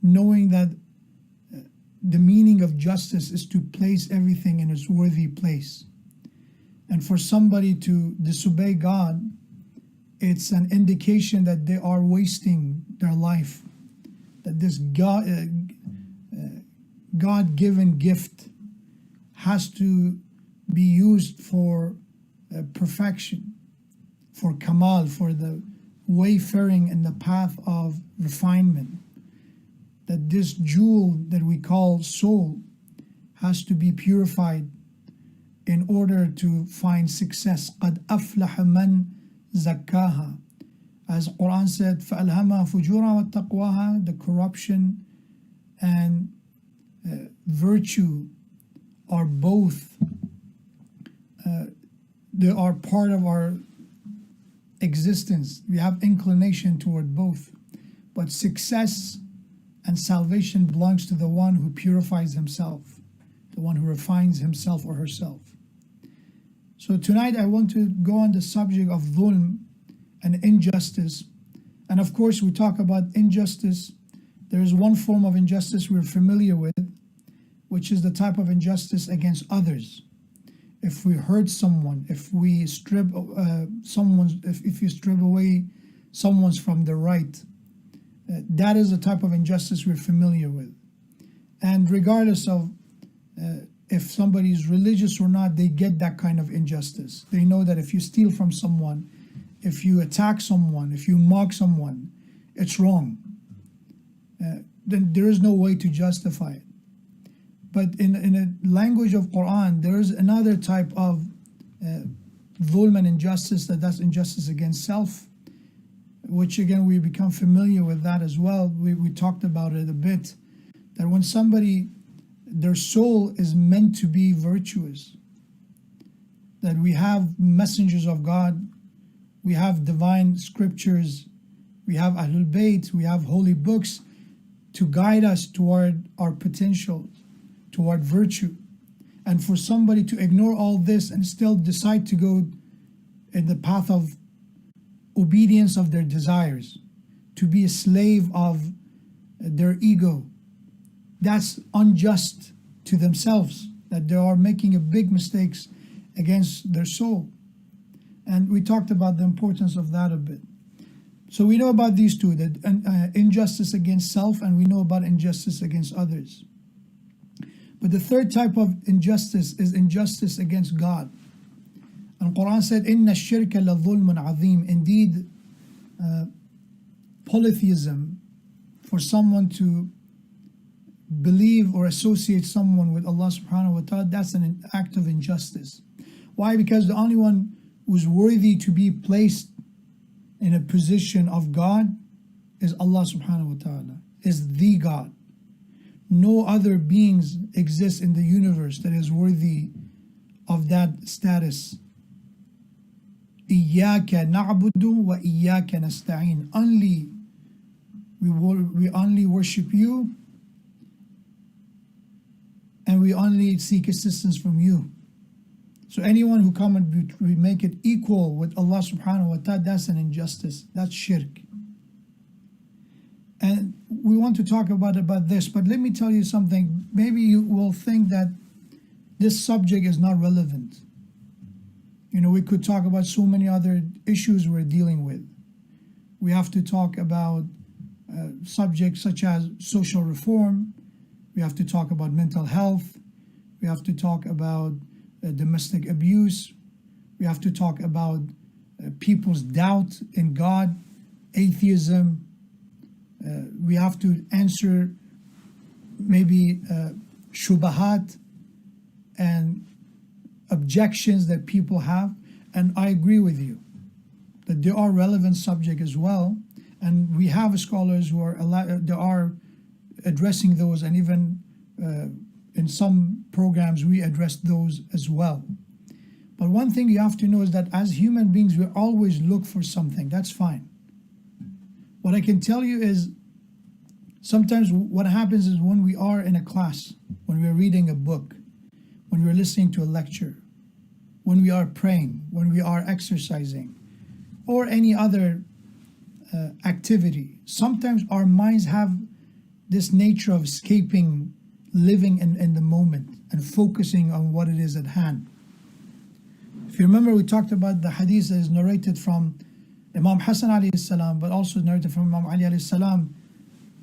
knowing that the meaning of justice is to place everything in its worthy place. And for somebody to disobey God, it's an indication that they are wasting their life, that this God-given gift has to be used for perfection, for kamal, for the wayfaring in the path of refinement. That this jewel that we call soul has to be purified in order to find success. قَدْ أَفْلَحَ مَنْ زَكَّاهَا. As Quran said, فَأَلْهَمَا فُجُورًا وَتَقْوَاهَا. The corruption and virtue are both, they are part of our existence. We have inclination toward both. But success and salvation belongs to the one who purifies himself, the one who refines himself or herself. So tonight I want to go on the subject of dhulm and injustice. And of course we talk about injustice. There is one form of injustice we're familiar with, which is the type of injustice against others. If we hurt someone, if we strip if you strip away someone's from the right, that is the type of injustice we're familiar with. And regardless of if somebody is religious or not, they get that kind of injustice. They know that if you steal from someone, if you attack someone, if you mock someone, it's wrong. Then there is no way to justify it. But in a language of Quran, there is another type of dhulm and injustice, that's injustice against self, which again we become familiar with that as well. We talked about it a bit, that when somebody, their soul is meant to be virtuous, that we have messengers of God, we have divine scriptures, we have Ahlul Bayt, we have holy books to guide us toward our potential, toward virtue. And for somebody to ignore all this and still decide to go in the path of obedience of their desires, to be a slave of their ego, that's unjust to themselves, that they are making a big mistakes against their soul. And we talked about the importance of that a bit. So we know about these two, that injustice against self, and we know about injustice against others. But the third type of injustice is injustice against God. And Quran said, "Inna ash-shirka la-dhulmun azim." Indeed, polytheism, for someone to believe or associate someone with Allah subhanahu wa ta'ala, that's an act of injustice. Why? Because the only one who's worthy to be placed in a position of God is Allah subhanahu wa ta'ala, is the God. No other beings exist in the universe that is worthy of that status. Iyyaka na'budu wa iyyaka nasta'in. We only worship you, and we only seek assistance from you. So anyone who come and we make it equal with Allah subhanahu wa ta'ala, that's an injustice. That's shirk. And we want to talk about this, but let me tell you something. Maybe you will think that this subject is not relevant. You know, we could talk about so many other issues we're dealing with. We have to talk about subjects such as social reform. We have to talk about mental health. We have to talk about domestic abuse. We have to talk about people's doubt in God, atheism. We have to answer maybe shubahat and objections that people have. And I agree with you that there are relevant subjects as well. And we have scholars who are addressing those, and even in some programs we address those as well. But one thing you have to know is that as human beings, we always look for something. That's fine. What I can tell you is sometimes what happens is when we are in a class, when we're reading a book, when we're listening to a lecture, when we are praying, when we are exercising, or any other activity, sometimes our minds have this nature of escaping, living in the moment and focusing on what it is at hand. If you remember, we talked about the hadith that is narrated from Imam Hassan alayhi salam, but also narrated from Imam Ali alayhi salam,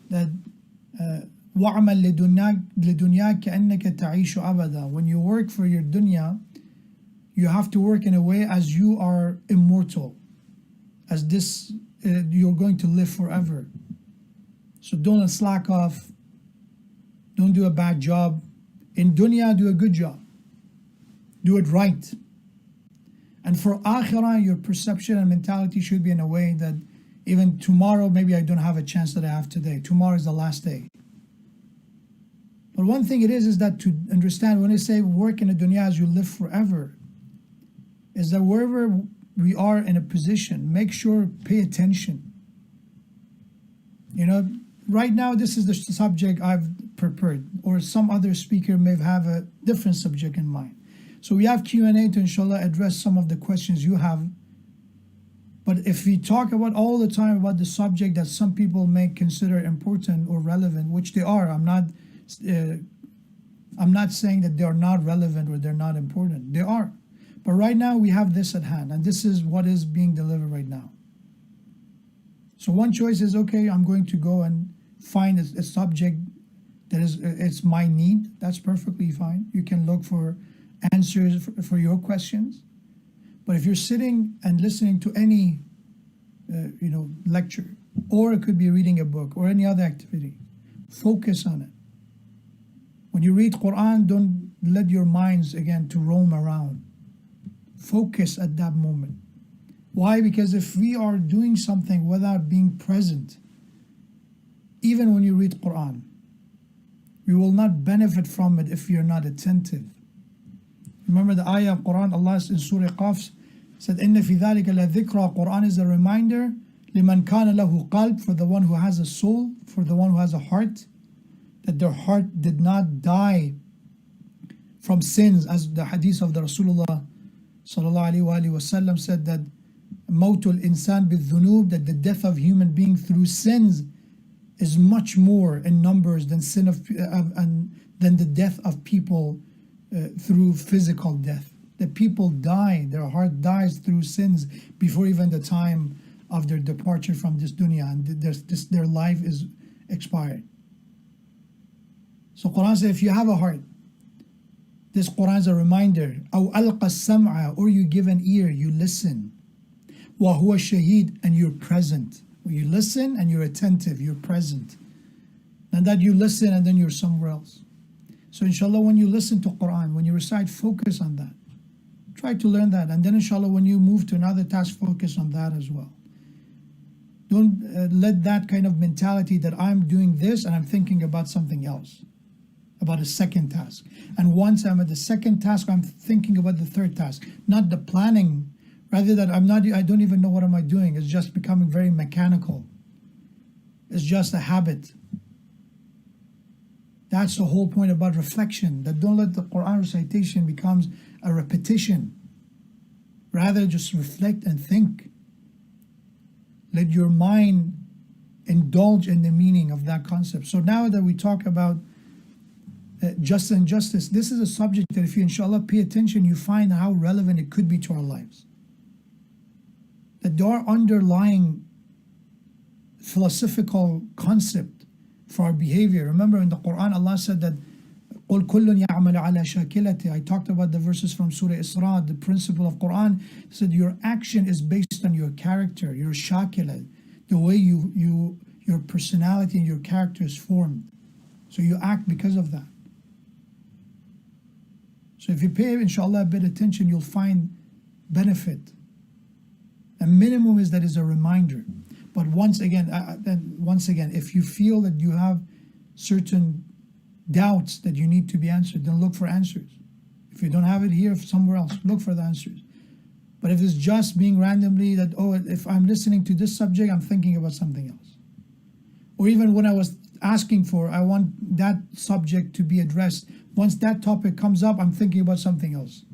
that وَعْمَلْ لِدُنْيَاكَ كَأَنَّكَ تَعِيشُ أَبَدًا. When you work for your dunya, you have to work in a way as you are immortal, as this you're going to live forever. So don't slack off, don't do a bad job. In dunya, do a good job, do it right. And for akhirah, your perception and mentality should be in a way that even tomorrow, maybe I don't have a chance that I have today. Tomorrow is the last day. But one thing it is that to understand when they say work in the dunya as you live forever, is that wherever we are in a position, make sure, pay attention. You know, right now this is the subject I've prepared, or some other speaker may have a different subject in mind. So we have Q&A to inshallah address some of the questions you have. But if we talk about all the time about the subject that some people may consider important or relevant, which they are, I'm not saying that they are not relevant or they're not important. They are. But right now we have this at hand, and this is what is being delivered right now. So one choice is, okay, I'm going to go and find a subject that is it's my need. That's perfectly fine. You can look for answers for your questions. But if you're sitting and listening to any lecture, or it could be reading a book or any other activity, focus on it. When you read Quran, don't let your minds again to roam around. Focus at that moment. Why? Because if we are doing something without being present, even when you read Quran, we will not benefit from it if you're not attentive. Remember the ayah of Quran, Allah in Surah Qaf said, "Inna fi dhalika la dhikra." Quran is a reminder. لِمَنْ كَانَ لَهُ قَلْبٌ, for the one who has a soul, for the one who has a heart, that their heart did not die from sins, as the hadith of the Rasulullah sallallahu alaihi wasallam said that mawtul insan bidhunub, that the death of human being through sins is much more in numbers than than the death of people through physical death. That people die, their heart dies through sins before even the time of their departure from this dunya, and their life is expired. So Quran says, if you have a heart, this Quran is a reminder. أو ألقى السمع, or you give an ear, you listen. وهو شهيد, and you're present. You listen and you're attentive, you're present. And that you listen and then you're somewhere else. So inshallah, when you listen to Quran, when you recite, focus on that. Try to learn that. And then inshallah, when you move to another task, focus on that as well. Don't let that kind of mentality that I'm doing this and I'm thinking about something else, about a second task. And once I'm at the second task, I'm thinking about the third task. Not the planning, rather that I don't even know what am I doing. It's just becoming very mechanical. It's just a habit. That's the whole point about reflection, that don't let the Quran recitation becomes a repetition. Rather, just reflect and think. Let your mind indulge in the meaning of that concept. So now that we talk about justice and injustice, this is a subject that if you inshallah pay attention, you find how relevant it could be to our lives. That there are underlying philosophical concept for our behavior. Remember in the Quran, Allah said that قُلْ كُلٌّ يَعْمَلُ عَلَى شَاكِلَتِهِ. I talked about the verses from Surah Isra, the principle of Quran, said your action is based on your character, your shakila, the way your personality and your character is formed. So you act because of that. So if you pay, inshallah, a bit attention, you'll find benefit. A minimum is that is a reminder. But once again, if you feel that you have certain doubts that you need to be answered, then look for answers. If you don't have it here, somewhere else, look for the answers. But if it's just being randomly that, if I'm listening to this subject, I'm thinking about something else. Or even when I was asking for, I want that subject to be addressed, once that topic comes up, I'm thinking about something else.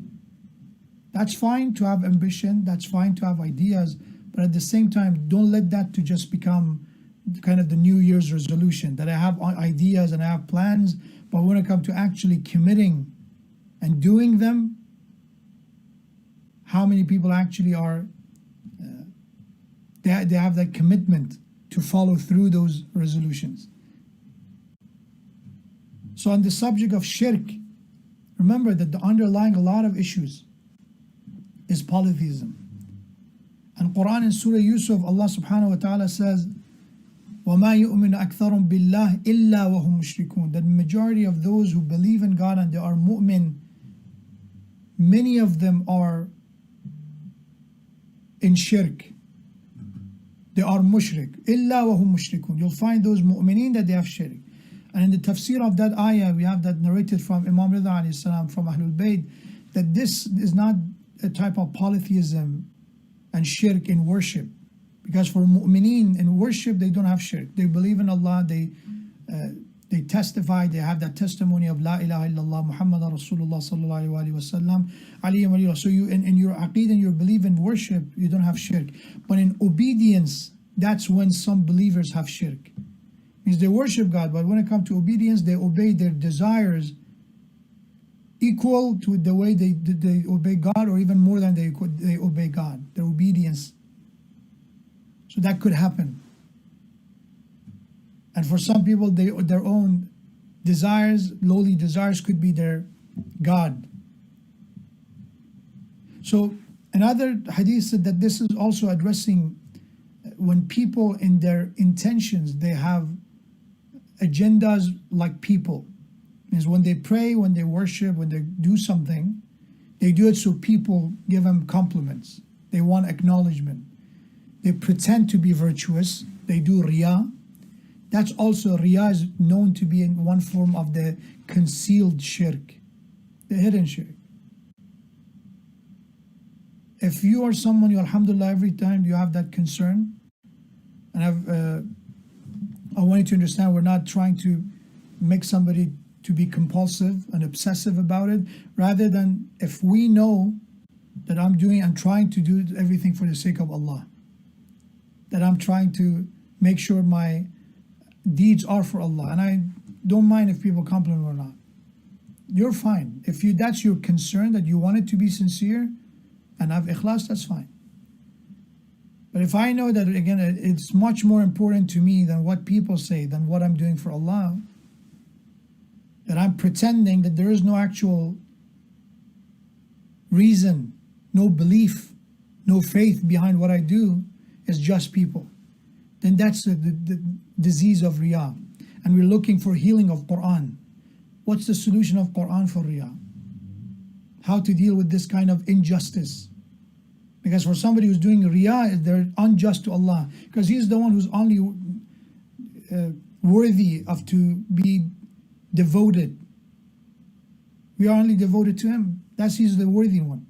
That's fine to have ambition, that's fine to have ideas, but at the same time, don't let that to just become kind of the New Year's resolution, that I have ideas and I have plans, but when it comes to actually committing and doing them, how many people actually are, they have that commitment to follow through those resolutions. So on the subject of shirk, remember that the underlying a lot of issues is polytheism. And Quran in Surah Yusuf, Allah subhanahu wa ta'ala says, وَمَا يُؤْمِنُ أَكْثَرٌ بِاللَّهِ إِلَّا وَهُمْ مُشْرِكُونَ. That the majority of those who believe in God and they are mu'min, many of them are in shirk. They are mushrik. إِلَّا وَهُمْ مُشْرِكُونَ. You'll find those mu'mineen that they have shirk. And in the tafsir of that ayah, we have that narrated from Imam Rida alayhi salam, from Ahlul Bayt, that this is not a type of polytheism and shirk in worship. Because for mu'mineen in worship, they don't have shirk. They believe in Allah, they testify, they have that testimony of La ilaha illallah, Muhammad Rasulullah sallallahu alayhi wa sallam, alayhi wa alayhi. So you, in your aqeed and your belief in worship, you don't have shirk. But in obedience, that's when some believers have shirk. Means they worship God, but when it comes to obedience, they obey their desires equal to the way they obey God, or even more than they obey God, their obedience. So that could happen. And for some people, their own desires, lowly desires, could be their God. So another hadith said that this is also addressing when people in their intentions, they have agendas like people. Means when they pray, when they worship, when they do something, they do it so people give them compliments. They want acknowledgement. They pretend to be virtuous. They do riyah. That's also, riyah is known to be in one form of the concealed shirk, the hidden shirk. If you are someone, you alhamdulillah, every time you have that concern, And I want you to understand, we're not trying to make somebody to be compulsive and obsessive about it, rather than if we know that I'm trying to do everything for the sake of Allah, that I'm trying to make sure my deeds are for Allah, and I don't mind if people compliment or not. You're fine. If that's your concern, that you want it to be sincere and have ikhlas, that's fine. But if I know that, again, it's much more important to me than what people say, than what I'm doing for Allah, that I'm pretending that there is no actual reason, no belief, no faith behind what I do, it's just people, then that's the disease of Riyah. And we're looking for healing of Quran. What's the solution of Quran for Riyah? How to deal with this kind of injustice? Because for somebody who's doing Riyah, they're unjust to Allah, because He's the one who's only worthy of to be devoted. We are only devoted to Him. He's the worthy one.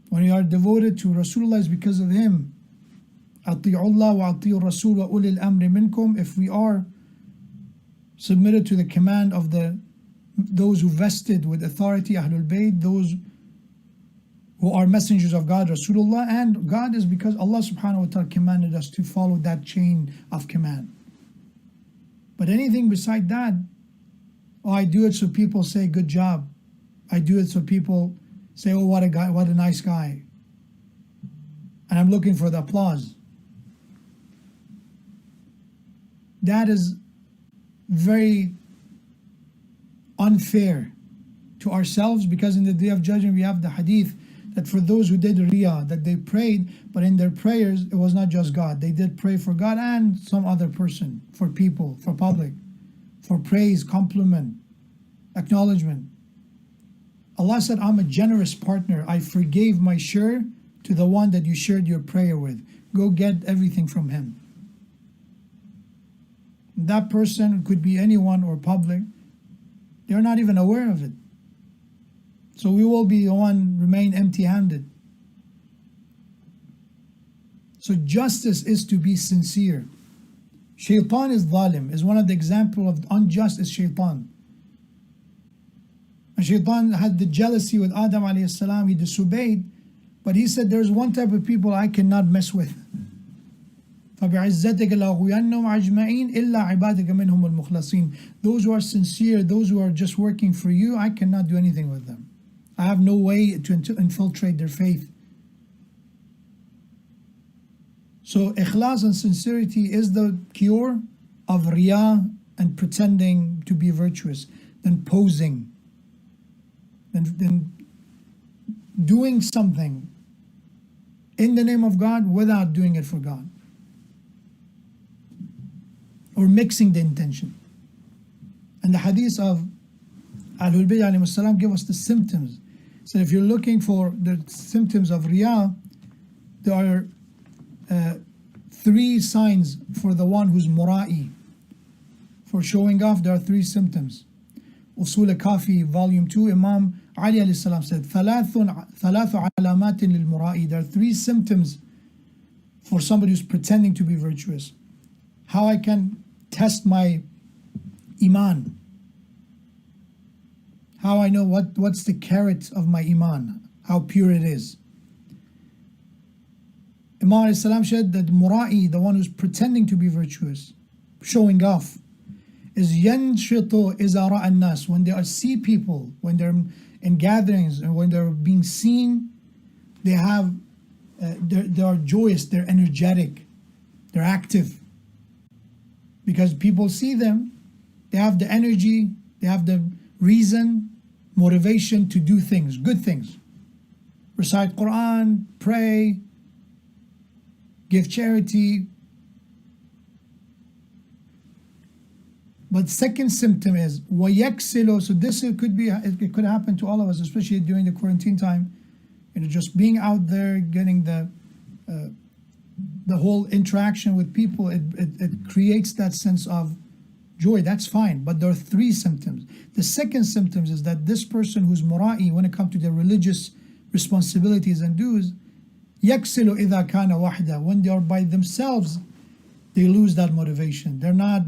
When we are devoted to Rasulullah, it's because of Him. أطيعوا الله وأطيعوا الرسول وأولي الأمر منكم. If we are submitted to the command of those who vested with authority, Ahlul Bayt, those who are messengers of God, Rasulullah, and God, is because Allah subhanahu wa ta'ala commanded us to follow that chain of command. But anything beside that, I do it so people say good job. I do it so people say, oh, what a guy, what a nice guy. And I'm looking for the applause. That is very unfair to ourselves, because in the Day of Judgment we have the hadith that for those who did Riyah, that they prayed, but in their prayers it was not just God. They did pray for God and some other person, for people, for public, for praise, compliment, acknowledgement. Allah said, I'm a generous partner. I forgave my share to the one that you shared your prayer with. Go get everything from him. That person could be anyone or public. They're not even aware of it. So we will be the one remain empty-handed. So justice is to be sincere. Shaitan is zalim, is one of the examples of unjust is shaitan. And shaitan had the jealousy with Adam alayhi salam. He disobeyed, but he said there's one type of people I cannot mess with. فَبِعِزَّتِكَ لَأُغْوِيَنَّهُمْ أَجْمَعِينَ إِلَّا عِبَادَكَ مِنْهُمُ الْمُخْلَصِينَ. Those who are sincere, those who are just working for you, I cannot do anything with them. I have no way to infiltrate their faith. So ikhlas and sincerity is the cure of riyah and pretending to be virtuous, then posing, then doing something in the name of God without doing it for God, or mixing the intention. And the hadith of Ahlul Bayt alayhi salam give us the symptoms. So if you're looking for the symptoms of riyah, there are 3 signs for the one who's mura'i. For showing off, there are 3 symptoms. Usul al-Kafi, volume 2, Imam Ali alayhi salam said, ثلاث علامات للمرائي. There are 3 symptoms for somebody who's pretending to be virtuous. How I can test my iman. How I know what's the carat of my iman, how pure it is. Imam alayhi salam said that mura'i, the one who's pretending to be virtuous, showing off, is yanshitu iza ra'a an-nas. When they see people, when they're in gatherings and when they're being seen, they have, they are joyous, they're energetic, they're active. Because people see them, they have the energy, they have the reason, motivation to do things, good things. Recite Quran, pray, give charity. But second symptom is وَيَكْسِلُ. So this it could happen to all of us, especially during the quarantine time. Just being out there, getting the whole interaction with people, it creates that sense of joy. That's fine. But there are 3 symptoms. The second symptom is that this person who's mura'i, when it comes to their religious responsibilities and dues, يكسل إذا كان وحده. When they are by themselves, they lose that motivation. They're not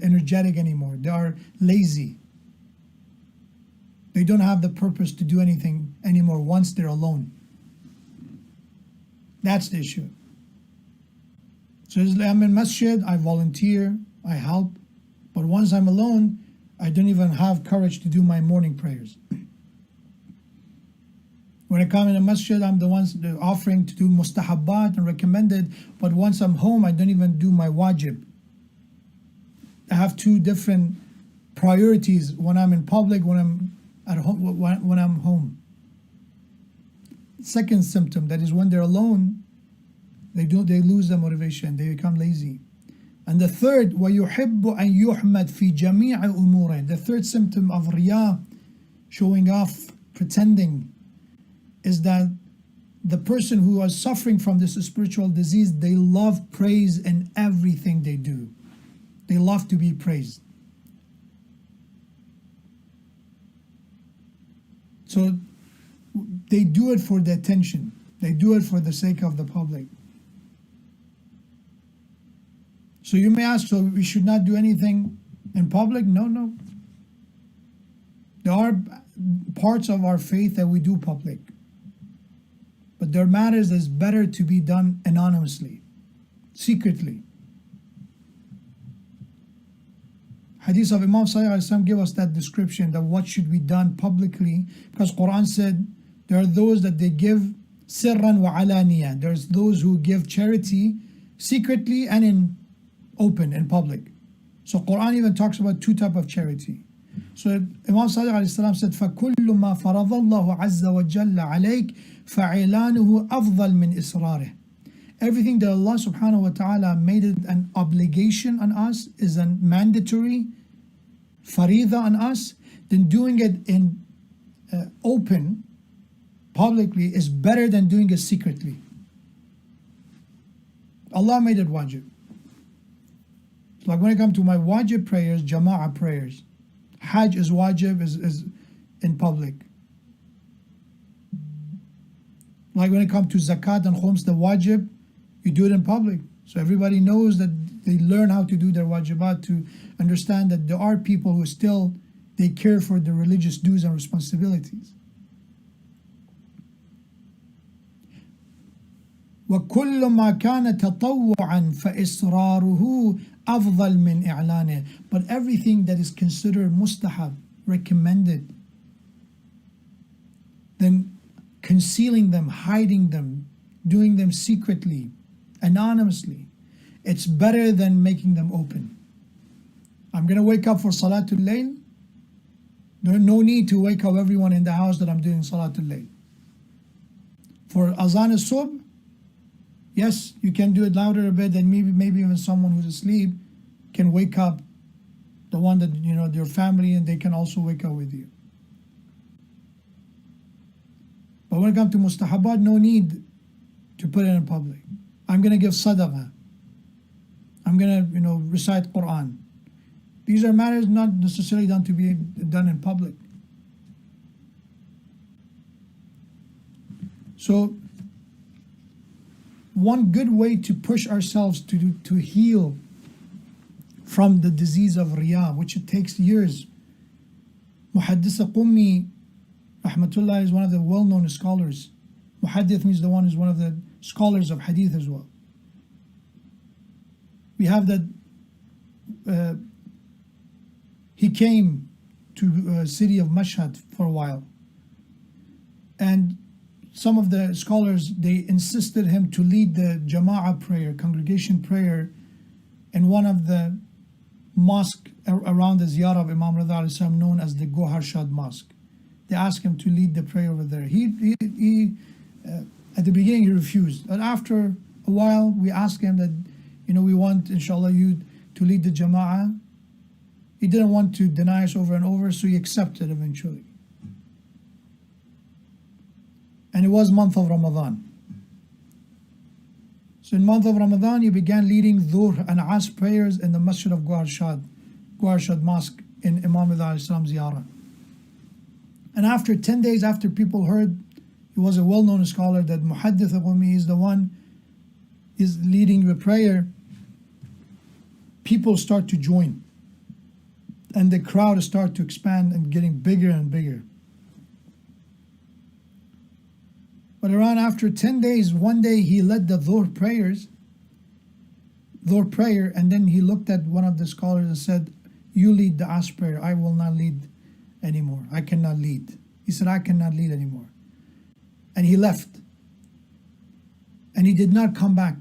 energetic anymore. They are lazy. They don't have the purpose to do anything anymore once they're alone. That's the issue. So I'm in masjid, I volunteer, I help, but once I'm alone, I don't even have courage to do my morning prayers. When I come in a masjid, I'm the ones offering to do mustahabbat and recommended, but once I'm home, I don't even do my wajib. I have two different priorities when I'm in public, when I'm at home, when I'm home. Second symptom, that is when they're alone, they lose their motivation, they become lazy. And the third, وَيُحِبُّ أَن يُحْمَدْ فِي جَمِيعِ أُمُورِهِ. The third symptom of riya, showing off, pretending, is that the person who is suffering from this spiritual disease, they love praise in everything they do. They love to be praised. So they do it for the attention. They do it for the sake of the public. So you may ask, so we should not do anything in public? No. There are parts of our faith that we do public. But there are matters that's better to be done anonymously, secretly. Hadith of Imam Sallallahu Alaihi Wasallam give us that description that what should be done publicly, because Quran said there are those that they give sirran wa alaniya. There's those who give charity secretly and in open, in public. So Quran even talks about two types of charity. So Imam Sallallahu Alaihi Wasallam said, فَكُلُّ مَا فَرَضَ اللَّهُ عَزَّ وَجَلَّ عَلَيْكَ فَعِلَانُهُ أَفْضَلْ مِنْ إِصْرَارِهِ. Everything that Allah subhanahu wa ta'ala made it an obligation on us, is a mandatory farida on us, then doing it in open, publicly, is better than doing it secretly. Allah made it wajib. Like when it comes to my wajib prayers, jama'ah prayers, Hajj is wajib, is in public. Like when it comes to zakat and khums, the wajib, you do it in public. So everybody knows that they learn how to do their wajibat, to understand that there are people who still, they care for the religious dues and responsibilities. وَكُلُّ مَا كَانَ تَطَوُّعًا فَإِصْرَارُهُ أَفْضَلْ مِنْ إِعْلَانِهِ. But everything that is considered mustahab, recommended, then concealing them, hiding them, doing them secretly, anonymously, it's better than making them open. I'm going to wake up for Salatul Layl. No need to wake up everyone in the house that I'm doing Salatul Layl. For Azan al-Subh, yes, you can do it louder a bit, and maybe even someone who's asleep can wake up the one that, your family, and they can also wake up with you. But when it comes to mustahabat, no need to put it in public. I'm going to give sadaqah. I'm going to, recite Quran. These are matters not necessarily done to be done in public. So, one good way to push ourselves to heal from the disease of riya, which it takes years. Muhaddith Qummi, rahmatullah, is one of the well-known scholars. Muhaddith means the one who's one of the scholars of hadith as well. We have that he came to city of Mashhad for a while, and some of the scholars, they insisted him to lead the jama'ah prayer, congregation prayer, in one of the mosque around the ziyarah of Imam Rida alayhi salam, known as the Gohar Shad Mosque. They asked him to lead the prayer over there. He at the beginning he refused, but after a while we asked him that, we want, inshallah, you to lead the jama'ah. He didn't want to deny us over and over, so he accepted eventually. And it was month of Ramadan. So in month of Ramadan, he began leading Dhuhr and Asr prayers in the Masjid of Gohar Shad Mosque in Imam Rida alayhi salam ziyarah. And after 10 days after people heard He was a well-known scholar that Muhaddith Qumi is the one is leading the prayer. People start to join, and the crowd start to expand and getting bigger and bigger. But around after 10 days, one day he led the Dhuhr prayer, and then he looked at one of the scholars and said, "You lead the Asr prayer, I will not lead anymore. I cannot lead." He said, "I cannot lead anymore." And he left. And he did not come back.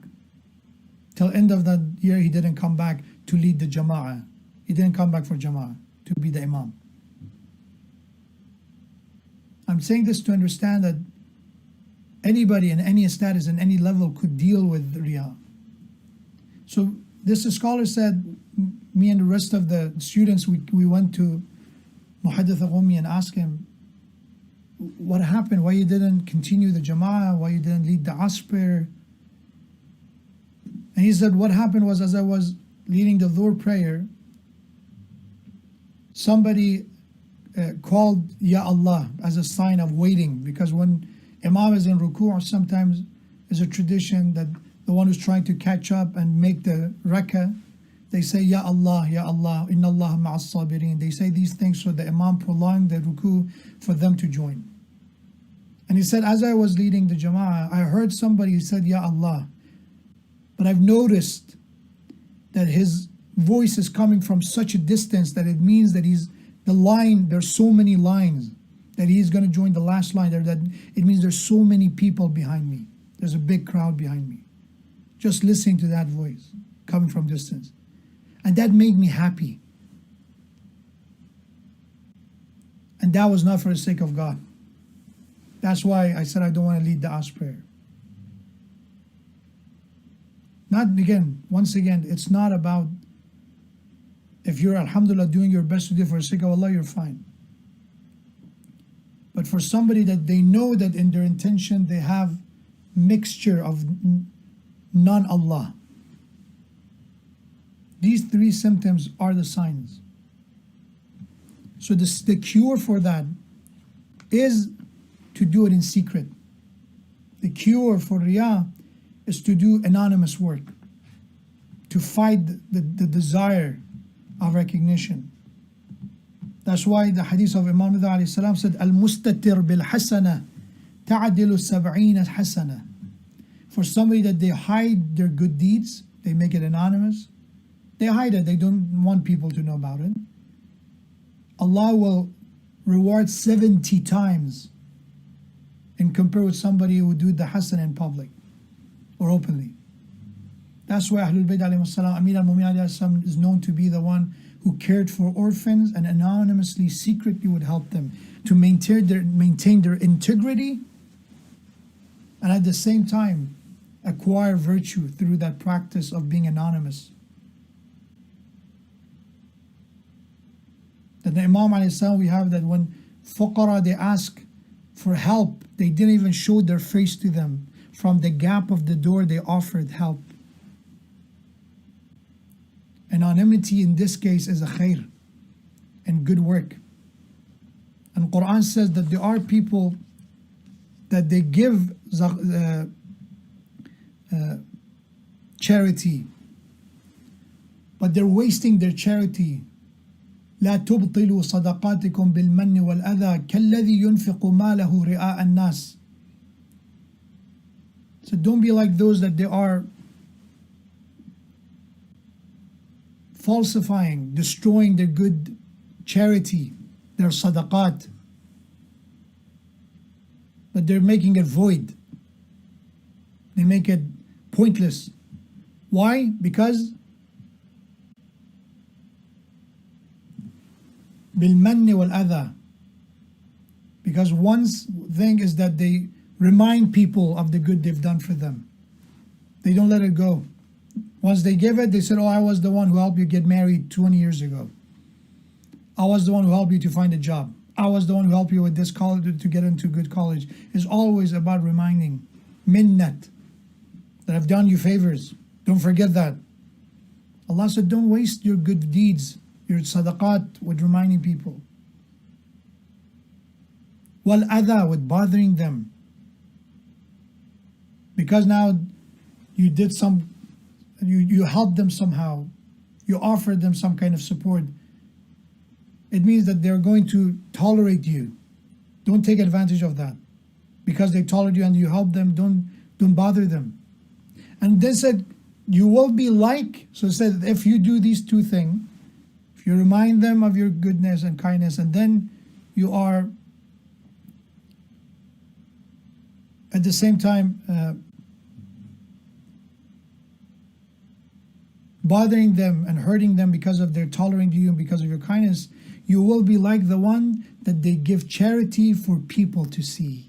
Till end of the year, he didn't come back to lead the Jama'ah. He didn't come back for Jama'ah, to be the Imam. I'm saying this to understand that anybody in any status and any level could deal with Riyah. So this scholar said, me and the rest of the students, we went to Muhaddith Qumi and asked him, what happened? Why you didn't continue the Jama'ah? Why you didn't lead the Asr prayer? And he said, what happened was, as I was leading the Dhuhr prayer, somebody called Ya Allah as a sign of waiting, because when Imam is in ruku', sometimes there's a tradition that the one who's trying to catch up and make the rak'ah, they say Ya Allah, Inna Allah ma'as sabirin. They say these things so the Imam prolong the ruku' for them to join. And he said, as I was leading the Jama'ah, I heard somebody who said Ya Allah, but I've noticed that his voice is coming from such a distance that it means that there's so many lines that he's going to join the last line there, that it means there's so many people behind me. There's a big crowd behind me. Just listening to that voice coming from distance. And that made me happy. And that was not for the sake of God. That's why I said I don't want to lead the Asr prayer. Once again, it's not about, if you're, alhamdulillah, doing your best to do for the sake of Allah, you're fine. But for somebody that they know that in their intention they have mixture of non-Allah, these three symptoms are the signs. So the cure for that is to do it in secret. The cure for Riyah is to do anonymous work, to fight the desire of recognition. That's why the hadith of Imam Ridha alayhi salam said, Al-mustatir bil-hasana ta'adilu sab'ina hasana. For somebody that they hide their good deeds, they make it anonymous, they hide it, they don't want people to know about it, Allah will reward 70 times and compare with somebody who do the hasan in public or openly. That's why Ahlul Bayt alayhi salam, Amir al-Mu'minin alayhi salam is known to be the one who cared for orphans and anonymously, secretly would help them to maintain their integrity, and at the same time acquire virtue through that practice of being anonymous. That the Imam alayhi salam, we have that when fuqara, they ask for help, they didn't even show their face to them. From the gap of the door, they offered help. Anonymity in this case is a khair and good work. And Quran says that there are people that they give charity, but they're wasting their charity. لا تبطلوا صدقاتكم بالمن والأذى كالذي ينفق ماله رئاء الناس. So don't be like those that they are falsifying, destroying their good charity, their sadaqat, but they're making it void. They make it pointless. Why? Because بالمن والأذى. Because one thing is that they remind people of the good they've done for them. They don't let it go. Once they give it, they said, oh, I was the one who helped you get married 20 years ago. I was the one who helped you to find a job. I was the one who helped you with this college to get into good college. It's always about reminding, minnat, that I've done you favors. Don't forget that. Allah said, don't waste your good deeds, your sadaqat, with reminding people. Wal adha, with bothering them. because now you did you helped them somehow, you offered them some kind of support, it means that they're going to tolerate you. Don't take advantage of that. Because they tolerate you and you help them, don't bother them. And they said, you will be like, so it said, if you do these two things, if you remind them of your goodness and kindness, and then you are at the same time bothering them and hurting them because of their tolerating you and because of your kindness, you will be like the one that they give charity for people to see.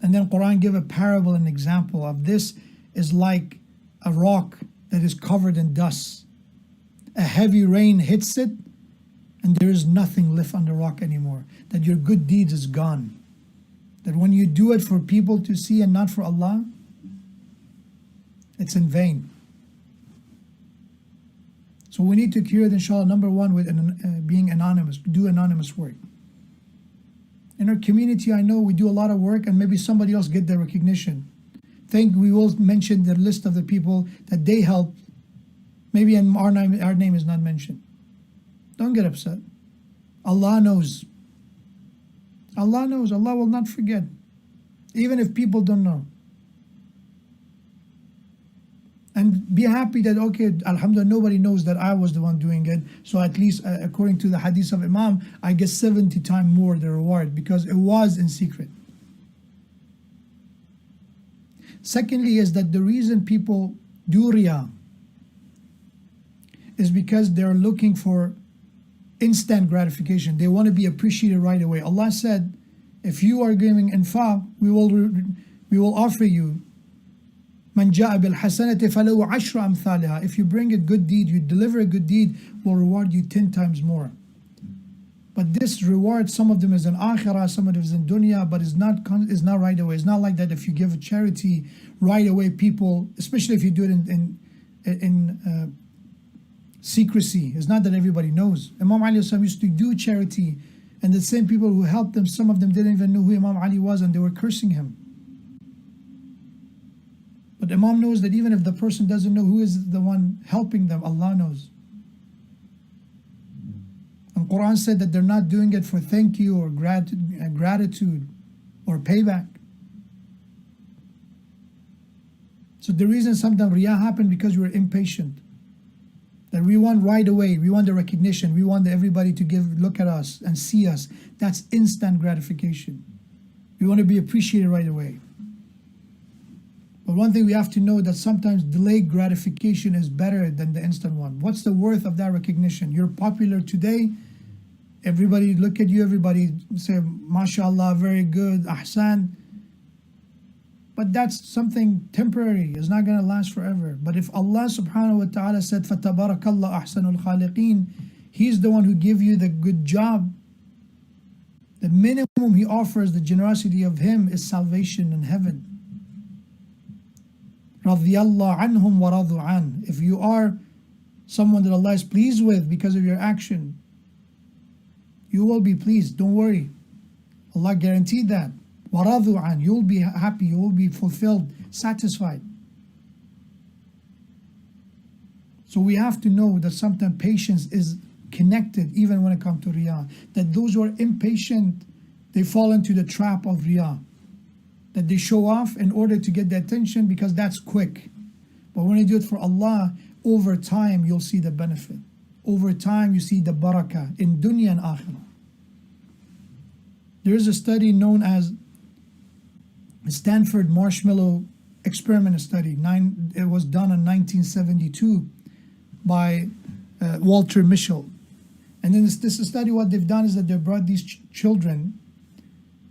And then Quran give a parable, an example of this is like a rock that is covered in dust. A heavy rain hits it and there is nothing left on the rock anymore. That your good deeds is gone. That when you do it for people to see and not for Allah, it's in vain. So we need to cure it, inshallah, number one, with being anonymous, do anonymous work. In our community, I know we do a lot of work and maybe somebody else get the recognition. We will mention the list of the people that they help. Maybe our name is not mentioned. Don't get upset. Allah knows. Allah knows. Allah will not forget. Even if people don't know. And be happy that, okay, alhamdulillah, nobody knows that I was the one doing it. So at least according to the hadith of Imam, I get 70 times more the reward because it was in secret. Secondly is that the reason people do riyah is because they're looking for instant gratification. They want to be appreciated right away. Allah said, if you are giving infaq, we will offer you Man ja'a bil hasanati falahu 'ashru amthaliha. If you bring a good deed, you deliver a good deed, we'll reward you 10 times more. But this reward, some of them is in akhirah, some of them is in dunya, but is not right away. It's not like that. If you give a charity right away, people, especially if you do it in secrecy, it's not that everybody knows. Imam Ali used to do charity, and the same people who helped them, some of them didn't even know who Imam Ali was, and they were cursing him. But Imam knows that even if the person doesn't know who is the one helping them, Allah knows. And Quran said that they're not doing it for thank you or gratitude or payback. So the reason sometimes riyah happen because we're impatient. That we want right away, we want the recognition, we want everybody to look at us and see us. That's instant gratification. We want to be appreciated right away. But one thing we have to know that sometimes delayed gratification is better than the instant one. What's the worth of that recognition? You're popular today, everybody look at you, everybody say, MashaAllah, very good, ahsan. But that's something temporary, it's not going to last forever. But if Allah subhanahu wa ta'ala said, فَتَبَارَكَ اللَّهُ أَحْسَنُ الْخَالِقِينَ, He's the one who gives you the good job. The minimum He offers, the generosity of Him, is salvation in heaven. رَضِيَ اللَّهُ عَنْهُمْ وَرَضُوا عَنْهُ. If you are someone that Allah is pleased with because of your action, you will be pleased, don't worry. Allah guaranteed that. وَرَضُوا عَنْهُ. You'll be happy, you will be fulfilled, satisfied. So we have to know that sometimes patience is connected even when it comes to riyah. That those who are impatient, they fall into the trap of riyah. That they show off in order to get the attention because that's quick. But when you do it for Allah, over time you'll see the benefit. Over time you see the barakah in dunya and akhirah. There is a study known as Stanford Marshmallow Experiment Study. It was done in 1972 by Walter Mischel. And in this study, what they've done is that they brought these children,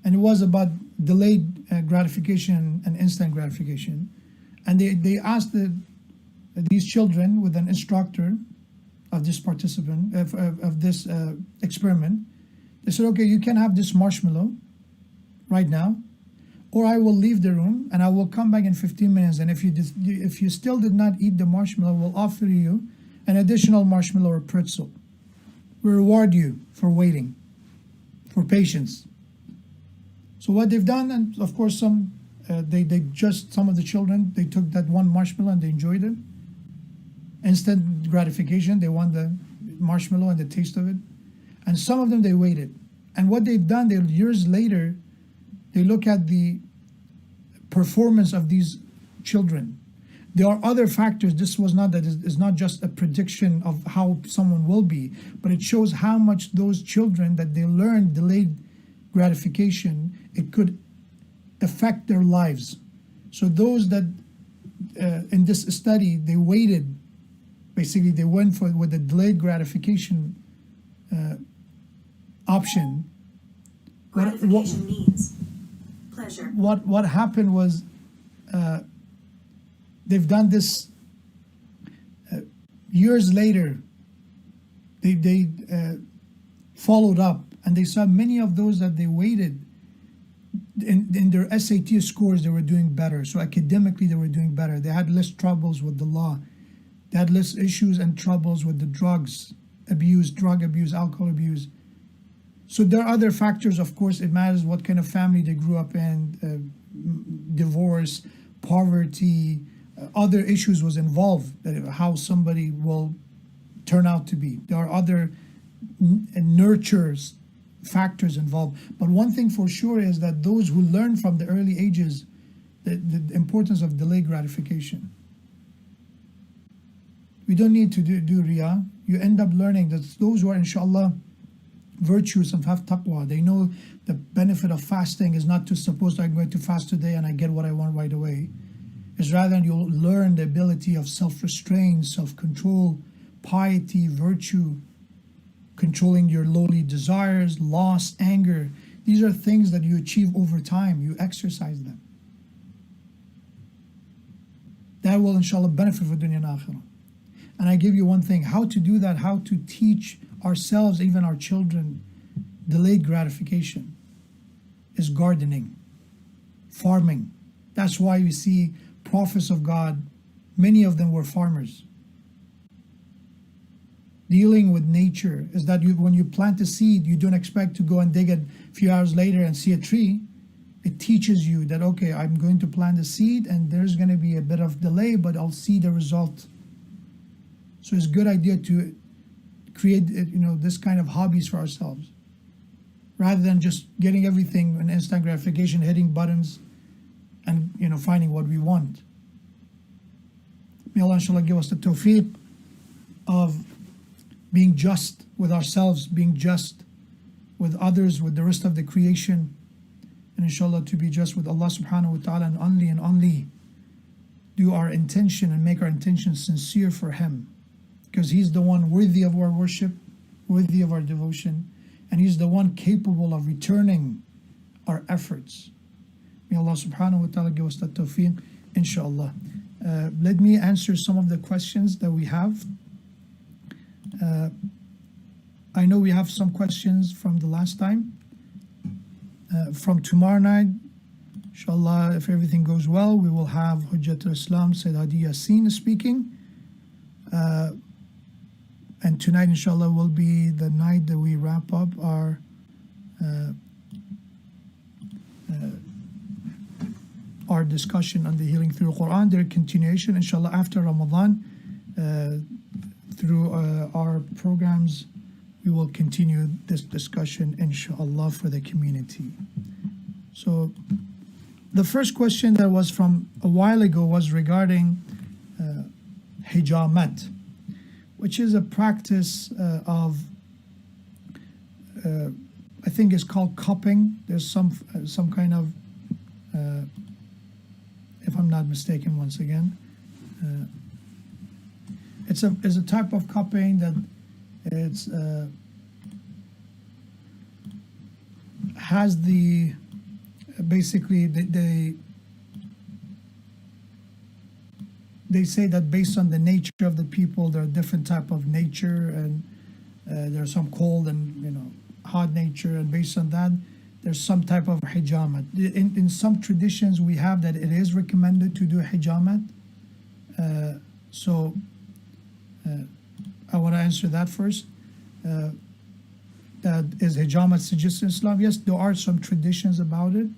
and it was about delayed gratification and instant gratification. And they asked these children with an instructor of this participant, of this experiment. They said, okay, you can have this marshmallow right now, or I will leave the room and I will come back in 15 minutes. And if you still did not eat the marshmallow, we'll offer you an additional marshmallow or pretzel. We reward you for waiting, for patience. So what they've done, and of course some they just, some of the children, they took that one marshmallow and they enjoyed it. Instant gratification, they want the marshmallow and the taste of it. And some of them, they waited. And what they've done, they years later, they look at the performance of these children. There are other factors. This was not that it's not just a prediction of how someone will be, but it shows how much those children that they learned delayed gratification, it could affect their lives. So those that in this study, they waited, basically they went for with the delayed gratification option. Gratification means pleasure. What happened was they've done this years later. They followed up, and they saw many of those that they waited in their SAT scores, they were doing better. So academically, they were doing better. They had less troubles with the law. They had less issues and troubles with the drug abuse, alcohol abuse. So there are other factors, of course. It matters what kind of family they grew up in, divorce, poverty, other issues was involved, how somebody will turn out to be. There are other nurtures, factors involved. But one thing for sure is that those who learn from the early ages the importance of delayed gratification. We don't need to do riyah. You end up learning that those who are, inshallah, virtuous and have taqwa, they know the benefit of fasting is not to suppose I'm going to fast today and I get what I want right away. It's rather you'll learn the ability of self-restraint, self-control, piety, virtue, controlling your lowly desires, loss, anger. These are things that you achieve over time. You exercise them. That will, inshallah, benefit for dunya and akhirah. And I give you one thing, how to do that, how to teach ourselves, even our children, delayed gratification is gardening, farming. That's why we see prophets of God, many of them were farmers. Dealing with nature is that when you plant a seed, you don't expect to go and dig it a few hours later and see a tree. It teaches you that, okay, I'm going to plant a seed and there's going to be a bit of delay, but I'll see the result. So it's a good idea to create, this kind of hobbies for ourselves, rather than just getting everything in instant gratification, hitting buttons, and finding what we want. May Allah, inshallah, give us the tawfiq of being just with ourselves, being just with others, with the rest of the creation, and inshallah to be just with Allah subhanahu wa ta'ala, and only do our intention and make our intention sincere for Him, because He's the one worthy of our worship, worthy of our devotion, and He's the one capable of returning our efforts. May Allah subhanahu wa ta'ala give us that tawfiq, inshallah. Let me answer some of the questions that we have. I know we have some questions from the last time. From tomorrow night, inshallah, if everything goes well, we will have Hujjatul Islam Sayyid Hadi Yassin speaking. And tonight, inshallah, will be the night that we wrap up our discussion on the healing through Quran. Their continuation, inshallah, after Ramadan, through our programs, we will continue this discussion, inshallah, for the community. So the first question that was from a while ago was regarding hijamat, which is a practice of, I think it's called cupping. There's some kind of, if I'm not mistaken, once again, it's a type of cupping that it's has the basically they say that based on the nature of the people, there are different type of nature, and there's some cold and hot nature, and based on that, there's some type of hijamat. In some traditions, we have that it is recommended to do hijamat. So I want to answer that first. That is hijamat suggested in Islam? Yes, there are some traditions about it.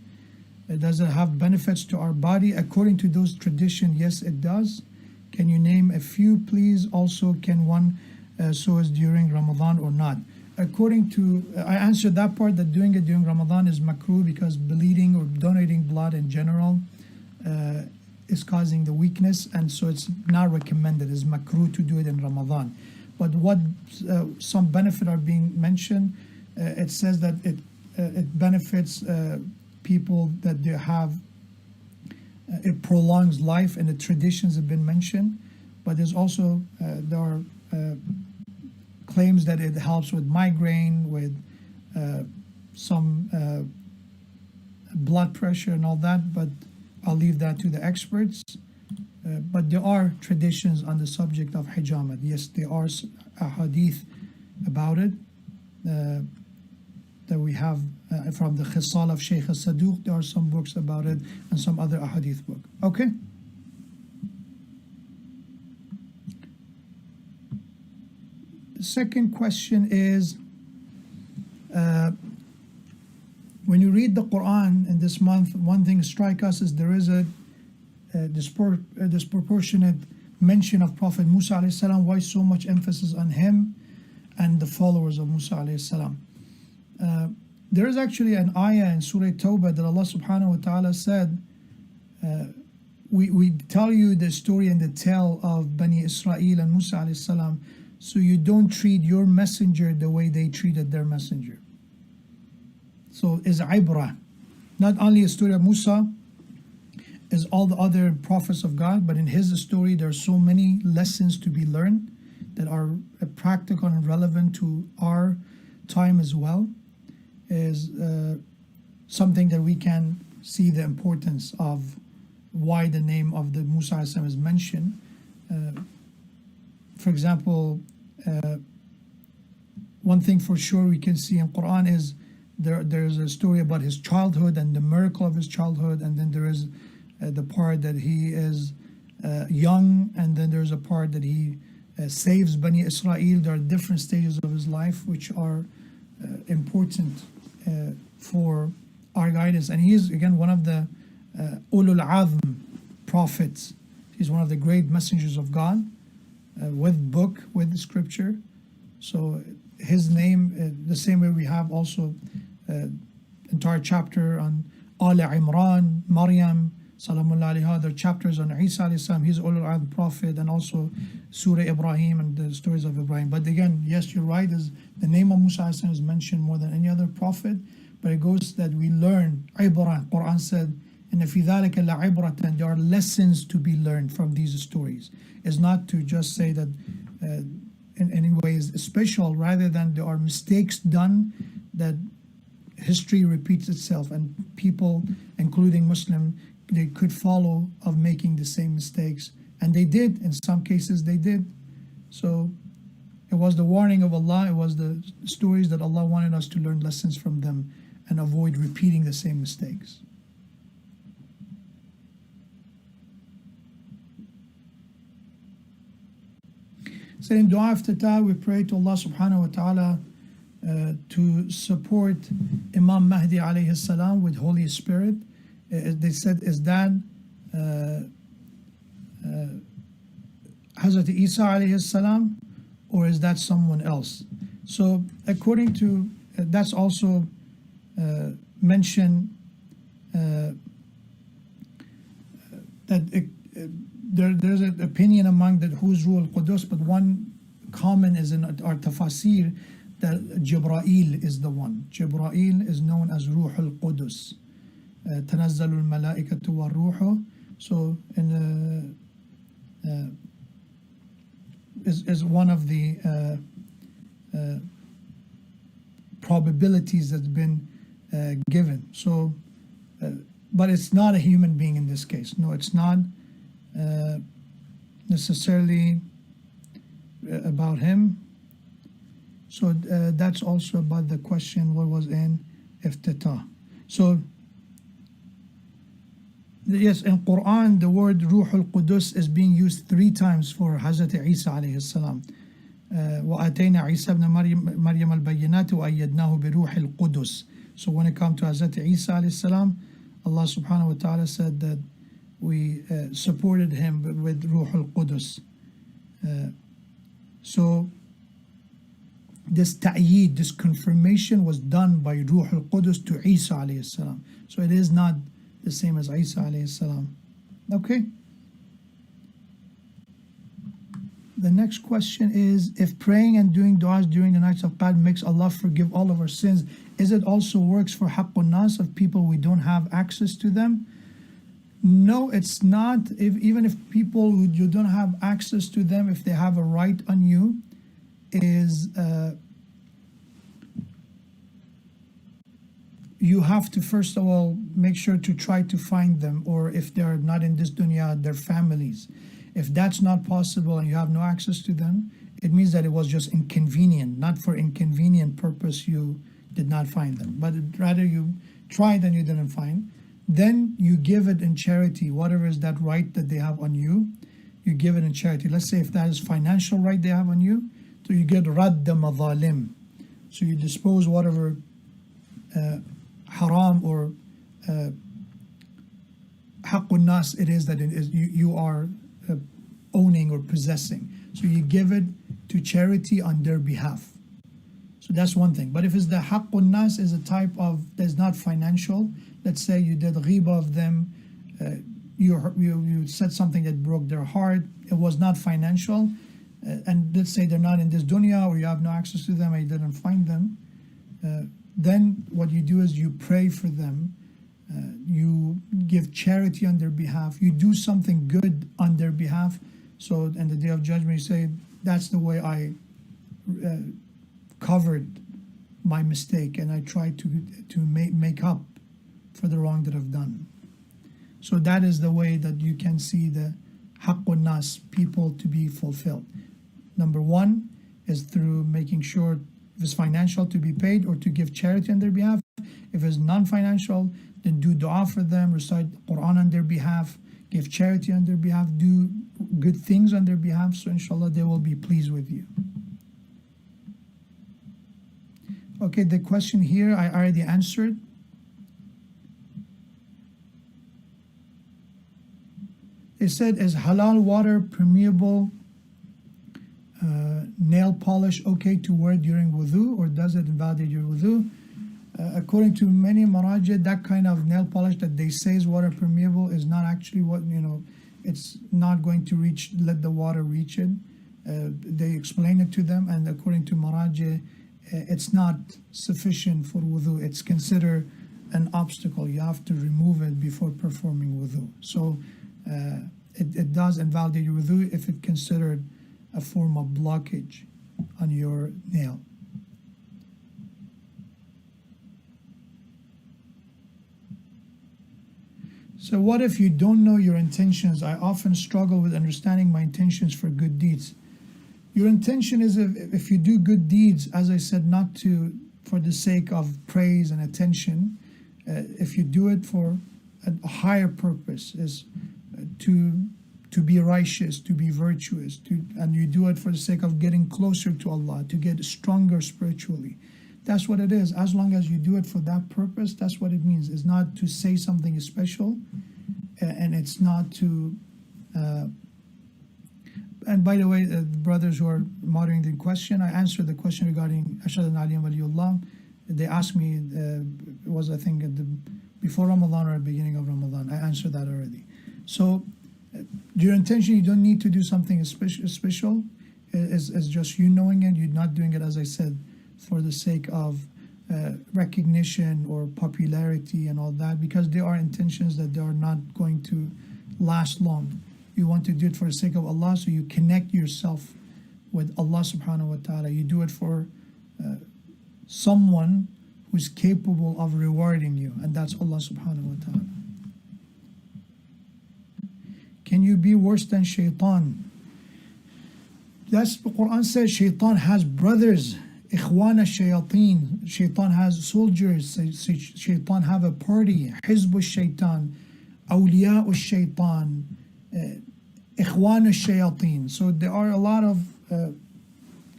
Does it have benefits to our body? According to those traditions, yes, it does. Can you name a few, please? Also, can one sow during Ramadan or not? According to, I answered that part, that doing it during Ramadan is makruh because bleeding or donating blood in general is causing the weakness, and so it's not recommended. It's makruh to do it in Ramadan. But what some benefit are being mentioned, it says that it benefits people, that they have, it prolongs life, and the traditions have been mentioned. But there's also, there are claims that it helps with migraine, with some blood pressure and all that, but I'll leave that to the experts. But there are traditions on the subject of hijama. Yes, there are a hadith about it that we have from the Khisal of Shaykh al-Saduq. There are some books about it and some other ahadith book. Okay. The second question is, when you read the Quran in this month, one thing strike us is there is a disproportionate mention of Prophet Musa alayhi salam. Why so much emphasis on him and the followers of Musa alayhi salam? There is actually an ayah in Surah Tawbah that Allah subhanahu wa ta'ala said, we tell you the story and the tale of Bani Israel and Musa alayhi salam, so you don't treat your messenger the way they treated their messenger. So is ibrah. Not only a story of Musa, is all the other prophets of God, but in his story there are so many lessons to be learned that are practical and relevant to our time as well. Is something that we can see the importance of why the name of the Musa is mentioned. For example, one thing for sure we can see in Quran is there's a story about his childhood and the miracle of his childhood, and then there is the part that he is young, and then there's a part that he saves Bani Israel. There are different stages of his life which are important for our guidance. And he is again one of the ulul azm prophets. He's one of the great messengers of God, with book, with the scripture. So his name, the same way we have also entire chapter on Al Imran, Maryam, Salamullah alayha. There are chapters on Isa alayhi salam. He's ulul azm prophet, and also Surah Ibrahim and the stories of Ibrahim. But again, yes, you're right. Is the name of Musa alayhi salam is mentioned more than any other prophet. But it goes that we learn ibrah. Quran said, "Inna fi dhalika la ibratan." There are lessons to be learned from these stories. It's not to just say that in any way is special, rather than there are mistakes done, that history repeats itself, and people, including Muslim, they could follow of making the same mistakes, and they did. In some cases they did. So it was the warning of Allah, it was the stories that Allah wanted us to learn lessons from them and avoid repeating the same mistakes. So in Dua Iftitah, we pray to Allah subhanahu wa ta'ala to support Imam Mahdi alayhi salam with Holy Spirit. They said, is that Hazrat Isa alayhi salam, or is that someone else? So according to, that's also mentioned that there's an opinion among that who's Ruh al-Qudus, but one common is in our tafasir that Jibra'il is the one. Jibra'il is known as Ruh al-Qudus. تنزل الملائكة والروح. So in is one of the probabilities that's been given. So, but it's not a human being in this case. No, it's not necessarily about him. So that's also about the question what was in Iftitah. So yes, in Quran the word Ruh al-Qudus is being used 3 times for Hazrat Isa alayhi salam. وَآتَيْنَا عِيسَى ابْنَ مَرْيَمَ الْبَيِّنَاتِ وَأَيَّدْنَاهُ بِرُوحِ الْقُدُسِ. So when it comes to Hazrat Isa alayhi salam, Allah subhanahu wa ta'ala said that we supported him with Ruh al-Qudus. So this ta'yeed, this confirmation was done by Ruh al-Qudus to Isa alayhi salam. So it is not the same as Isa alayhi salam. Okay. The next question is, if praying and doing du'as during the nights of Qadr makes Allah forgive all of our sins, is it also works for haqqun nas, of people we don't have access to them? No, it's not. Even if people who you don't have access to them, if they have a right on you, is you have to first of all make sure to try to find them, or if they're not in this dunya, their families. If that's not possible and you have no access to them, it means that it was just inconvenient, not for inconvenient purpose you did not find them, but rather you tried and you didn't find. Then you give it in charity, whatever is that right that they have on you, you give it in charity. Let's say if that is financial right they have on you, so you get radd madhalim. So you dispose whatever haram or haqqun nas it is that it is you are owning or possessing. So you give it to charity on their behalf. So that's one thing. But if it's the haqqun nas is a type of that's not financial, let's say you did ghiba of them, you said something that broke their heart, it was not financial, and let's say they're not in this dunya or you have no access to them and you didn't find them, then what you do is you pray for them, you give charity on their behalf, you do something good on their behalf. So in the day of judgment you say, that's the way I covered my mistake and I tried to make up for the wrong that I've done. So that is the way that you can see the haqqun nas, people to be fulfilled. Number one is through making sure if it's financial to be paid or to give charity on their behalf. If it's non-financial, then do dua for them, recite the Quran on their behalf, give charity on their behalf, do good things on their behalf, so inshallah they will be pleased with you. Okay, the question here I already answered. It said, is halal water permeable nail polish okay to wear during wudu, or does it invalidate your wudu? According to many marajid, that kind of nail polish that they say is water permeable is not actually what, it's not going to let the water reach it. They explain it to them, and according to marajid, it's not sufficient for wudu. It's considered an obstacle. You have to remove it before performing wudu. So it does invalidate your wudu if it's considered a form of blockage on your nail. So what if you don't know your intentions? I often struggle with understanding my intentions for good deeds. Your intention is if you do good deeds, as I said, not for the sake of praise and attention. If you do it for a higher purpose, is to be righteous, to be virtuous, and you do it for the sake of getting closer to Allah, to get stronger spiritually. That's what it is. As long as you do it for that purpose, that's what it means. It's not to say something special, and it's not to... and by the way, the brothers who are moderating the question, I answered the question regarding Ashhadu an la ilaha illallah. They asked me, it was I think before Ramadan or at the beginning of Ramadan. I answered that already. So your intention, you don't need to do something special. It's just you knowing it. You're not doing it, as I said, for the sake of recognition or popularity and all that, because there are intentions that they are not going to last long. You want to do it for the sake of Allah, so you connect yourself with Allah subhanahu wa ta'ala. You do it for someone who's capable of rewarding you, and that's Allah subhanahu wa ta'ala. Can you be worse than shaitan? That's the Quran says shaitan has brothers. Ikhwan al-shayateen. Shaitan has soldiers. Shaitan have a party. Hizb al-shaitan. Awliya al-shaitan. Ikhwan al-shayateen. So there are a lot of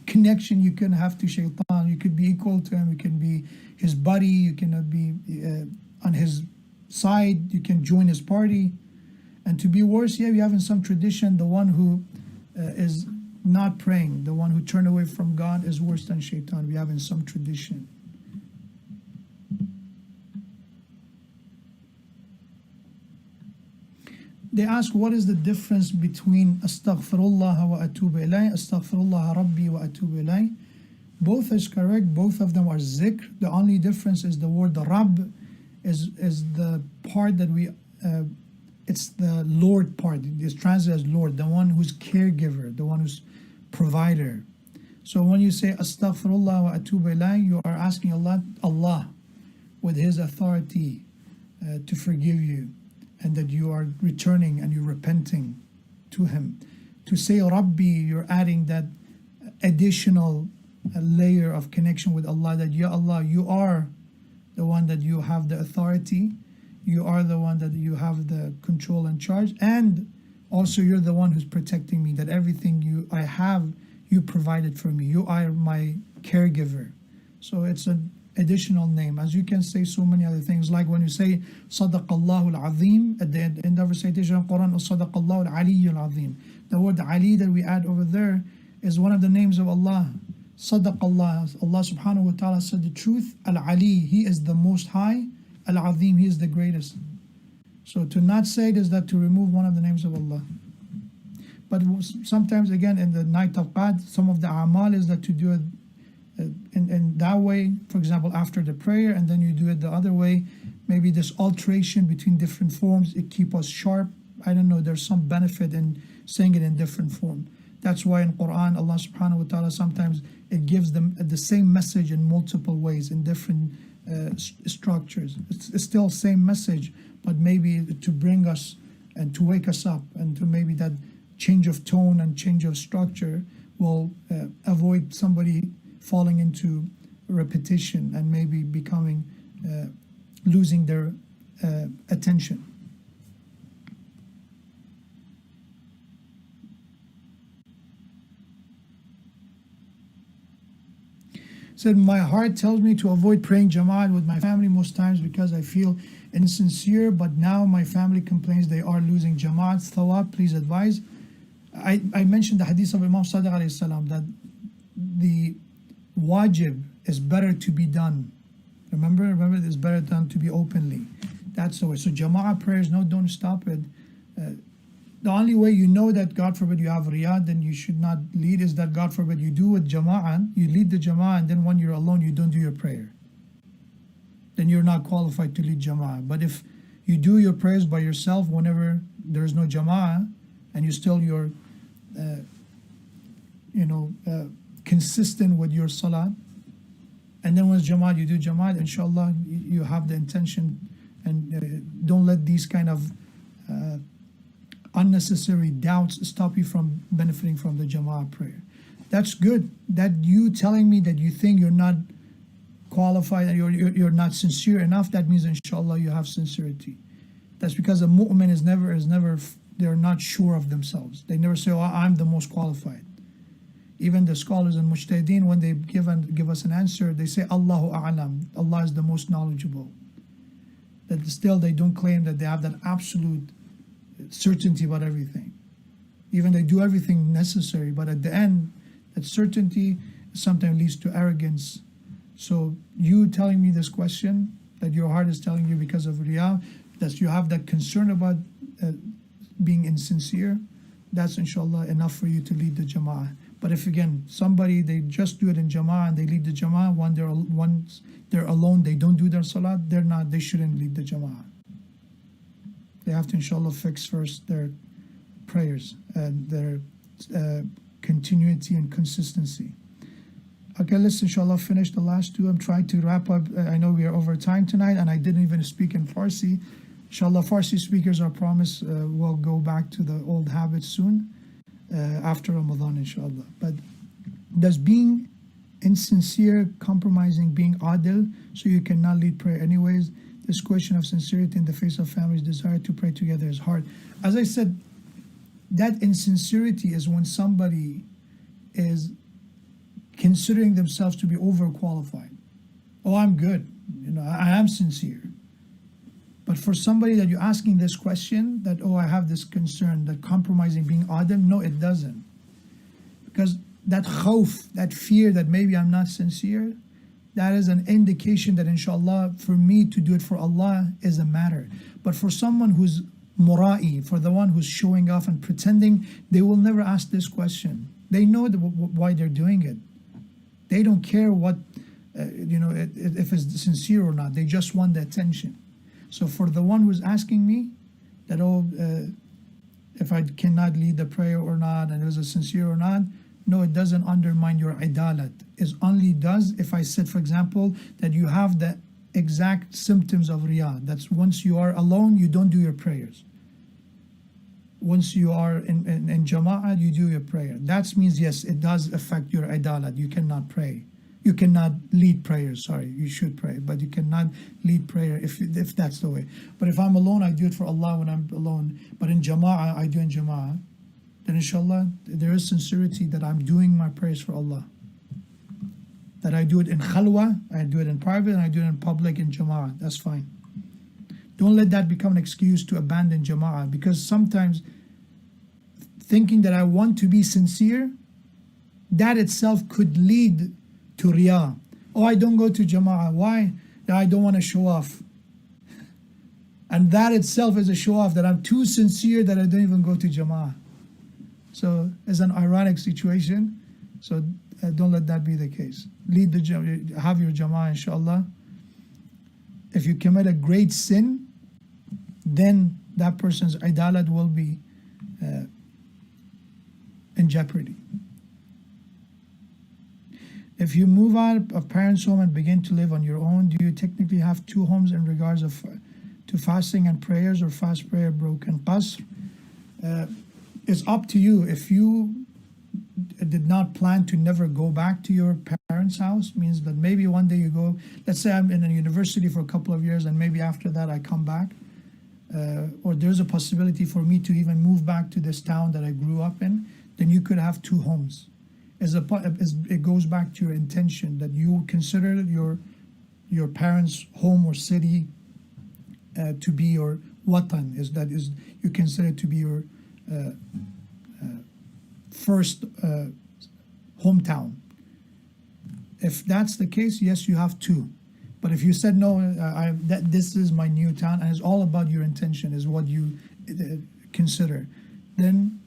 connection you can have to shaitan. You could be equal to him. You can be his buddy. You cannot be on his side, you can join his party. And to be worse, yeah, we have in some tradition the one who is not praying, the one who turned away from God is worse than shaitan. We have in some tradition. They ask, what is the difference between astaghfirullah wa atubu ilayh, astaghfirullah rabbi wa atubu ilayh? Both is correct, both of them are zikr. The only difference is the word the Rabb is the part that we, it's the Lord part. It's translated as Lord, the one who's caregiver, the one who's provider. So when you say astaghfirullah wa atubu ilayh, you are asking Allah with his authority to forgive you, and that you are returning and you're repenting to him. To say Rabbi, you're adding that additional layer of connection with Allah, that Ya Allah, you are the one that you have the authority, you are the one that you have the control and charge, and also you're the one who's protecting me, that everything I have, you provided for me, you are my caregiver. So it's an additional name, as you can say so many other things, like when you say Sadaqallahu al-Azim at the end of recitation of Quran, Sadaqallahu al-Ali al-Azim. The word Ali that we add over there is one of the names of Allah. Sadaqallah, Allah subhanahu wa ta'ala said the truth. Al-Ali, he is the most high. Al-Azim, he is the greatest. So to not say it is that to remove one of the names of Allah. But sometimes again in the night of Qadr, some of the amal is that to do it in that way, for example, after the prayer, and then you do it the other way. Maybe this alteration between different forms, it keeps us sharp. I don't know, there's some benefit in saying it in different form. That's why in Quran, Allah subhanahu wa ta'ala, sometimes it gives them the same message in multiple ways, in different structures. It's still same message, but maybe to bring us and to wake us up, and to maybe that change of tone and change of structure will avoid somebody falling into repetition and maybe becoming losing their attention. Said, my heart tells me to avoid praying Jama'at with my family most times because I feel insincere, but now my family complains they are losing Jama'at. Thawab, please advise. I mentioned the hadith of Imam Sadiq alayhi salam, that the wajib is better to be done. Remember, it's better done to be openly. That's the way. So Jama'ah prayers, no, don't stop it. The only way you know that, God forbid, you have riyad, then you should not lead, is that, God forbid, you do with Jama'ah, you lead the Jama'ah, and then when you're alone, you don't do your prayer. Then you're not qualified to lead Jama'ah. But if you do your prayers by yourself whenever there's no Jama'ah, and you still you're, consistent with your salat, and then when it's Jama'at, you do Jama'at, inshallah, you have the intention, and don't let these kind of unnecessary doubts stop you from benefiting from the Jama'at prayer. That's good. That you telling me that you think you're not qualified and you're not sincere enough, that means inshallah you have sincerity. That's because a mu'min is never, they're not sure of themselves. They never say, oh, I'm the most qualified. Even the scholars and mujtahideen, when they give us an answer, they say Allahu a'lam, Allah is the most knowledgeable. That still they don't claim that they have that absolute certainty about everything. Even they do everything necessary, but at the end, that certainty sometimes leads to arrogance. So you telling me this question, that your heart is telling you because of riyah, that you have that concern about being insincere, that's inshallah enough for you to lead the Jama'ah. But if again, somebody, they just do it in Jama'ah and they lead the Jama'ah, once they're alone, they don't do their salat, they shouldn't lead the Jama'ah. They have to inshallah fix first their prayers and their continuity and consistency. Okay, let's inshallah finish the last two. I'm trying to wrap up. I know we are over time tonight, and I didn't even speak in Farsi. Inshallah, Farsi speakers, I promise, will go back to the old habits soon, after Ramadan, inshallah. But does being insincere, compromising, being adil, so you cannot lead prayer anyways? This question of sincerity in the face of family's desire to pray together is hard. As I said, that insincerity is when somebody is considering themselves to be overqualified. Oh, I'm good. I am sincere. But for somebody that you're asking this question, that, oh, I have this concern, that compromising being adil, no, it doesn't. Because that khawf, that fear that maybe I'm not sincere, that is an indication that inshallah, for me to do it for Allah is a matter. But for someone who's mura'i, for the one who's showing off and pretending, they will never ask this question. They know why they're doing it. They don't care what, if it's sincere or not. They just want the attention. So for the one who's asking me that, if I cannot lead the prayer or not, and is it sincere or not, no, it doesn't undermine your idalat. It only does if I said, for example, that you have the exact symptoms of riyah. That's once you are alone, you don't do your prayers. Once you are in jama'ah, you do your prayer. That means, yes, it does affect your idalat. You cannot pray. You cannot lead prayer, sorry. You should pray, but you cannot lead prayer if that's the way. But if I'm alone, I do it for Allah when I'm alone. But in jama'ah, I do in jama'ah. Then inshallah, there is sincerity that I'm doing my prayers for Allah. That I do it in khalwa, I do it in private, and I do it in public in jama'ah. That's fine. Don't let that become an excuse to abandon jama'ah, because sometimes thinking that I want to be sincere, that itself could lead to riyah. Oh, I don't go to jama'ah. Why? I don't want to show off. And that itself is a show off, that I'm too sincere that I don't even go to jama'ah. So it's an ironic situation. So don't let that be the case. Lead the have your jama'ah, inshallah. If you commit a great sin, then that person's idalat will be in jeopardy. If you move out of parents' home and begin to live on your own, do you technically have two homes in regards to fasting and prayers, or fast prayer broken qasr? It's up to you. If you did not plan to never go back to your parents' house, means that maybe one day you go, let's say I'm in a university for a couple of years and maybe after that I come back, or there's a possibility for me to even move back to this town that I grew up in, then you could have two homes. It goes back to your intention that you consider your parents' home or city to be your watan, is you consider it to be your first hometown. If that's the case, yes, you have two. But if you said no, this is my new town, and it's all about your intention, is what you consider, then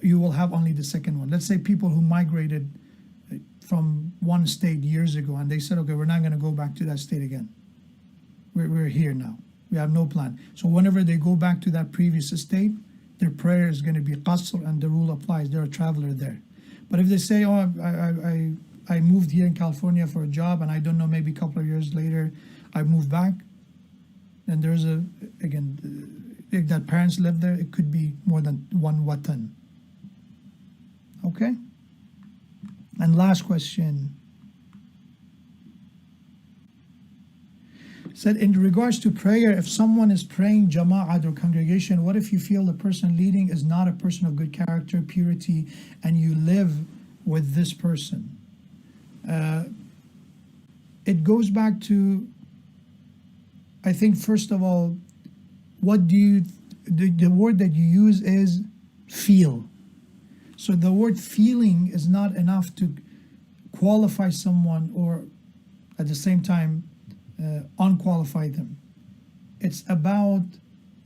you will have only the second one. Let's say people who migrated from one state years ago, and they said, okay, we're not going to go back to that state again. We're here now. We have no plan. So whenever they go back to that previous state, their prayer is going to be qasr, and the rule applies. They're a traveler there. But if they say, oh, I moved here in California for a job, and I don't know, maybe a couple of years later I moved back, then there's if that parents live there, it could be more than one watan. Okay? And last question. Said, in regards to prayer, if someone is praying jama'at or congregation, what if you feel the person leading is not a person of good character, purity, and you live with this person? It goes back to, I think, first of all, the word that you use is feel. So the word feeling is not enough to qualify someone, or at the same time unqualify them. It's about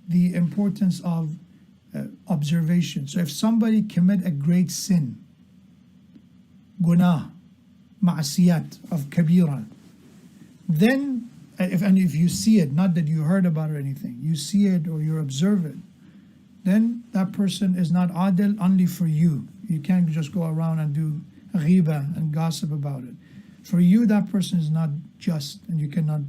the importance of observation. So if somebody commit a great sin, gunah, ma'asiyat of kabira, then if you see it, not that you heard about it or anything, you see it or you observe it, then that person is not adil only for you. You can't just go around and do ghiba and gossip about it. For you, that person is not just, and you cannot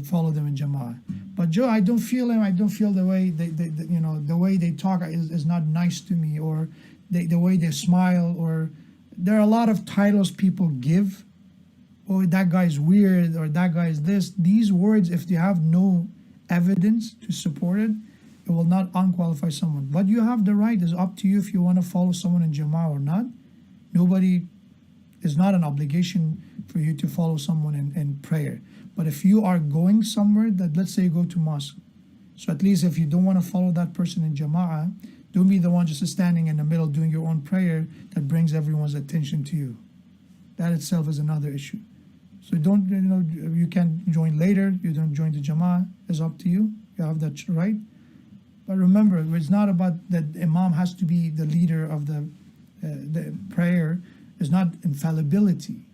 follow them in jama'ah. But Joe, I don't feel him. I don't feel the way the way they talk is not nice to me, or the way they smile, or there are a lot of titles people give. Oh, that guy's weird, or that guy's this. These words, if they have no evidence to support it, it will not unqualify someone. But you have the right. It's up to you if you want to follow someone in jama'ah or not. Nobody is not an obligation for you to follow someone in prayer. But if you are going somewhere, that let's say you go to mosque, so at least if you don't want to follow that person in jama'ah, don't be the one just standing in the middle doing your own prayer that brings everyone's attention to you. That itself is another issue. So don't, you can join later, you don't join the jama'ah, it's up to you. You have that right. But remember, it's not about that the imam has to be the leader of the prayer. It's not infallibility.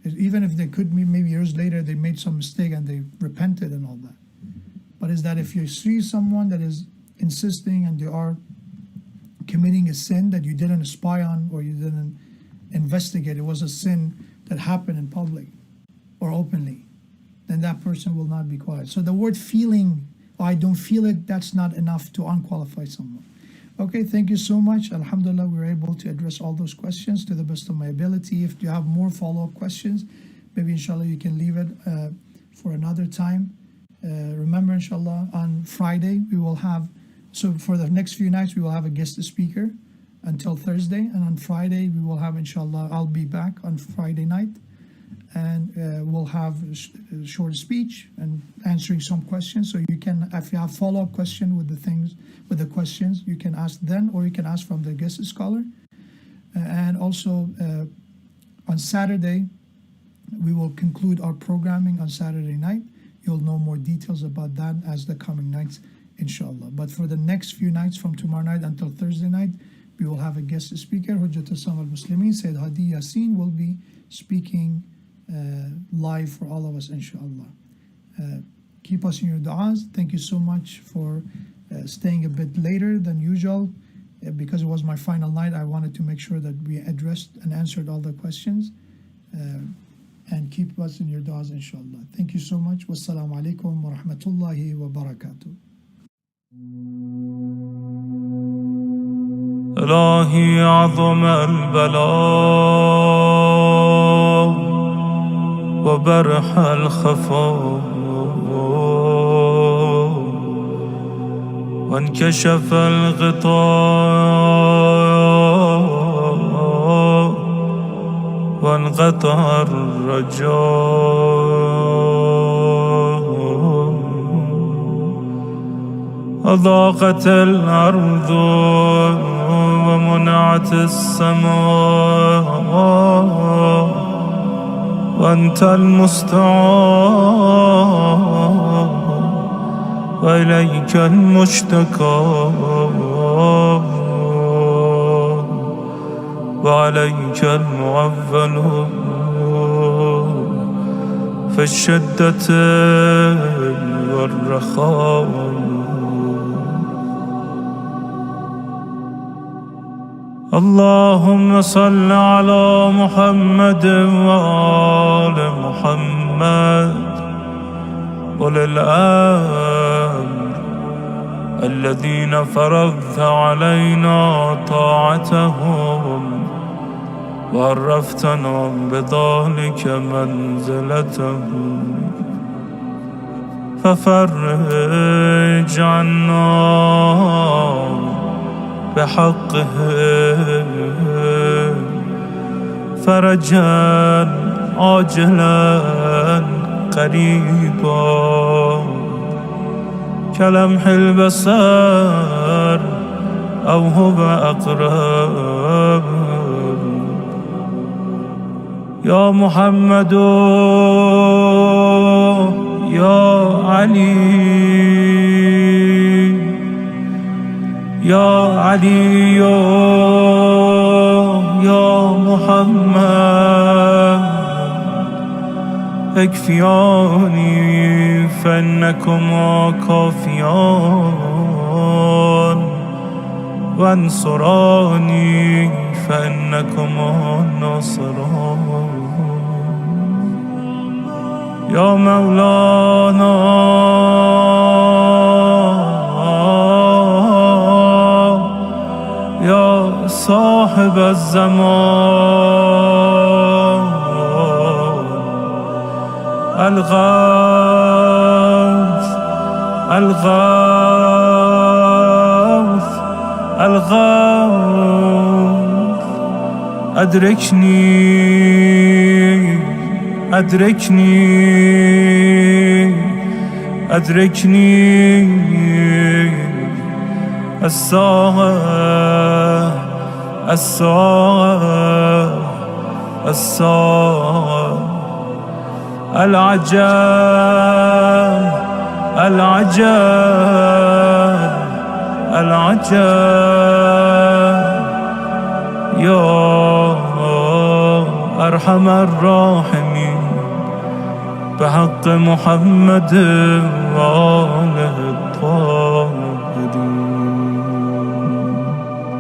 Even if they could be, maybe years later they made some mistake and they repented and all that. But is that if you see someone that is insisting and they are committing a sin that you didn't spy on or you didn't investigate, it was a sin that happened in public or openly, then that person will not be quiet. So the word feeling, I don't feel it, that's not enough to unqualify someone. Okay, thank you so much. Alhamdulillah, we were able to address all those questions to the best of my ability. If you have more follow-up questions, maybe inshallah you can leave it for another time. Remember, inshallah, on Friday we will have, so for the next few nights we will have a guest speaker until Thursday, and on Friday we will have, inshallah, I'll be back on Friday night, and we'll have a short speech and answering some questions. So you can, if you have follow-up question with the questions, you can ask then, or you can ask from the guest scholar. And also on Saturday, we will conclude our programming on Saturday night. You'll know more details about that as the coming nights, inshallah. But for the next few nights, from tomorrow night until Thursday night, we will have a guest speaker. Hujjat Islam al-Muslimin, Sayyid Hadi Yassin, will be speaking live for all of us, inshallah. Keep us in your du'as. Thank you so much for staying a bit later than usual. Because it was my final night, I wanted to make sure that we addressed and answered all the questions. And keep us in your du'as, inshallah. Thank you so much. Wassalamu alaikum wa rahmatullahi wa barakatuh. إلهي عظم البلاء وبرح الخفاء وانكشف الغطاء وانقطع الرجاء أضاقت الأرض ومنعت السماء وأنت المستعان وإليك المشتكى وعليك المعول في الشدة والرخاء. اللهم صل على محمد وآل محمد أولي الأمر الذين فرضت علينا طاعتهم وعرفتنا بذلك منزلتهم ففرج عنا بحقه فرجا عاجلا قريبا كلمح البصر أو هو أقرب. يا محمد يا علي يا علي يا محمد اكفياني فإنكما كافيان وانصراني فإنكما ناصران. يا مولانا يا صاحب الزمان الغوث الغوث الغوث أدركني أدركني الساعة العجب يا أرحم الراحمين بحق محمد وآله الطاهرين.